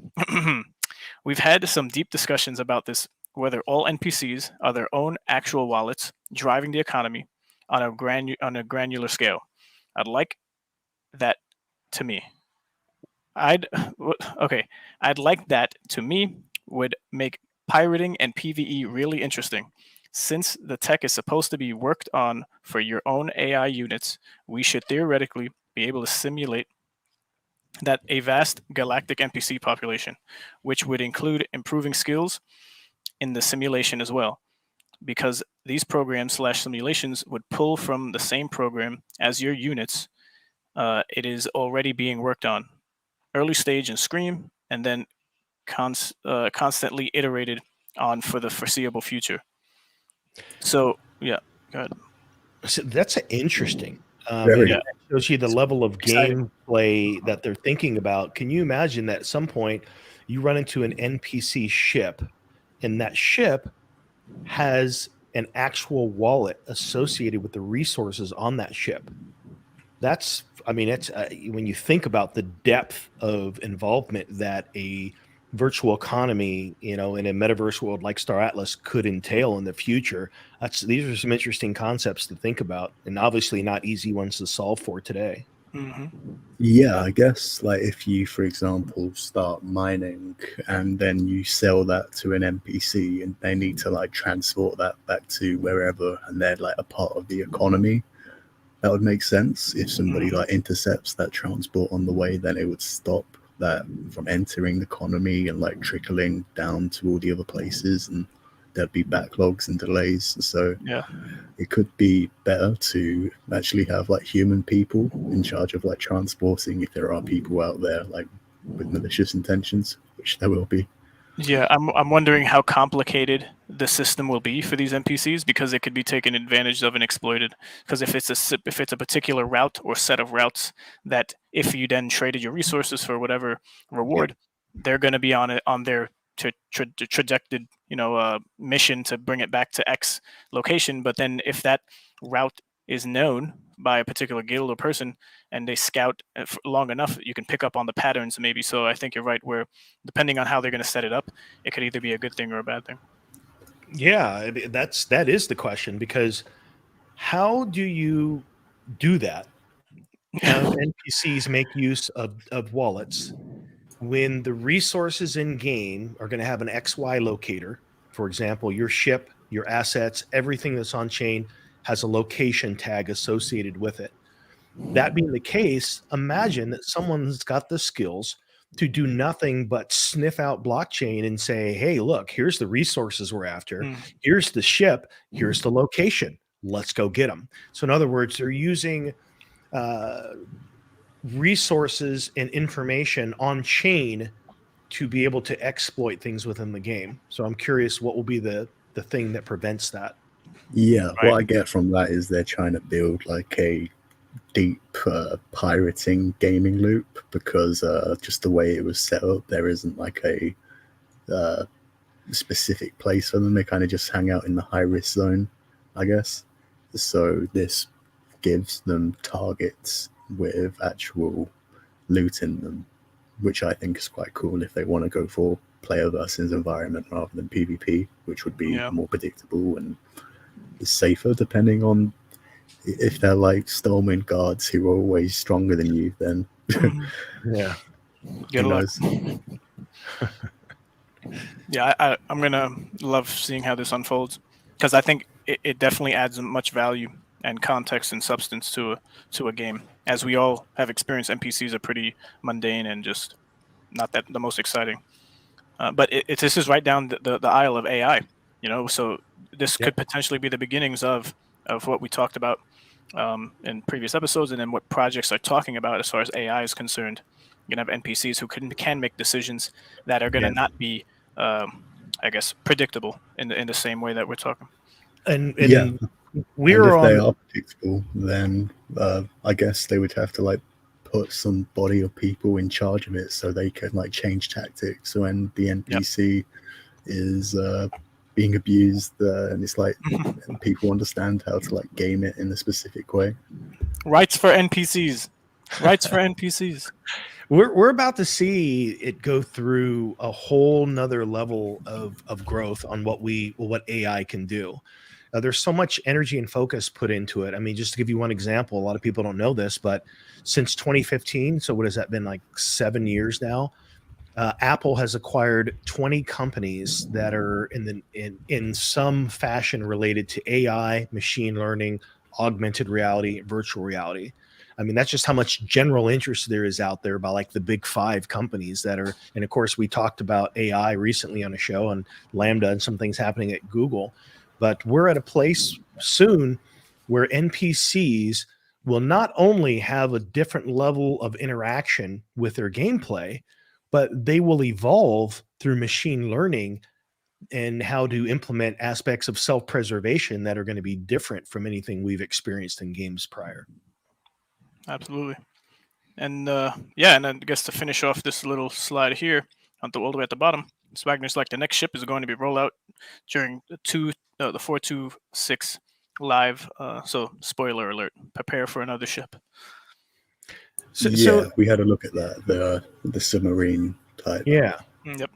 We've had some deep discussions about this, whether all NPCs are their own actual wallets driving the economy on a granular scale. I'd like that to me. I'd like that to me would make pirating and PvE really interesting. Since the tech is supposed to be worked on for your own AI units, we should theoretically be able to simulate that a vast galactic NPC population, which would include improving skills in the simulation as well, because these programs / simulations would pull from the same program as your units. It is already being worked on, early stage in Scream, and then constantly iterated on for the foreseeable future. So yeah, go ahead. So that's interesting. Very. It shows you the level of gameplay that they're thinking about. Can you imagine that at some point you run into an NPC ship, and that ship has an actual wallet associated with the resources on that ship? It's when you think about the depth of involvement that a virtual economy, in a metaverse world like Star Atlas could entail in the future. These are some interesting concepts to think about, and obviously not easy ones to solve for today. Mm-hmm. Yeah, I guess like if you, for example, start mining and then you sell that to an NPC and they need to like transport that back to wherever, and they're like a part of the economy, that would make sense. If somebody like intercepts that transport on the way, then it would stop that from entering the economy and like trickling down to all the other places, and there'd be backlogs and delays. So it could be better to actually have like human people in charge of like transporting, if there are people out there like with malicious intentions, which there will be. Yeah, I'm wondering how complicated the system will be for these NPCs, because it could be taken advantage of and exploited. Because if it's a particular route or set of routes that if you then traded your resources for whatever reward, they're going to be on their trajected, mission to bring it back to X location. But then if that route is known by a particular guild or person and they scout long enough, you can pick up on the patterns maybe. So I think you're right, where depending on how they're going to set it up, it could either be a good thing or a bad thing. Yeah, that is the question, because how do you do that? Have NPCs make use of wallets when the resources in game are going to have an XY locator? For example, your ship, your assets, everything that's on chain has a location tag associated with it. That being the case, imagine that someone's got the skills to do nothing but sniff out blockchain and say, hey, look, here's the resources we're after. Here's the ship. Here's the location. Let's go get them. So in other words, they're using resources and information on chain to be able to exploit things within the game. So I'm curious, what will be the thing that prevents that? Yeah, what I get from that is they're trying to build like a deep pirating gaming loop, because just the way it was set up, there isn't like a specific place for them. They kind of just hang out in the high risk zone, I guess. So this gives them targets with actual loot in them, which I think is quite cool if they want to go for player versus environment rather than PvP, which would be more predictable and safer, depending on if they're like Stallman guards who are always stronger than you, then yeah, who knows? Yeah, I'm gonna love seeing how this unfolds, because I think it definitely adds much value and context and substance to a game. As we all have experienced, NPCs are pretty mundane and just not that the most exciting. But this is right down the aisle of AI, so this could potentially be the beginnings of what we talked about in previous episodes, and then what projects are talking about as far as AI is concerned. You're going to have NPCs who can make decisions that are going to not be, I guess, predictable in the same way that we're talking. And if we're they are predictable, then I guess they would have to like put some body of people in charge of it so they can like change tactics when the NPC is being abused, and it's like people understand how to like game it in a specific way. Rights for NPCs. Rights for NPCs. We're about to see it go through a whole nother level of growth on what AI can do. There's so much energy and focus put into it. I mean, just to give you one example, a lot of people don't know this, but since 2015, so what has that been, like 7 years now? Apple has acquired 20 companies that are in some fashion related to AI, machine learning, augmented reality, virtual reality. I mean, that's just how much general interest there is out there by like the big 5 companies that are. And of course, we talked about AI recently on a show and Lambda and some things happening at Google. But we're at a place soon where NPCs will not only have a different level of interaction with their gameplay, but they will evolve through machine learning and how to implement aspects of self-preservation that are going to be different from anything we've experienced in games prior. Absolutely. And and I guess to finish off this little slide here, all the way at the bottom, Swagner's like the next ship is going to be rolled out during the 426 live. So spoiler alert, prepare for another ship. So we had a look at that, the submarine type. Yeah. Yep.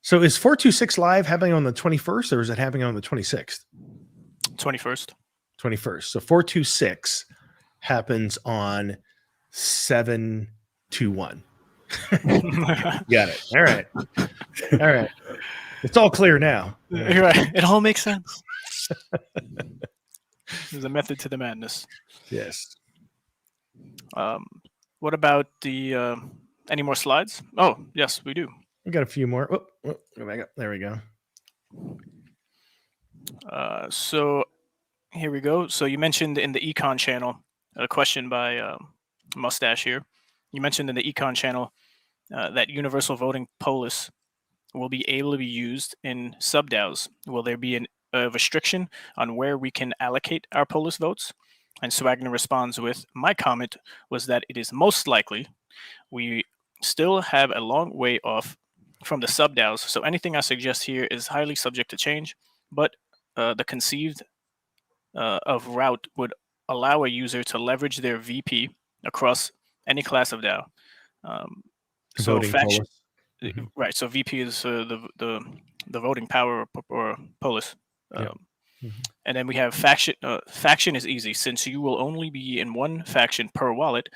So is 426 live happening on the 21st, or is it happening on the 26th? 21st. 21st. So 426 happens on 721. Got it. All right. All right. It's all clear now. You're right. It all makes sense. There's a method to the madness. Yes. What about the any more slides? Oh, yes, we do. We got a few more. Go back up. There we go. So here we go. So you mentioned in the econ channel, a question by Mustache here. You mentioned in the econ channel that universal voting polis will be able to be used in sub-DAOs. Will there be a restriction on where we can allocate our polis votes? And Swagner responds with, my comment was that it is most likely we still have a long way off from the sub DAOs. So anything I suggest here is highly subject to change, but the conceived of route would allow a user to leverage their VP across any class of DAO. So Voting faction, polis. Mhm. right? So VP is the voting power or polis. Yeah. Um, And then we have faction. Faction is easy since you will only be in one faction per wallet.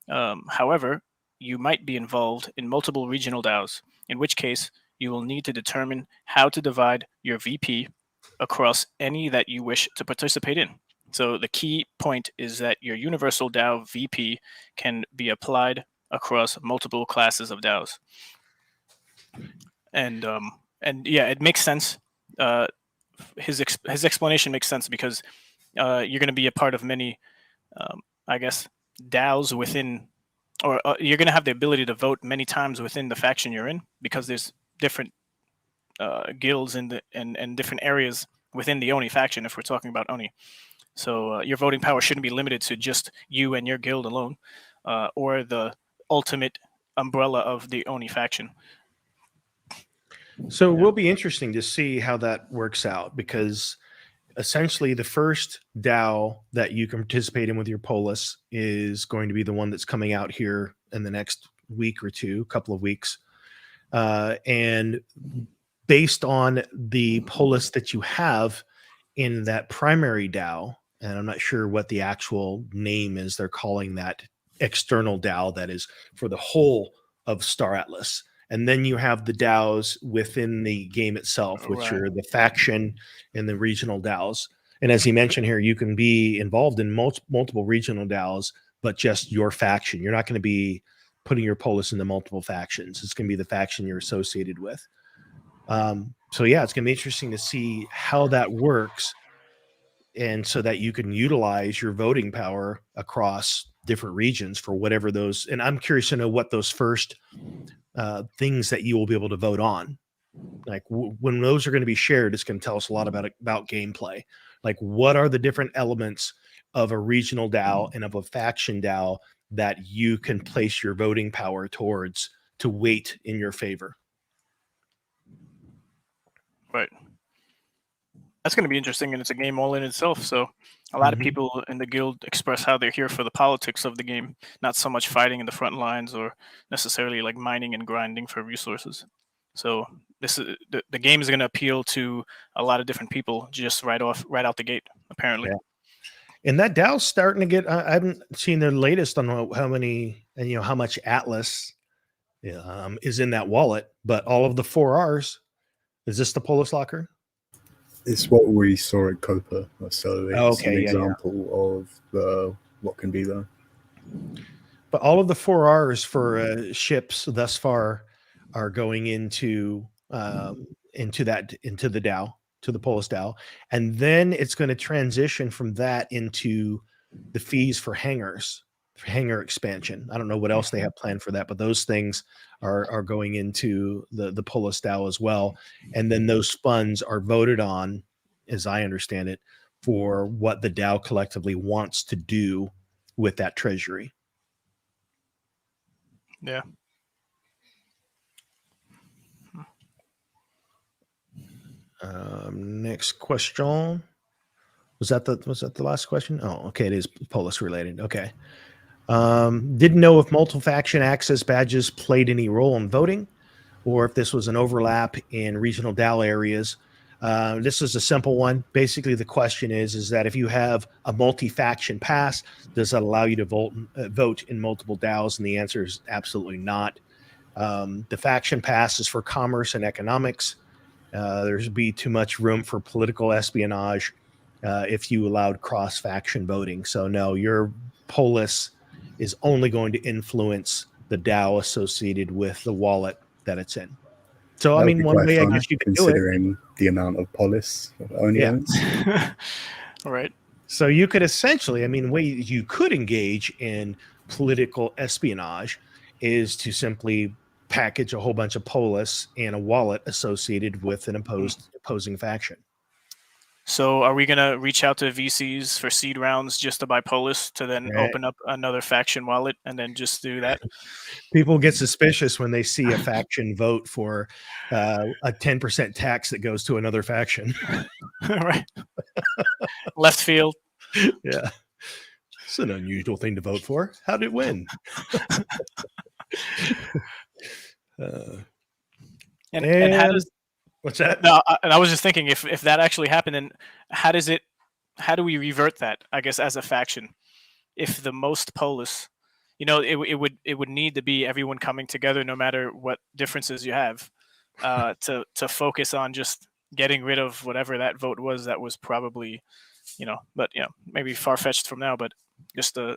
However, you might be involved in multiple regional DAOs, in which case you will need to determine how to divide your VP across any that you wish to participate in. So the key point is that your universal DAO VP can be applied across multiple classes of DAOs. And yeah, it makes sense. His explanation makes sense because you're going to be a part of many, I guess, DAOs within, or you're going to have the ability to vote many times within the faction you're in because there's different guilds and different areas within the ONI faction. If we're talking about ONI, so your voting power shouldn't be limited to just you and your guild alone, or the ultimate umbrella of the ONI faction. So it will be interesting to see how that works out because essentially the first DAO that you can participate in with your polis is going to be the one that's coming out here in the next week or two, couple of weeks. And based on the polis that you have in that primary DAO, and I'm not sure what the actual name is, they're calling that external DAO that is for the whole of Star Atlas. And then you have the DAOs within the game itself, which Right. are the faction and the regional DAOs. And as he mentioned here, you can be involved in multiple regional DAOs, but just your faction. You're not going to be putting your polis into multiple factions. It's going to be the faction you're associated with. So yeah, it's going to be interesting to see how that works. And so that you can utilize your voting power across different regions for whatever those, and I'm curious to know what those first things that you will be able to vote on. Like when those are going to be shared, it's going to tell us a lot about gameplay. Like what are the different elements of a regional DAO and of a faction DAO that you can place your voting power towards to weight in your favor. Right. That's going to be interesting, and it's a game all in itself. So a lot of people in the guild express how they're here for the politics of the game, not so much fighting in the front lines or necessarily like mining and grinding for resources. So this is the game is going to appeal to a lot of different people just right out the gate, apparently. Yeah. And that DAO's starting to get, I haven't seen the latest on how many, and how much Atlas is in that wallet, but all of the 4Rs, is this the Polis Locker? It's what we saw at Copa, so it's an yeah. example of what can be there. But all of the 4Rs for ships thus far are going into the DAO, to the Polis DAO, and then it's going to transition from that into the fees for hangars, for hangar expansion. I don't know what else they have planned for that, but those things are going into the Polis DAO as well. And then those funds are voted on, as I understand it, for what the DAO collectively wants to do with that treasury. Yeah. Next question. Was that the last question? Oh, okay. It is Polis related. Okay. Didn't know if multiple faction access badges played any role in voting or if this was an overlap in regional DAO areas. This is a simple one. Basically, the question is that if you have a multi-faction pass, does that allow you to vote in multiple DAOs? And the answer is absolutely not. The faction pass is for commerce and economics. There'd be too much room for political espionage if you allowed cross-faction voting. So no, your polis is only going to influence the DAO associated with the wallet that it's in. So, I mean, one way I guess you could do it, considering the amount of polis only owns. Right. So you could essentially, I mean, way you could engage in political espionage is to simply package a whole bunch of polis and a wallet associated with an opposing faction. So are we gonna reach out to VCs for seed rounds just to buy Polis to then Right. open up another faction wallet and then just do that? People get suspicious when they see a faction vote for a 10% tax that goes to another faction. Right. Left field. Yeah. It's an unusual thing to vote for. How did it win? And how does what's that? no? And I was just thinking if that actually happened, then how do we revert that? I guess as a faction, if the most Polis, it would need to be everyone coming together, no matter what differences you have, to focus on just getting rid of whatever that vote was. That was probably, but maybe far fetched from now, but just a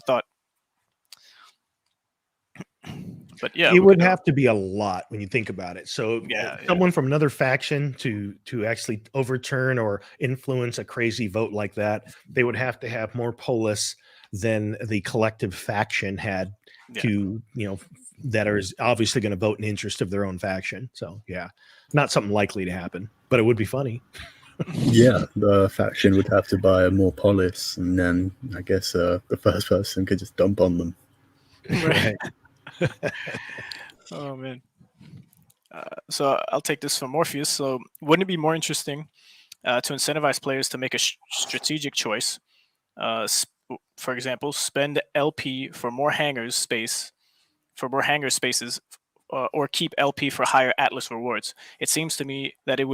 thought. But yeah, It would have to be a lot when you think about it. So Yeah, someone from another faction to actually overturn or influence a crazy vote like that, they would have to have more Polis than the collective faction had to, that are obviously going to vote in the interest of their own faction. So yeah, not something likely to happen, but it would be funny. Yeah, the faction would have to buy more Polis, and then I guess the first person could just dump on them. Right. Oh man. So I'll take this from Morpheus. So wouldn't it be more interesting to incentivize players to make a strategic choice? For example, spend LP for more hangar spaces, or keep LP for higher Atlas rewards. It seems to me that it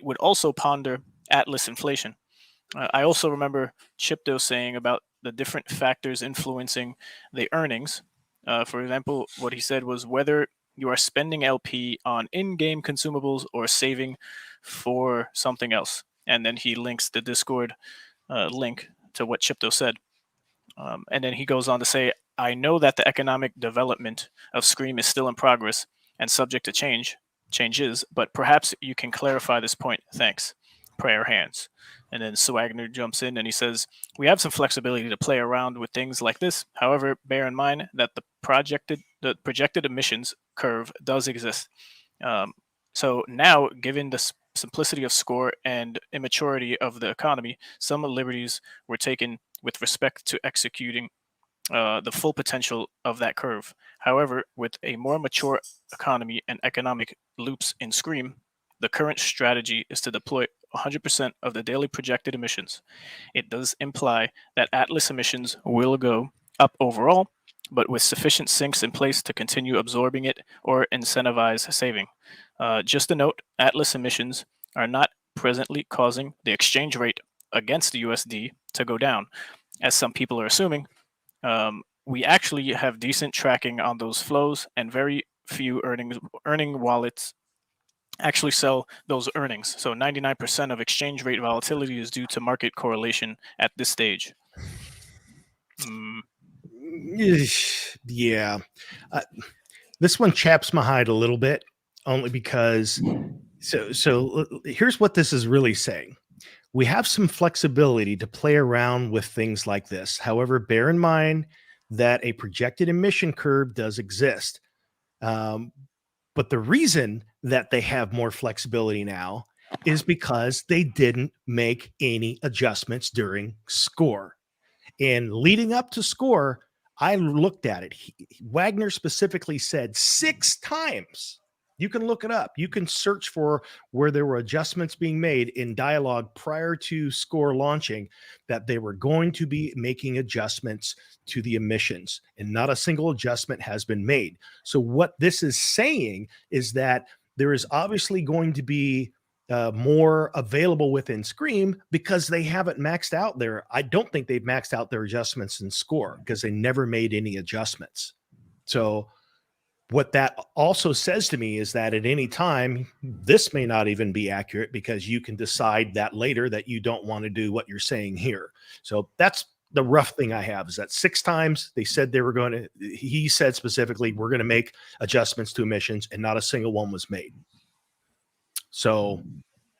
would also ponder Atlas inflation. I also remember Chipto saying about the different factors influencing the earnings. For example, what he said was whether you are spending LP on in-game consumables or saving for something else. And then he links the Discord link to what Chipto said. And then he goes on to say, I know that the economic development of Scream is still in progress and subject to changes, but perhaps you can clarify this point. Thanks. Prayer hands. And then Swagner jumps in and he says, we have some flexibility to play around with things like this. However, bear in mind that the projected emissions curve does exist. So now, given the simplicity of score and immaturity of the economy, some liberties were taken with respect to executing the full potential of that curve. However, with a more mature economy and economic loops in Scream, the current strategy is to deploy 100% of the daily projected emissions. It does imply that Atlas emissions will go up overall, but with sufficient sinks in place to continue absorbing it or incentivize saving. Just a note, Atlas emissions are not presently causing the exchange rate against the USD to go down, as some people are assuming. We actually have decent tracking on those flows, and very few earning wallets actually sell those earnings. So 99% of exchange rate volatility is due to market correlation at this stage. Yeah. This one chaps my hide a little bit, only because so here's what this is really saying. We have some flexibility to play around with things like this. However, bear in mind that a projected emission curve does exist. But the reason that they have more flexibility now is because they didn't make any adjustments during score. And leading up to score, I looked at it. Wagner specifically said 6 times. You can look it up. You can search for where there were adjustments being made in dialogue prior to score launching, that they were going to be making adjustments to the emissions, and not a single adjustment has been made. So what this is saying is that there is obviously going to be more available within Scream because they haven't maxed out their, I don't think they've maxed out their adjustments in score because they never made any adjustments. So what that also says to me is that at any time, this may not even be accurate because you can decide that later that you don't want to do what you're saying here. So that's the rough thing I have, is that 6 times they said they were going to, he said specifically, we're going to make adjustments to emissions, and not a single one was made. So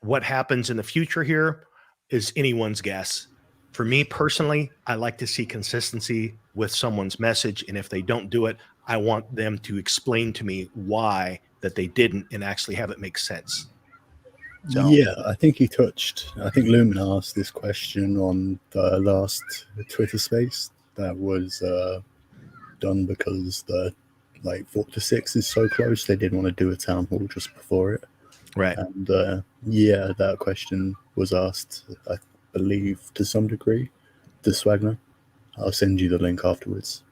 what happens in the future here is anyone's guess. For me personally, I like to see consistency with someone's message. And if they don't do it, I want them to explain to me why that they didn't and actually have it make sense. So Yeah, I think I think Lumen asked this question on the last Twitter space that was done because the 4 to 6 is so close. They didn't want to do a town hall just before it. Right. And yeah, that question was asked, I believe, to some degree, to Swagner. I'll send you the link afterwards.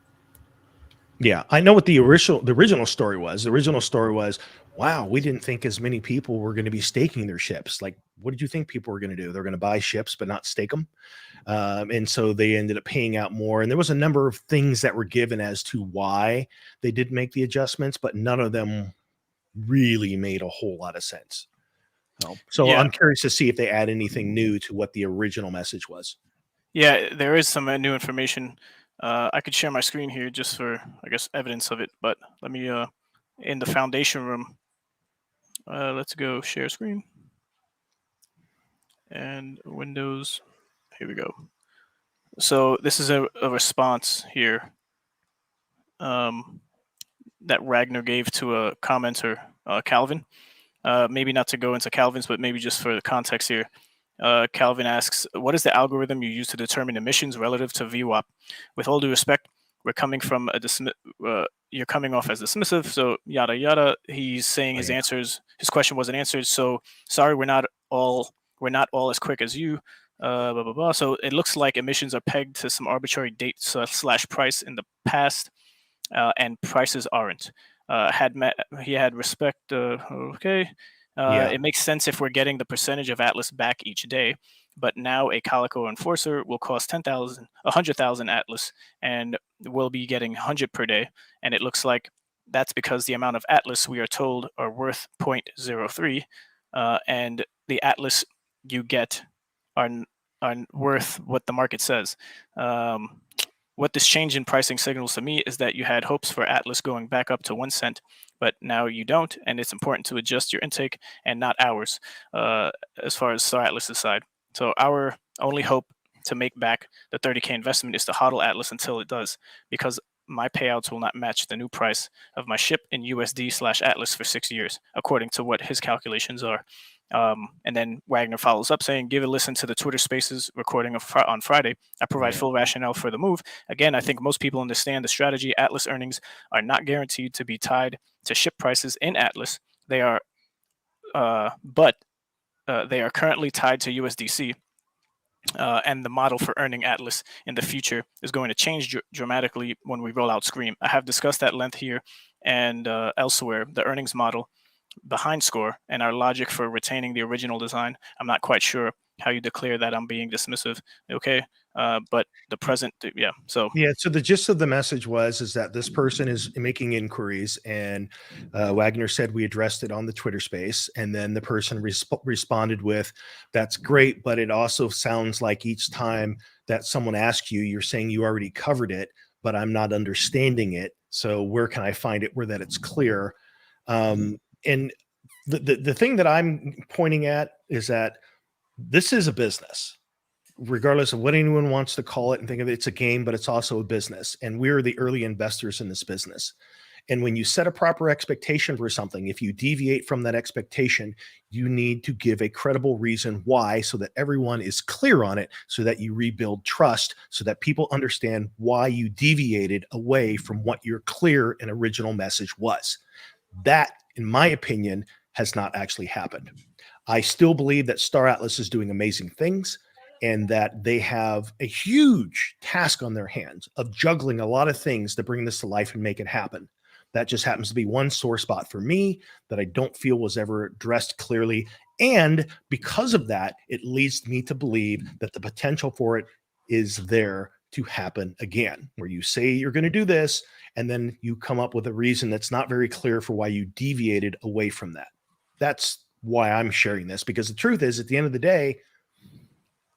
Yeah, I know what the original story was. The original story was, wow, we didn't think as many people were going to be staking their ships. Like, what did you think people were going to do? They're going to buy ships but not stake them. And so they ended up paying out more. And there was a number of things that were given as to why they did make the adjustments, but none of them really made a whole lot of sense. So Yeah. I'm curious to see if they add anything new to what the original message was. Yeah, there is some new information. I could share my screen here just for, I guess, evidence of it. But let me, in the foundation room, let's go share screen. And Windows, here we go. So this is a response here that Ragnar gave to a commenter, Calvin. Maybe not to go into Calvin's, but maybe just for the context here. Calvin asks, what is the algorithm you use to determine emissions relative to VWAP? With all due respect, we're coming from you're coming off as dismissive, so yada yada. He's saying his question wasn't answered. So sorry, we're not all as quick as you. Blah blah blah. So it looks like emissions are pegged to some arbitrary date / price in the past, and prices aren't. He had respect. Okay. It makes sense if we're getting the percentage of Atlas back each day, but now a Calico enforcer will cost 100,000 Atlas, and we'll be getting 100 per day. And it looks like that's because the amount of Atlas we are told are worth 0.03, and the Atlas you get are worth what the market says. What this change in pricing signals to me is that you had hopes for Atlas going back up to 1 cent, but now you don't, and it's important to adjust your intake and not ours, as far as Star Atlas's side. So our only hope to make back the 30K investment is to hodl Atlas until it does, because my payouts will not match the new price of my ship in USD / Atlas for 6 years, according to what his calculations are. And then Wagner follows up saying, give a listen to the Twitter Spaces recording on Friday. I provide full rationale for the move. Again, I think most people understand the strategy. Atlas earnings are not guaranteed to be tied to ship prices in Atlas. They are, but they are currently tied to USDC. And the model for earning Atlas in the future is going to change dramatically when we roll out Scream. I have discussed at length here and elsewhere the earnings model behind Score and our logic for retaining the original design. I'm not quite sure how you declare that I'm being dismissive. Okay. But the present, yeah. So the gist of the message is that this person is making inquiries, and Wagner said we addressed it on the Twitter space, and then the person responded with, that's great, but it also sounds like each time that someone asks you, you're saying you already covered it, but I'm not understanding it. So where can I find it where that it's clear? And the thing that I'm pointing at is that this is a business, regardless of what anyone wants to call it and think of it. It's a game, but it's also a business. And we're the early investors in this business. And when you set a proper expectation for something, if you deviate from that expectation, you need to give a credible reason why, so that everyone is clear on it, so that you rebuild trust, so that people understand why you deviated away from what your clear and original message was. That, in my opinion, has not actually happened. I still believe that Star Atlas is doing amazing things, and that they have a huge task on their hands of juggling a lot of things to bring this to life and make it happen. That just happens to be one sore spot for me that I don't feel was ever addressed clearly. And because of that, it leads me to believe that the potential for it is there to happen again, where you say you're going to do this, and then you come up with a reason that's not very clear for why you deviated away from that. That's why I'm sharing this, because the truth is, at the end of the day,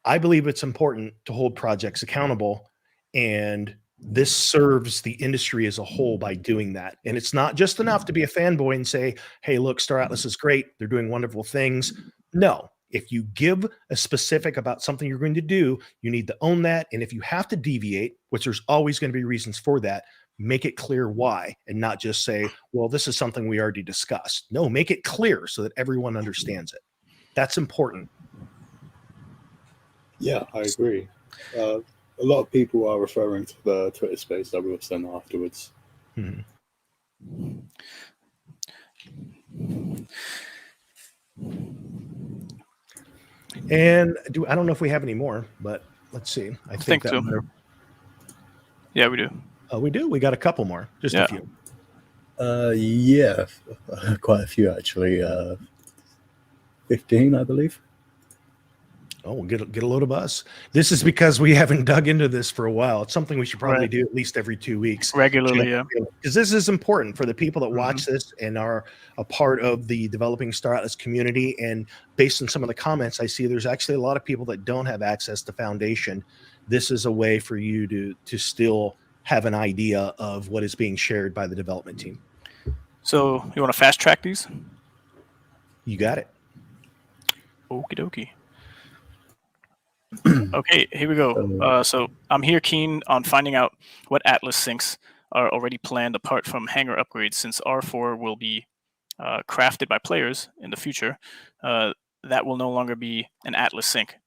I believe it's important to hold projects accountable, and this serves the industry as a whole by doing that. And it's not just enough to be a fanboy and say, hey, look, Star Atlas is great, they're doing wonderful things. No, if you give a specific about something you're going to do, you need to own that. And if you have to deviate, which there's always going to be reasons for that, make it clear why, and not just say, well, this is something we already discussed. No, make it clear so that everyone understands it. That's important. Yeah, I agree. A lot of people are referring to the Twitter space that we were sent afterwards. Mhm. And I don't know if we have any more, but let's see. I think that so. might have- Yeah, we do. we do. We got a couple more, just Yeah. a few. Yeah, quite a few actually. 15, I believe. Oh, we'll get a load of us. This is because we haven't dug into this for a while. It's something we should probably Right. do at least every 2 weeks. Regularly, yeah. Because this is important for the people that watch this and are a part of the developing Star Atlas community. And based on some of the comments, I see there's actually a lot of people that don't have access to Foundation. This is a way for you to still have an idea of what is being shared by the development team. So you want to fast track these? You got it. Okie dokie. Okay, here we go. So I'm here keen on finding out what Atlas syncs are already planned apart from hangar upgrades, since R4 will be crafted by players in the future. That will no longer be an Atlas sync,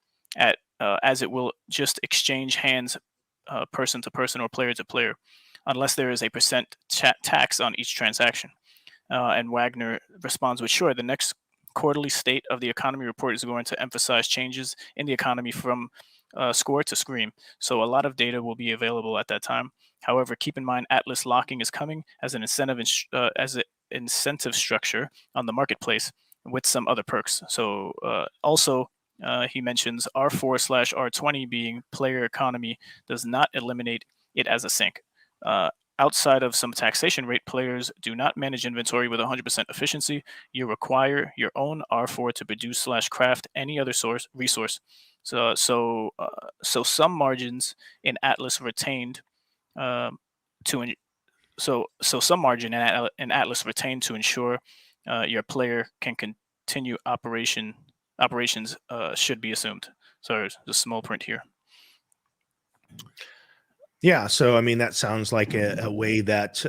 as it will just exchange hands person to person or player to player, unless there is a percent tax on each transaction. And Wagner responds with, sure, the next quarterly state of the economy report is going to emphasize changes in the economy from score to scream. So a lot of data will be available at that time. However, keep in mind Atlas locking is coming as an incentive structure on the marketplace with some other perks. So also he mentions R4/R20 being player economy does not eliminate it as a sync. Outside of some taxation rate, players do not manage inventory with 100% efficiency. You require your own R4 to produce/craft any other resource. So some margins in Atlas retained some margin in Atlas retained to ensure your player can continue operations should be assumed. So there's a small print here. Yeah, so I mean that sounds like a way that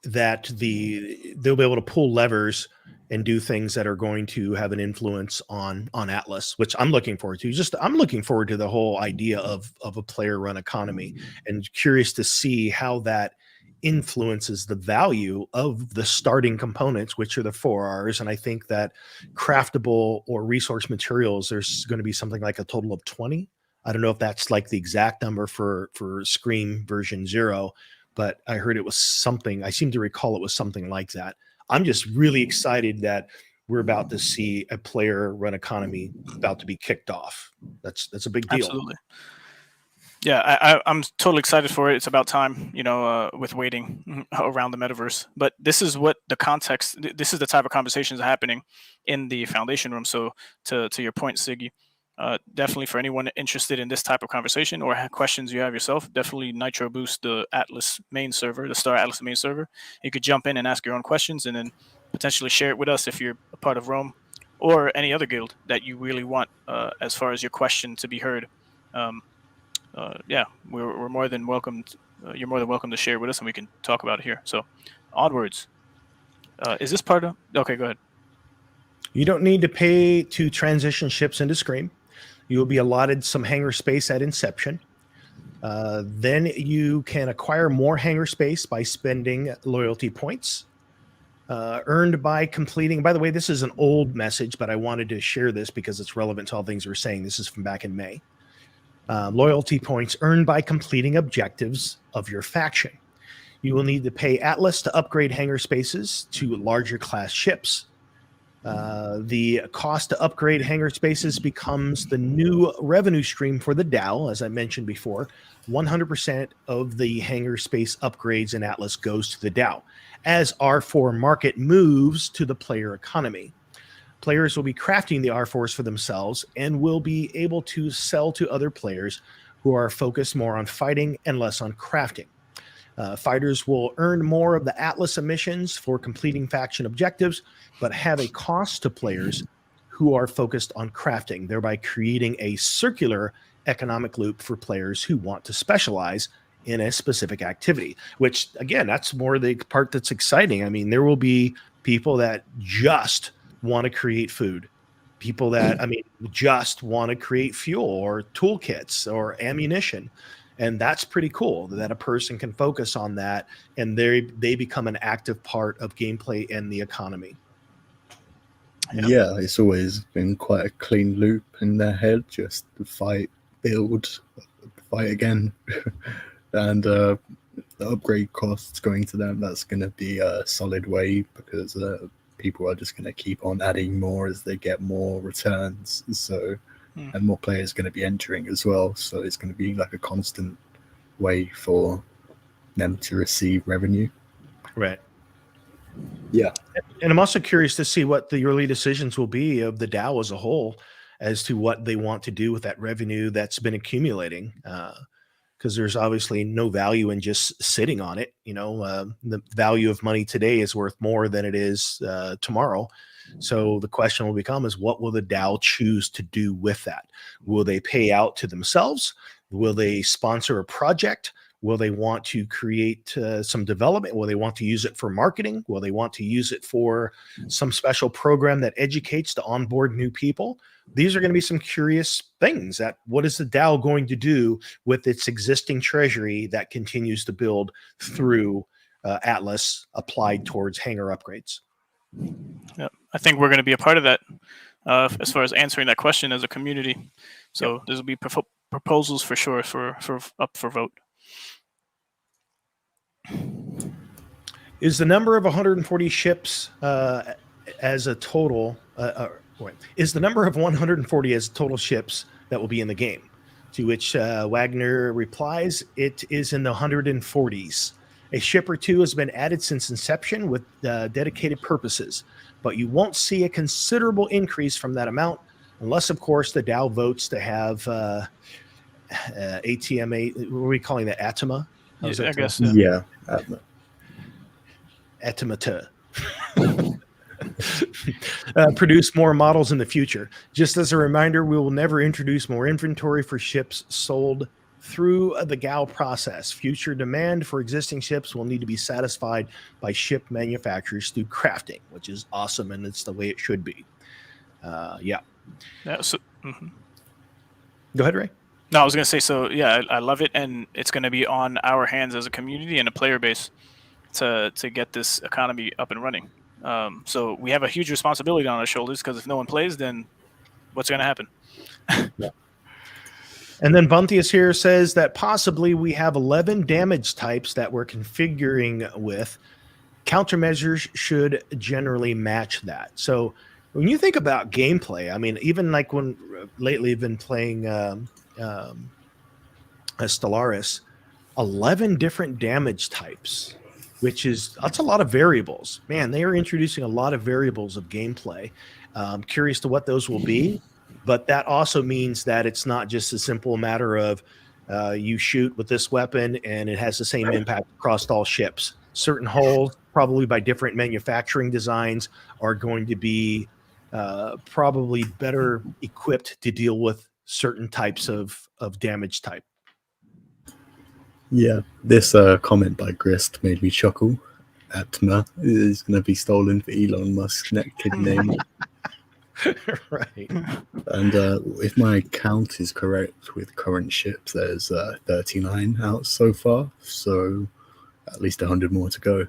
they'll be able to pull levers and do things that are going to have an influence on Atlas, which I'm looking forward to. I'm looking forward to the whole idea of a player run economy, and curious to see how that influences the value of the starting components, which are the 4 Rs. And I think that craftable or resource materials, there's going to be something like a total of 20. I don't know if that's like the exact number for Scream version 0, but I heard it was something. I seem to recall it was something like that. I'm just really excited that we're about to see a player run economy about to be kicked off. That's a big deal. Absolutely. Yeah, I'm totally excited for it. It's about time, with waiting around the metaverse. But this is what the context. This is the type of conversations happening in the Foundation room. So to your point, Siggy, definitely for anyone interested in this type of conversation or questions you have yourself, definitely Nitro Boost the Atlas main server, the Star Atlas main server. You could jump in and ask your own questions, and then potentially share it with us if you're a part of Rome or any other guild that you really want as far as your question to be heard. Yeah, we're more than welcome. You're more than welcome to share with us, and we can talk about it here. So, onwards. Is this part of? Okay, go ahead. You don't need to pay to transition ships into Scream. You will be allotted some hangar space at inception. Then you can acquire more hangar space by spending loyalty points earned by completing. By the way, this is an old message, but I wanted to share this because it's relevant to all things we're saying. This is from back in May. Loyalty points earned by completing objectives of your faction. You will need to pay Atlas to upgrade hangar spaces to larger class ships. The cost to upgrade hangar spaces becomes the new revenue stream for the DAO. As I mentioned before, 100% of the hangar space upgrades in Atlas goes to the DAO. As R4 market moves to the player economy, players will be crafting the R4s for themselves and will be able to sell to other players who are focused more on fighting and less on crafting. Fighters will earn more of the Atlas emissions for completing faction objectives, but have a cost to players who are focused on crafting, thereby creating a circular economic loop for players who want to specialize in a specific activity, which, again, that's more the part that's exciting. I mean, there will be people that just want to create food, people that, just want to create fuel or toolkits or ammunition. And that's pretty cool that a person can focus on that and they become an active part of gameplay and the economy. Yeah, it's always been quite a clean loop in their head, just fight, build, fight again. And the upgrade costs going to them, that's going to be a solid way, because people are just going to keep on adding more as they get more returns. So, and more players going to be entering as well. So it's going to be like a constant way for them to receive revenue. Right. Yeah. And I'm also curious to see what the early decisions will be of the DAO as a whole as to what they want to do with that revenue that's been accumulating. Because there's obviously no value in just sitting on it. The value of money today is worth more than it is tomorrow. So the question will become is, what will the DAO choose to do with that? Will they pay out to themselves? Will they sponsor a project? Will they want to create some development? Will they want to use it for marketing? Will they want to use it for some special program that educates to onboard new people? These are going to be some curious things. That what is the DAO going to do with its existing treasury that continues to build through Atlas applied towards hangar upgrades? Yeah, I think we're going to be a part of that as far as answering that question as a community. So There will be proposals for sure for up for vote. Is the number of 140 ships as a total? Is the number of 140 as total ships that will be in the game? To which Wagner replies, it is in the 140s. A ship or two has been added since inception with dedicated purposes, but you won't see a considerable increase from that amount, unless, of course, the DAO votes to have ATMA. What are we calling that? Atma? I guess. Yeah. Atomata. Produce more models in the future. Just as a reminder, we will never introduce more inventory for ships sold through the GAO process. Future demand for existing ships will need to be satisfied by ship manufacturers through crafting, which is awesome, and it's the way it should be. Yeah. So, Go ahead, Ray. No, I was going to say, so yeah, I love it, and it's going to be on our hands as a community and a player base to get this economy up and running. So we have a huge responsibility on our shoulders, because if no one plays, then what's going to happen? Yeah. And then Buntius here says that possibly we have 11 damage types that we're configuring with. Countermeasures should generally match that. So when you think about gameplay, even like when lately I've been playing Stellaris, 11 different damage types, that's a lot of variables. Man, they are introducing a lot of variables of gameplay. I'm curious to what those will be, but that also means that it's not just a simple matter of you shoot with this weapon and it has the same impact across all ships. Certain hulls, probably by different manufacturing designs, are going to be probably better equipped to deal with certain types of damage type. Yeah, this comment by Grist made me chuckle. Atma is going to be stolen for Elon Musk's next name. Right. And if my count is correct with current ships, there's 39 out so far, so at least 100 more to go.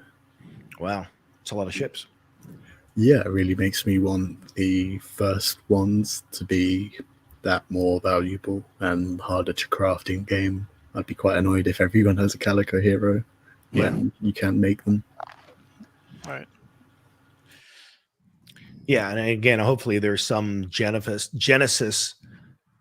Wow, it's a lot of ships. Yeah, it really makes me want the first ones to be that more valuable and harder to craft in game. I'd be quite annoyed if everyone has a Calico hero when you can't make them. Right. Yeah, and again, hopefully there's some Genesis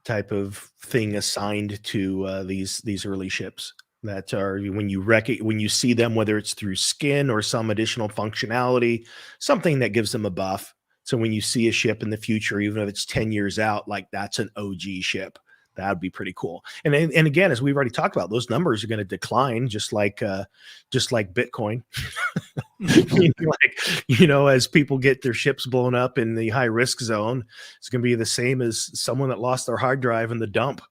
type of thing assigned to these early ships that are when you see them, whether it's through skin or some additional functionality, something that gives them a buff. So when you see a ship in the future, even if it's 10 years out, like that's an OG ship. That would be pretty cool. And again, as we've already talked about, those numbers are going to decline just like Bitcoin. As people get their ships blown up in the high risk zone, it's going to be the same as someone that lost their hard drive in the dump.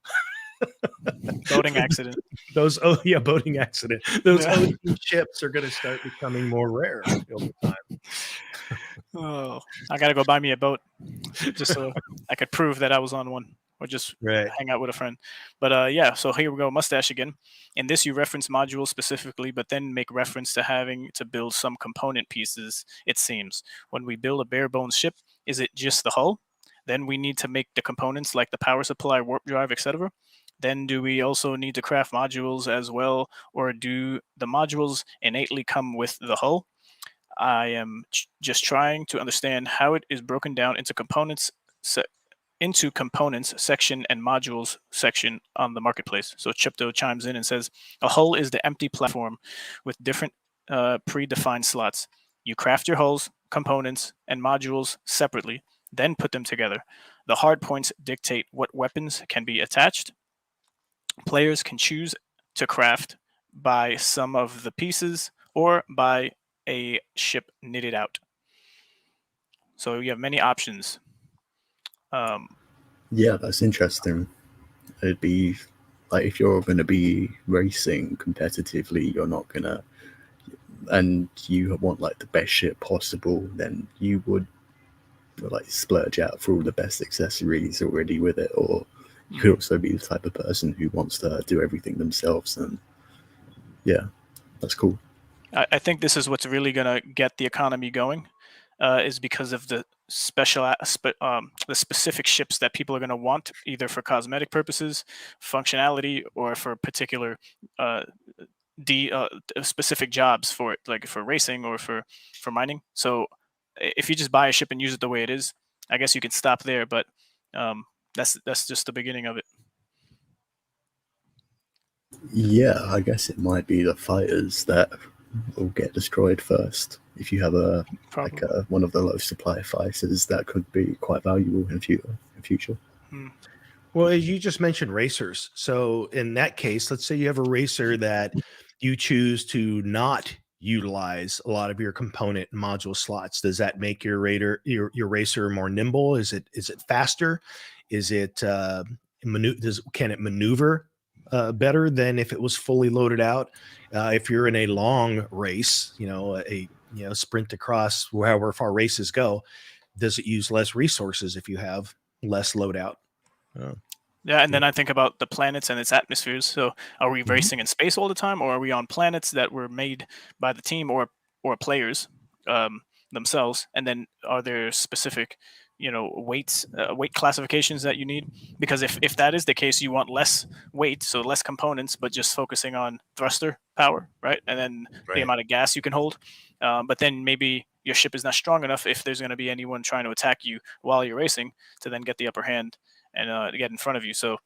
Boating accident. Boating accident. Those OG ships are going to start becoming more rare over time. Oh, I gotta go buy me a boat just so I could prove that I was on one, or just Right. hang out with a friend. But yeah, so here we go, mustache again. In this, you reference modules specifically, but then make reference to having to build some component pieces. It seems when we build a bare bones ship, is it just the hull? Then we need to make the components like the power supply, warp drive, etc. Then do we also need to craft modules as well, or do the modules innately come with the hull? I am just trying to understand how it is broken down into components section and modules section on the marketplace. So Chipto chimes in and says, a hull is the empty platform with different predefined slots. You craft your hulls, components, and modules separately, then put them together. The hard points dictate what weapons can be attached. Players can choose to craft by some of the pieces or by a ship knitted out. So you have many options. Yeah, that's interesting. It'd be like if you're going to be racing competitively, you're not going to, and you want like the best ship possible, then you would like splurge out for all the best accessories already with it. Or you could also be the type of person who wants to do everything themselves. And yeah, that's cool. I think this is what's really going to get the economy going, is because of the the specific ships that people are going to want, either for cosmetic purposes, functionality, or for particular specific jobs for it, like for racing or for mining. So if you just buy a ship and use it the way it is, I guess you could stop there. But that's just the beginning of it. Yeah, I guess it might be the fighters that will get destroyed first. If you have one of the low supply fighters, that could be quite valuable in future. Well, you just mentioned racers. So in that case, let's say you have a racer that you choose to not utilize a lot of your component and module slots. Does that make your racer more nimble? Is it faster? Is it can it maneuver better than if it was fully loaded out? If you're in a long race, a sprint across however far races go, does it use less resources if you have less loadout? Yeah, and then I think about the planets and its atmospheres. So, are we racing in space all the time, or are we on planets that were made by the team or players themselves? And then, are there specific, weight classifications that you need? Because if that is the case, you want less weight, so less components, but just focusing on thruster power, right? And then the amount of gas you can hold. But then maybe your ship is not strong enough if there's going to be anyone trying to attack you while you're racing to then get the upper hand and get in front of you. So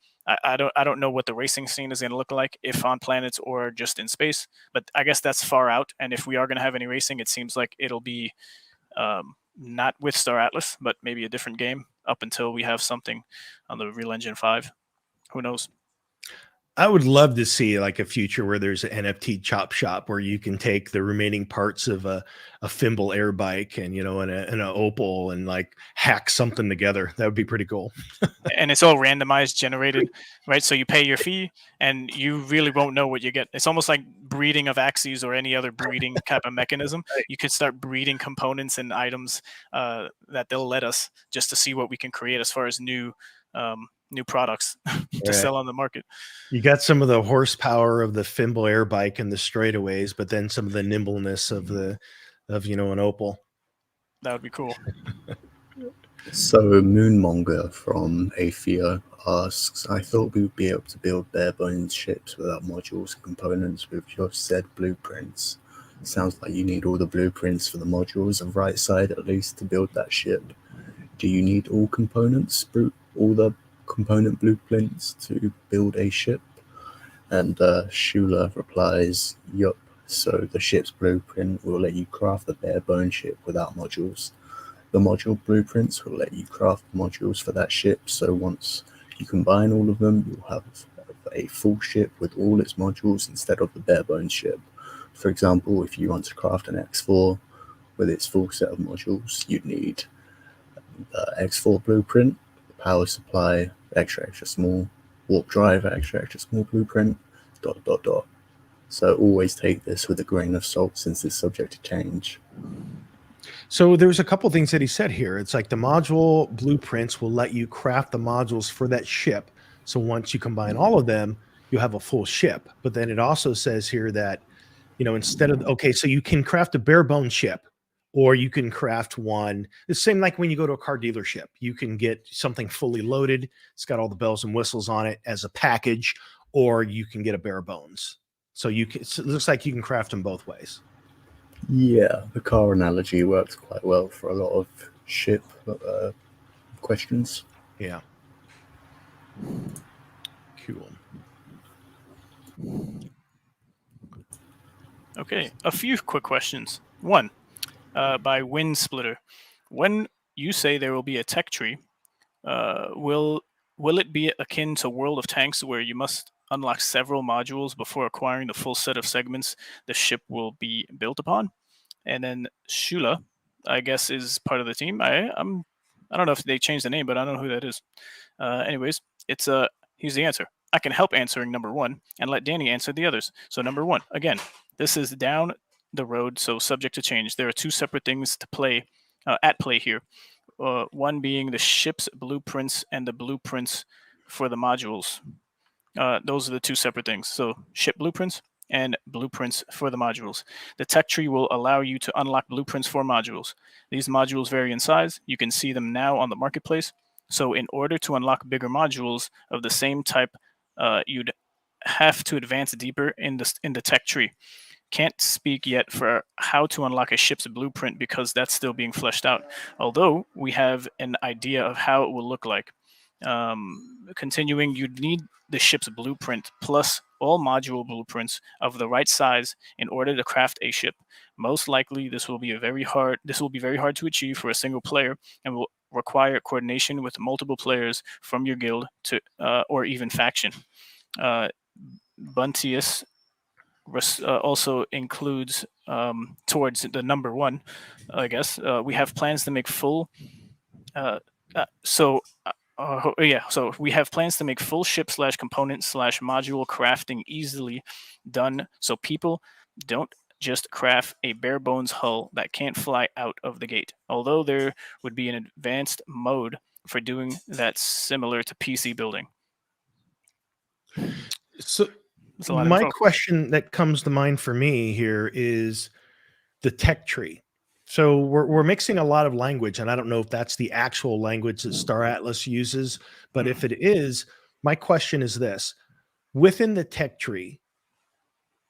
I don't know what the racing scene is going to look like, if on planets or just in space. But I guess that's far out. And if we are going to have any racing, it seems like it'll be not with Star Atlas, but maybe a different game up until we have something on the Real Engine 5. Who knows? I would love to see like a future where there's an NFT chop shop where you can take the remaining parts of a Fimble air bike and an Opal and like hack something together. That would be pretty cool. And it's all randomized, generated, right? So you pay your fee and you really won't know what you get. It's almost like breeding of axes or any other breeding type of mechanism. You could start breeding components and items that they'll let us, just to see what we can create as far as new products to sell on the market. You got some of the horsepower of the Fimble air bike and the straightaways, but then some of the nimbleness of an Opal. That would be cool. So Moonmonger from Athea asks, I thought we would be able to build bare bones ships without modules and components with just said blueprints. Sounds like you need all the blueprints for the modules and right side at least to build that ship. Do you need all components, all the component blueprints to build a ship? And Shula replies, yup, so the ship's blueprint will let you craft the bare bone ship without modules. The module blueprints will let you craft modules for that ship, so once you combine all of them, you'll have a full ship with all its modules instead of the bare bones ship. For example, if you want to craft an X4 with its full set of modules, you'd need the X4 blueprint, the power supply, extra small, warp drive, extra small blueprint, ... So always take this with a grain of salt since it's subject to change. So there's a couple things that he said here. It's like the module blueprints will let you craft the modules for that ship. So once you combine all of them, you have a full ship. But then it also says here that, instead of, okay, so you can craft a bare bone ship, or you can craft one. The same like when you go to a car dealership, you can get something fully loaded. It's got all the bells and whistles on it as a package, or you can get a bare bones. So it looks like you can craft them both ways. Yeah, the car analogy works quite well for a lot of ship questions. Yeah. Cool. Okay, a few quick questions. One, by Wind Splitter. When you say there will be a tech tree, will it be akin to World of Tanks, where you must unlock several modules before acquiring the full set of segments the ship will be built upon? And then Shula, I guess, is part of the team. I don't know if they changed the name, but I don't know who that is. Anyways, here's the answer. I can help answering number one and let Danny answer the others. So number one, again, this is down the road, so subject to change. There are two separate things to play at play here. One being the ship's blueprints and the blueprints for the modules. Those are the two separate things. So ship blueprints and blueprints for the modules. The tech tree will allow you to unlock blueprints for modules. These modules vary in size. You can see them now on the marketplace. So in order to unlock bigger modules of the same type, you'd have to advance deeper in the tech tree. Can't speak yet for how to unlock a ship's blueprint because that's still being fleshed out, although we have an idea of how it will look like. Continuing, you'd need the ship's blueprint plus all module blueprints of the right size in order to craft a ship. Most likely, this will be very hard to achieve for a single player and will require coordination with multiple players from your guild or even faction. Buntius also includes towards the number one, I guess. We have plans to make full. So we have plans to make full ship / component / module crafting easily done, so people don't just craft a bare bones hull that can't fly out of the gate. Although there would be an advanced mode for doing that, similar to PC building. So my question that comes to mind for me here is the tech tree. So we're mixing a lot of language, and I don't know if that's the actual language that Star Atlas uses, but if it is, my question is this: within the tech tree,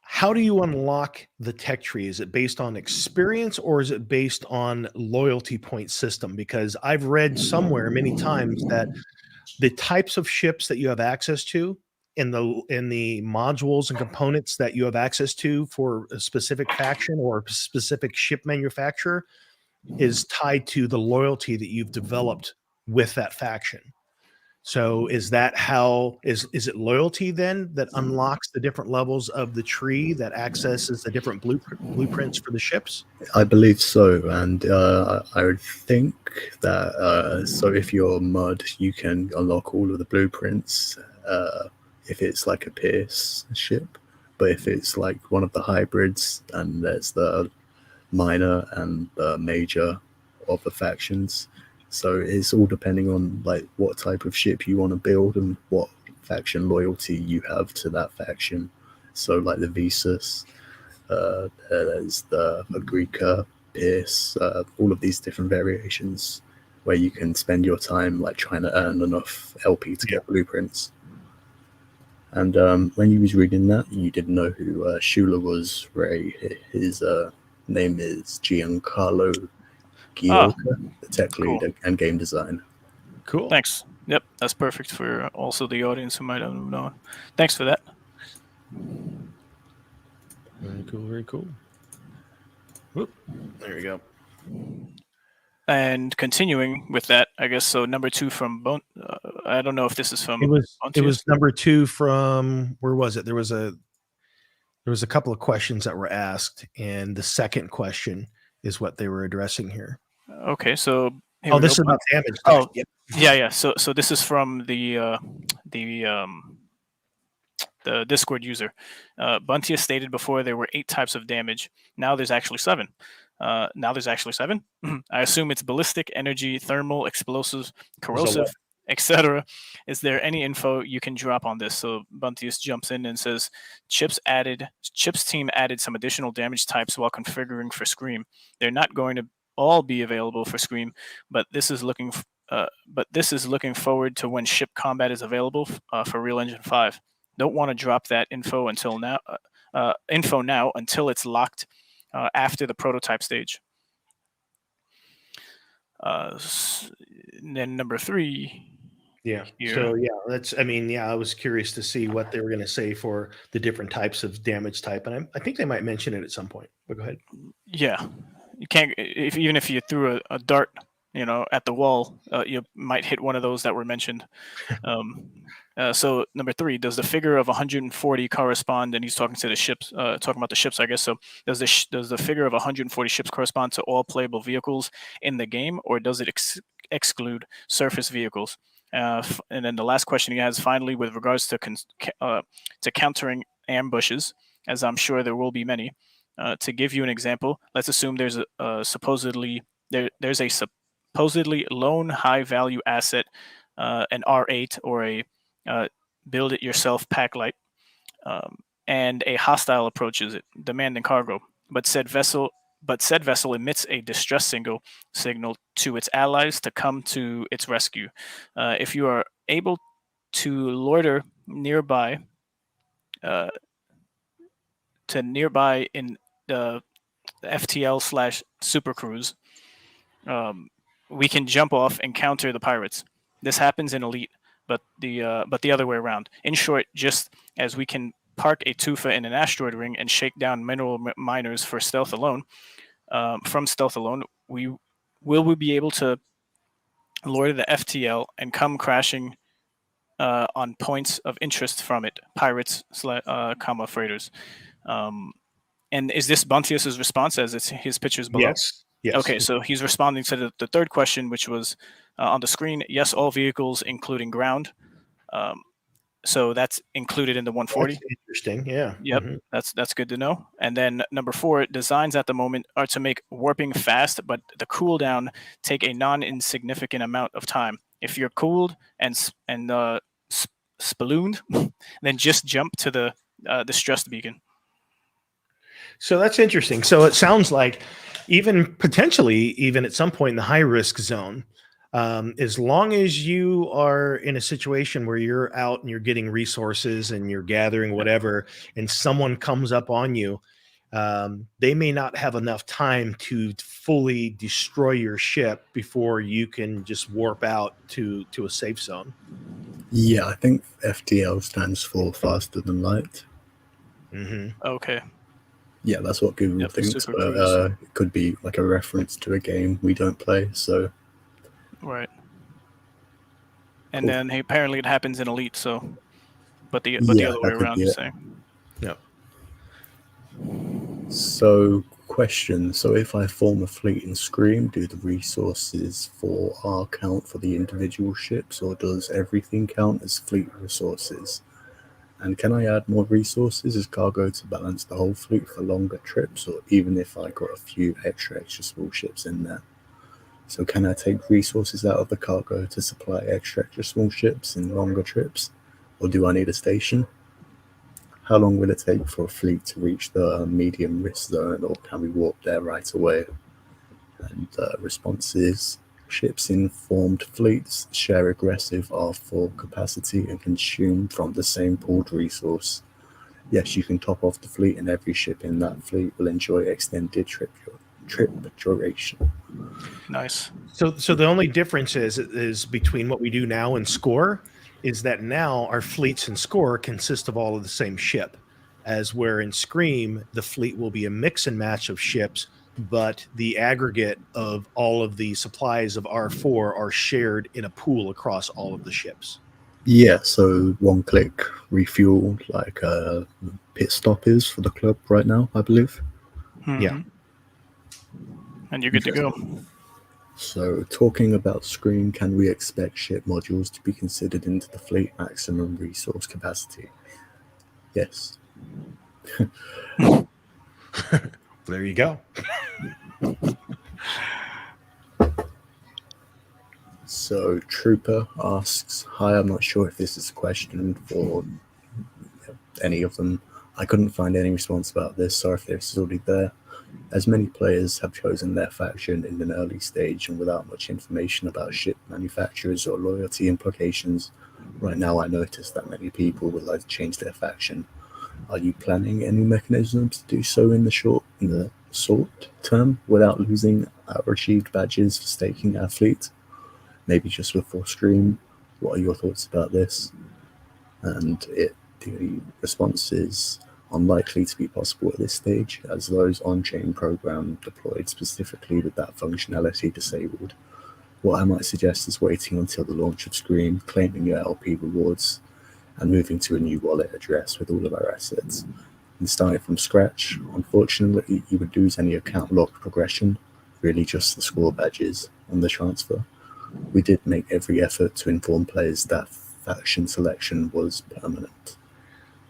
how do you unlock the tech tree? Is it based on experience, or is it based on loyalty point system? Because I've read somewhere many times that the types of ships that you have access to in the modules and components that you have access to for a specific faction or a specific ship manufacturer is tied to the loyalty that you've developed with that faction. So is that how is it loyalty then that unlocks the different levels of the tree that accesses the different blueprints for the ships? I believe so, and I would think that so if you're mud, you can unlock all of the blueprints if it's like a Pierce ship, but if it's like one of the hybrids, and there's the minor and the major of the factions. So it's all depending on like what type of ship you want to build and what faction loyalty you have to that faction. So like the Visas, there's the Agrica, Pierce, all of these different variations where you can spend your time like trying to earn enough LP to get blueprints. And when you was reading that, you didn't know who Shula was, Ray. His name is Giancarlo Gioca, the tech lead and game design. Cool. Thanks. Yep, that's perfect for also the audience who might not know. Thanks for that. Very cool. Very cool. Whoop. There we go. And continuing with that, I guess so. Number two from Bone. I don't know if this is from. It was number two from where was it? There was a couple of questions that were asked, and the second question is what they were addressing here. Okay, so this is about damage. Yeah. So this is from the the Discord user. Buntia stated before there were 8 types of damage. Now there's actually 7. I assume it's ballistic, energy, thermal, explosive, corrosive, etc. Is there any info you can drop on this? So Buntius jumps in and says, Chip's team added some additional damage types while configuring for Scream. They're not going to all be available for Scream, but this is looking forward to when ship combat is available for Real Engine 5. Don't want to drop that info now until it's locked after the prototype stage. Then number 3. Yeah. Here. So I was curious to see what they were going to say for the different types of damage type, and I think they might mention it at some point. But go ahead. Yeah, you can't even if you threw a dart, at the wall, you might hit one of those that were mentioned. So number 3, does the figure of 140 correspond? And he's talking to the ships, talking about the ships, I guess. So does the figure of 140 ships correspond to all playable vehicles in the game, or does it exclude surface vehicles? And then the last question he has, finally, with regards to countering ambushes, as I'm sure there will be many. To give you an example, let's assume there's a supposedly lone high value asset, an R8 or a build it yourself pack light, and a hostile approaches it, demanding cargo. But said vessel emits a distress signal to its allies to come to its rescue. If you are able to loiter nearby in the FTL/Super Cruise, we can jump off and counter the pirates. This happens in Elite, but the other way around. In short, just as we can park a Tufa in an asteroid ring and shake down mineral miners for stealth alone, from stealth alone, will we be able to loiter the FTL and come crashing on points of interest from it, pirates, freighters? And is this Buntius's response as it's his pictures below? Yes. Okay, so he's responding to the third question, which was on the screen. Yes, all vehicles, including ground. So that's included in the 140. That's interesting. Yeah. Yep, that's good to know. And then number 4, designs at the moment are to make warping fast, but the cooldown take a non-insignificant amount of time. If you're cooled and spalooned, then just jump to the distressed beacon. So that's interesting. So it sounds like potentially at some point in the high risk zone, as long as you are in a situation where you're out and you're getting resources and you're gathering whatever, and someone comes up on you, they may not have enough time to fully destroy your ship before you can just warp out to a safe zone. Yeah, I think FTL stands for faster than light. Okay. Yeah, that's what Google thinks, but it could be like a reference to a game we don't play. So, right. And then apparently it happens in Elite. So, but the other way around, you're saying. Yeah. So, question: so if I form a fleet in Scream, do the resources for R count for the individual ships, or does everything count as fleet resources? And can I add more resources as cargo to balance the whole fleet for longer trips, or even if I got a few extra small ships in there? So can I take resources out of the cargo to supply extra small ships in longer trips, or do I need a station? How long will it take for a fleet to reach the medium risk zone, or can we warp there right away? And response is, ships in formed fleets share aggressive R4 capacity and consume from the same pooled resource. Yes, you can top off the fleet, and every ship in that fleet will enjoy extended trip duration. Nice. So the only difference is between what we do now and Score is that now our fleets in Score consist of all of the same ship, as where in Scream the fleet will be a mix and match of ships, but the aggregate of all of the supplies of R4 are shared in a pool across all of the ships. Yeah, so one-click refuel, like pit stop is for the club right now, I believe. Yeah. And you're good to go. So, talking about Scream, can we expect ship modules to be considered into the fleet maximum resource capacity? Yes. There you go. So Trooper asks, hi, I'm not sure if this is a question for any of them. I couldn't find any response about this. Sorry if this is already there. As many players have chosen their faction in an early stage and without much information about ship manufacturers or loyalty implications, right now I notice that many people would like to change their faction. Are you planning any mechanisms to do so in the short term without losing our achieved badges for staking our fleet? Maybe just before stream. What are your thoughts about this? And the response is unlikely to be possible at this stage, as those on-chain program deployed specifically with that functionality disabled. What I might suggest is waiting until the launch of Scream, claiming your LP rewards, and moving to a new wallet address with all of our assets. And starting from scratch, unfortunately, you would lose any account lock progression, really just the score badges on the transfer. We did make every effort to inform players that faction selection was permanent.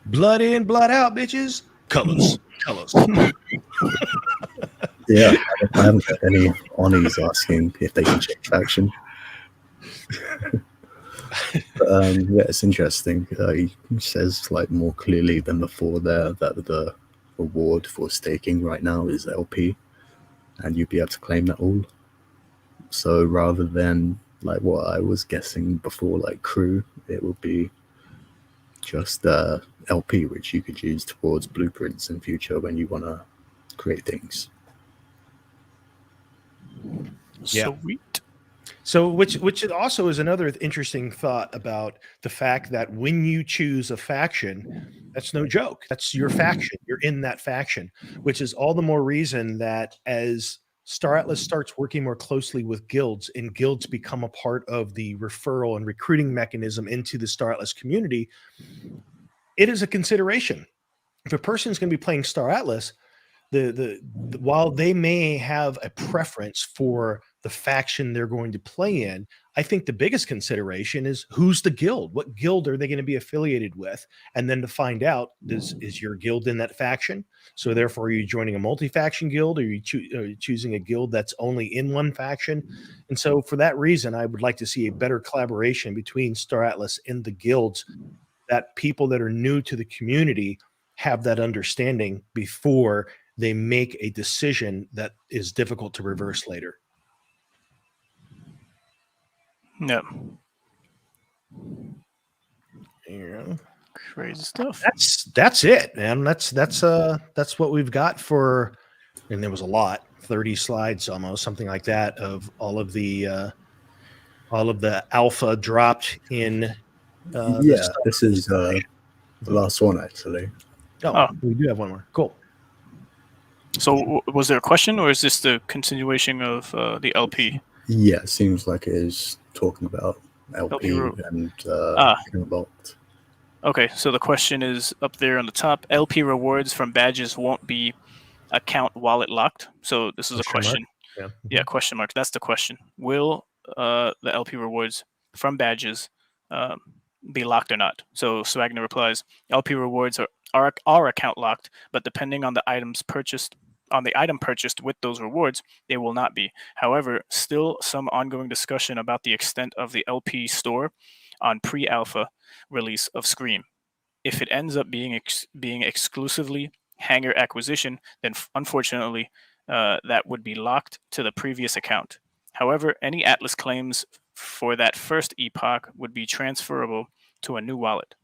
Blood in, blood out, bitches. Colors. Yeah, I haven't had any ONIs asking if they can change faction. But, yeah, it's interesting. He says like more clearly than before there that the reward for staking right now is LP, and you'd be able to claim that all. So rather than like what I was guessing before, like crew, it would be just LP, which you could use towards blueprints in future when you want to create things. Yeah. Sweet. So, which also is another interesting thought about the fact that when you choose a faction, that's no joke. That's your faction. You're in that faction, which is all the more reason that as Star Atlas starts working more closely with guilds and guilds become a part of the referral and recruiting mechanism into the Star Atlas community, it is a consideration. If a person is going to be playing Star Atlas, the while they may have a preference for the faction they're going to play in, I think the biggest consideration is who's the guild. What guild are they going to be affiliated with? And then to find out, is your guild in that faction? So therefore, are you joining a multi-faction guild, or are you choosing a guild that's only in one faction? And so for that reason, I would like to see a better collaboration between Star Atlas and the guilds, that people that are new to the community have that understanding before they make a decision that is difficult to reverse later. Yeah. Yeah. Crazy stuff. That's it, man. That's what we've got for, and there was a lot, 30 slides almost, something like that, of all of the alpha dropped in Yeah, this is the last one actually. Oh, we do have one more. Cool. So was there a question, or is this the continuation of the LP? Yeah, it seems like it is talking about LP and unlocked. Okay, so the question is up there on the top. LP rewards from badges won't be account wallet locked. So this is a question. Yeah, question mark. That's the question. Will the LP rewards from badges be locked or not? So Swagner replies, LP rewards are account locked, but depending on the item purchased with those rewards, they will not be. However, still some ongoing discussion about the extent of the LP store on pre-alpha release of Scream. If it ends up being exclusively hanger acquisition, then unfortunately that would be locked to the previous account. However, any Atlas claims for that first epoch would be transferable to a new wallet.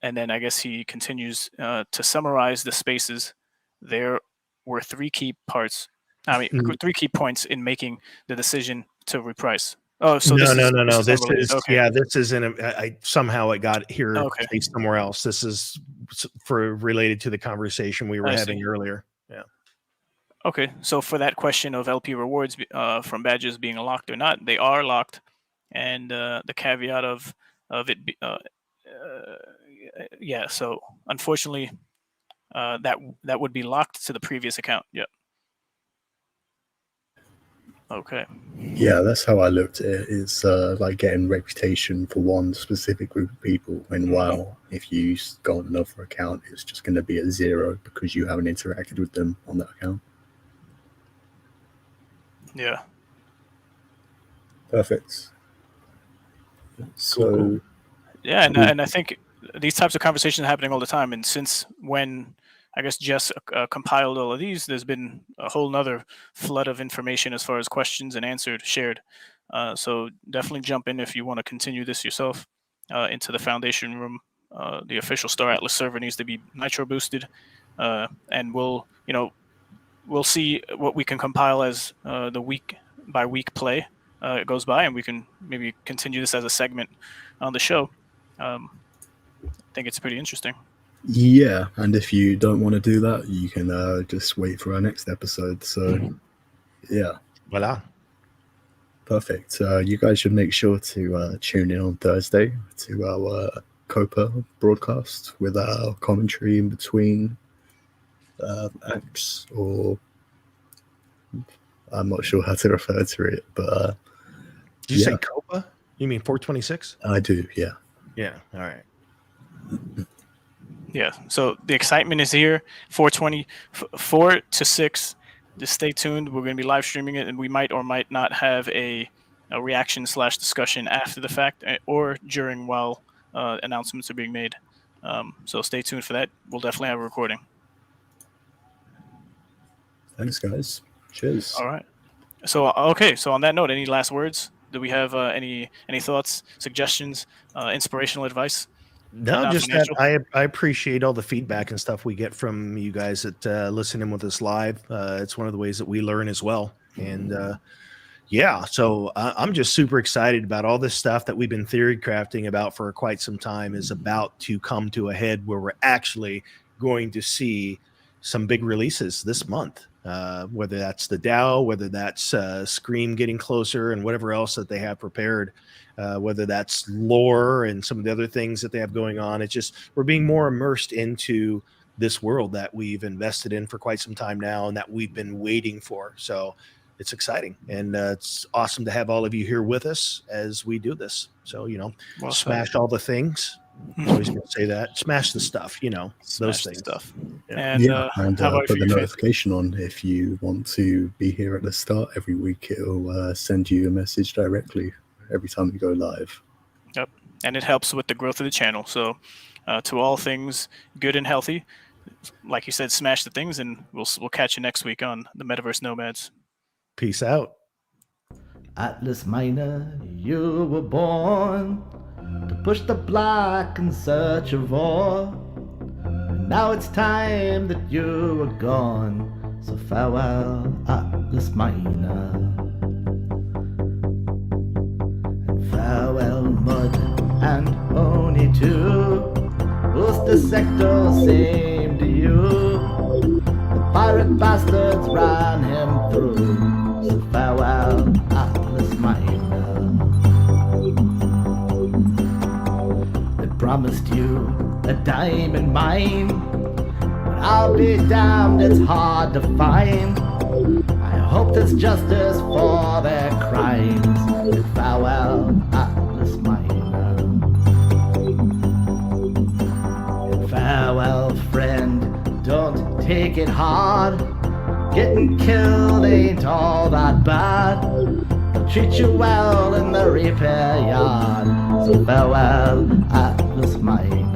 And then I guess he continues to summarize the spaces. There were three key points in making the decision to reprice. Oh, so no. This is okay. Yeah, this isn't. Somehow it got here placed somewhere else. This is related to the conversation we were having earlier. Yeah. Okay, so for that question of LP rewards from badges being locked or not, they are locked, and the caveat of it, yeah. So unfortunately, that would be locked to the previous account. Yeah. Okay. Yeah, that's how I looked at it. It's like getting reputation for one specific group of people. Meanwhile, if you go on another account, it's just going to be at 0 because you haven't interacted with them on that account. Yeah. Perfect. So, Cool. Yeah, and I think these types of conversations are happening all the time. And since when I guess Jess compiled all of these, there's been a whole nother flood of information as far as questions and answered shared. So definitely jump in if you want to continue this yourself into the foundation room. The official Star Atlas server needs to be nitro boosted, and we'll see what we can compile as the week by week play it goes by, and we can maybe continue this as a segment on the show. I think it's pretty interesting. yeah, and if you don't want to do that, you can just wait for our next episode. So, yeah. Voila. Perfect. You guys should make sure to tune in on Thursday to our Copa broadcast with our commentary in between acts, or I'm not sure how to refer to it, but Did you say Copa? You mean 426? I do, yeah. Yeah. All right. Yeah. So the excitement is here. 420, 4 to 6. Just stay tuned. We're going to be live streaming it, and we might or might not have a reaction / discussion after the fact or during while announcements are being made. So stay tuned for that. We'll definitely have a recording. Thanks, guys. Cheers. All right. So okay. So on that note, any last words? Do we have any thoughts, suggestions, inspirational advice? No, just that I appreciate all the feedback and stuff we get from you guys that listen in with us live. It's one of the ways that we learn as well. And yeah, so I'm just super excited about all this stuff that we've been theory crafting about for quite some time is about to come to a head where we're actually going to see some big releases this month. Whether that's the DAO, whether that's Scream getting closer and whatever else that they have prepared, whether that's lore and some of the other things that they have going on. It's just we're being more immersed into this world that we've invested in for quite some time now and that we've been waiting for. So it's exciting, and it's awesome to have all of you here with us as we do this. So, well, smash all the things. I'm always going to say that. Smash the stuff, Smash those things. Stuff. Yeah. And put the notification on if you want to be here at the start every week. It'll send you a message directly every time you go live. Yep, and it helps with the growth of the channel. So, to all things good and healthy, like you said, smash the things, and we'll catch you next week on the Metaverse Nomads. Peace out. Atlas Miner, you were born to push the block in search of ore. And now it's time that you are gone. So farewell, Atlas Miner. And farewell, Mud and ONI too. Who's the sector same to you? The pirate bastards ran him through. So farewell, Atlas Miner. They promised you a diamond mine, but I'll be damned, it's hard to find. I hope there's justice for their crimes. So farewell, Atlas Miner. And farewell, friend, don't take it hard. Getting killed ain't all that bad. They'll treat you well in the repair yard. So farewell, Atlas Miner.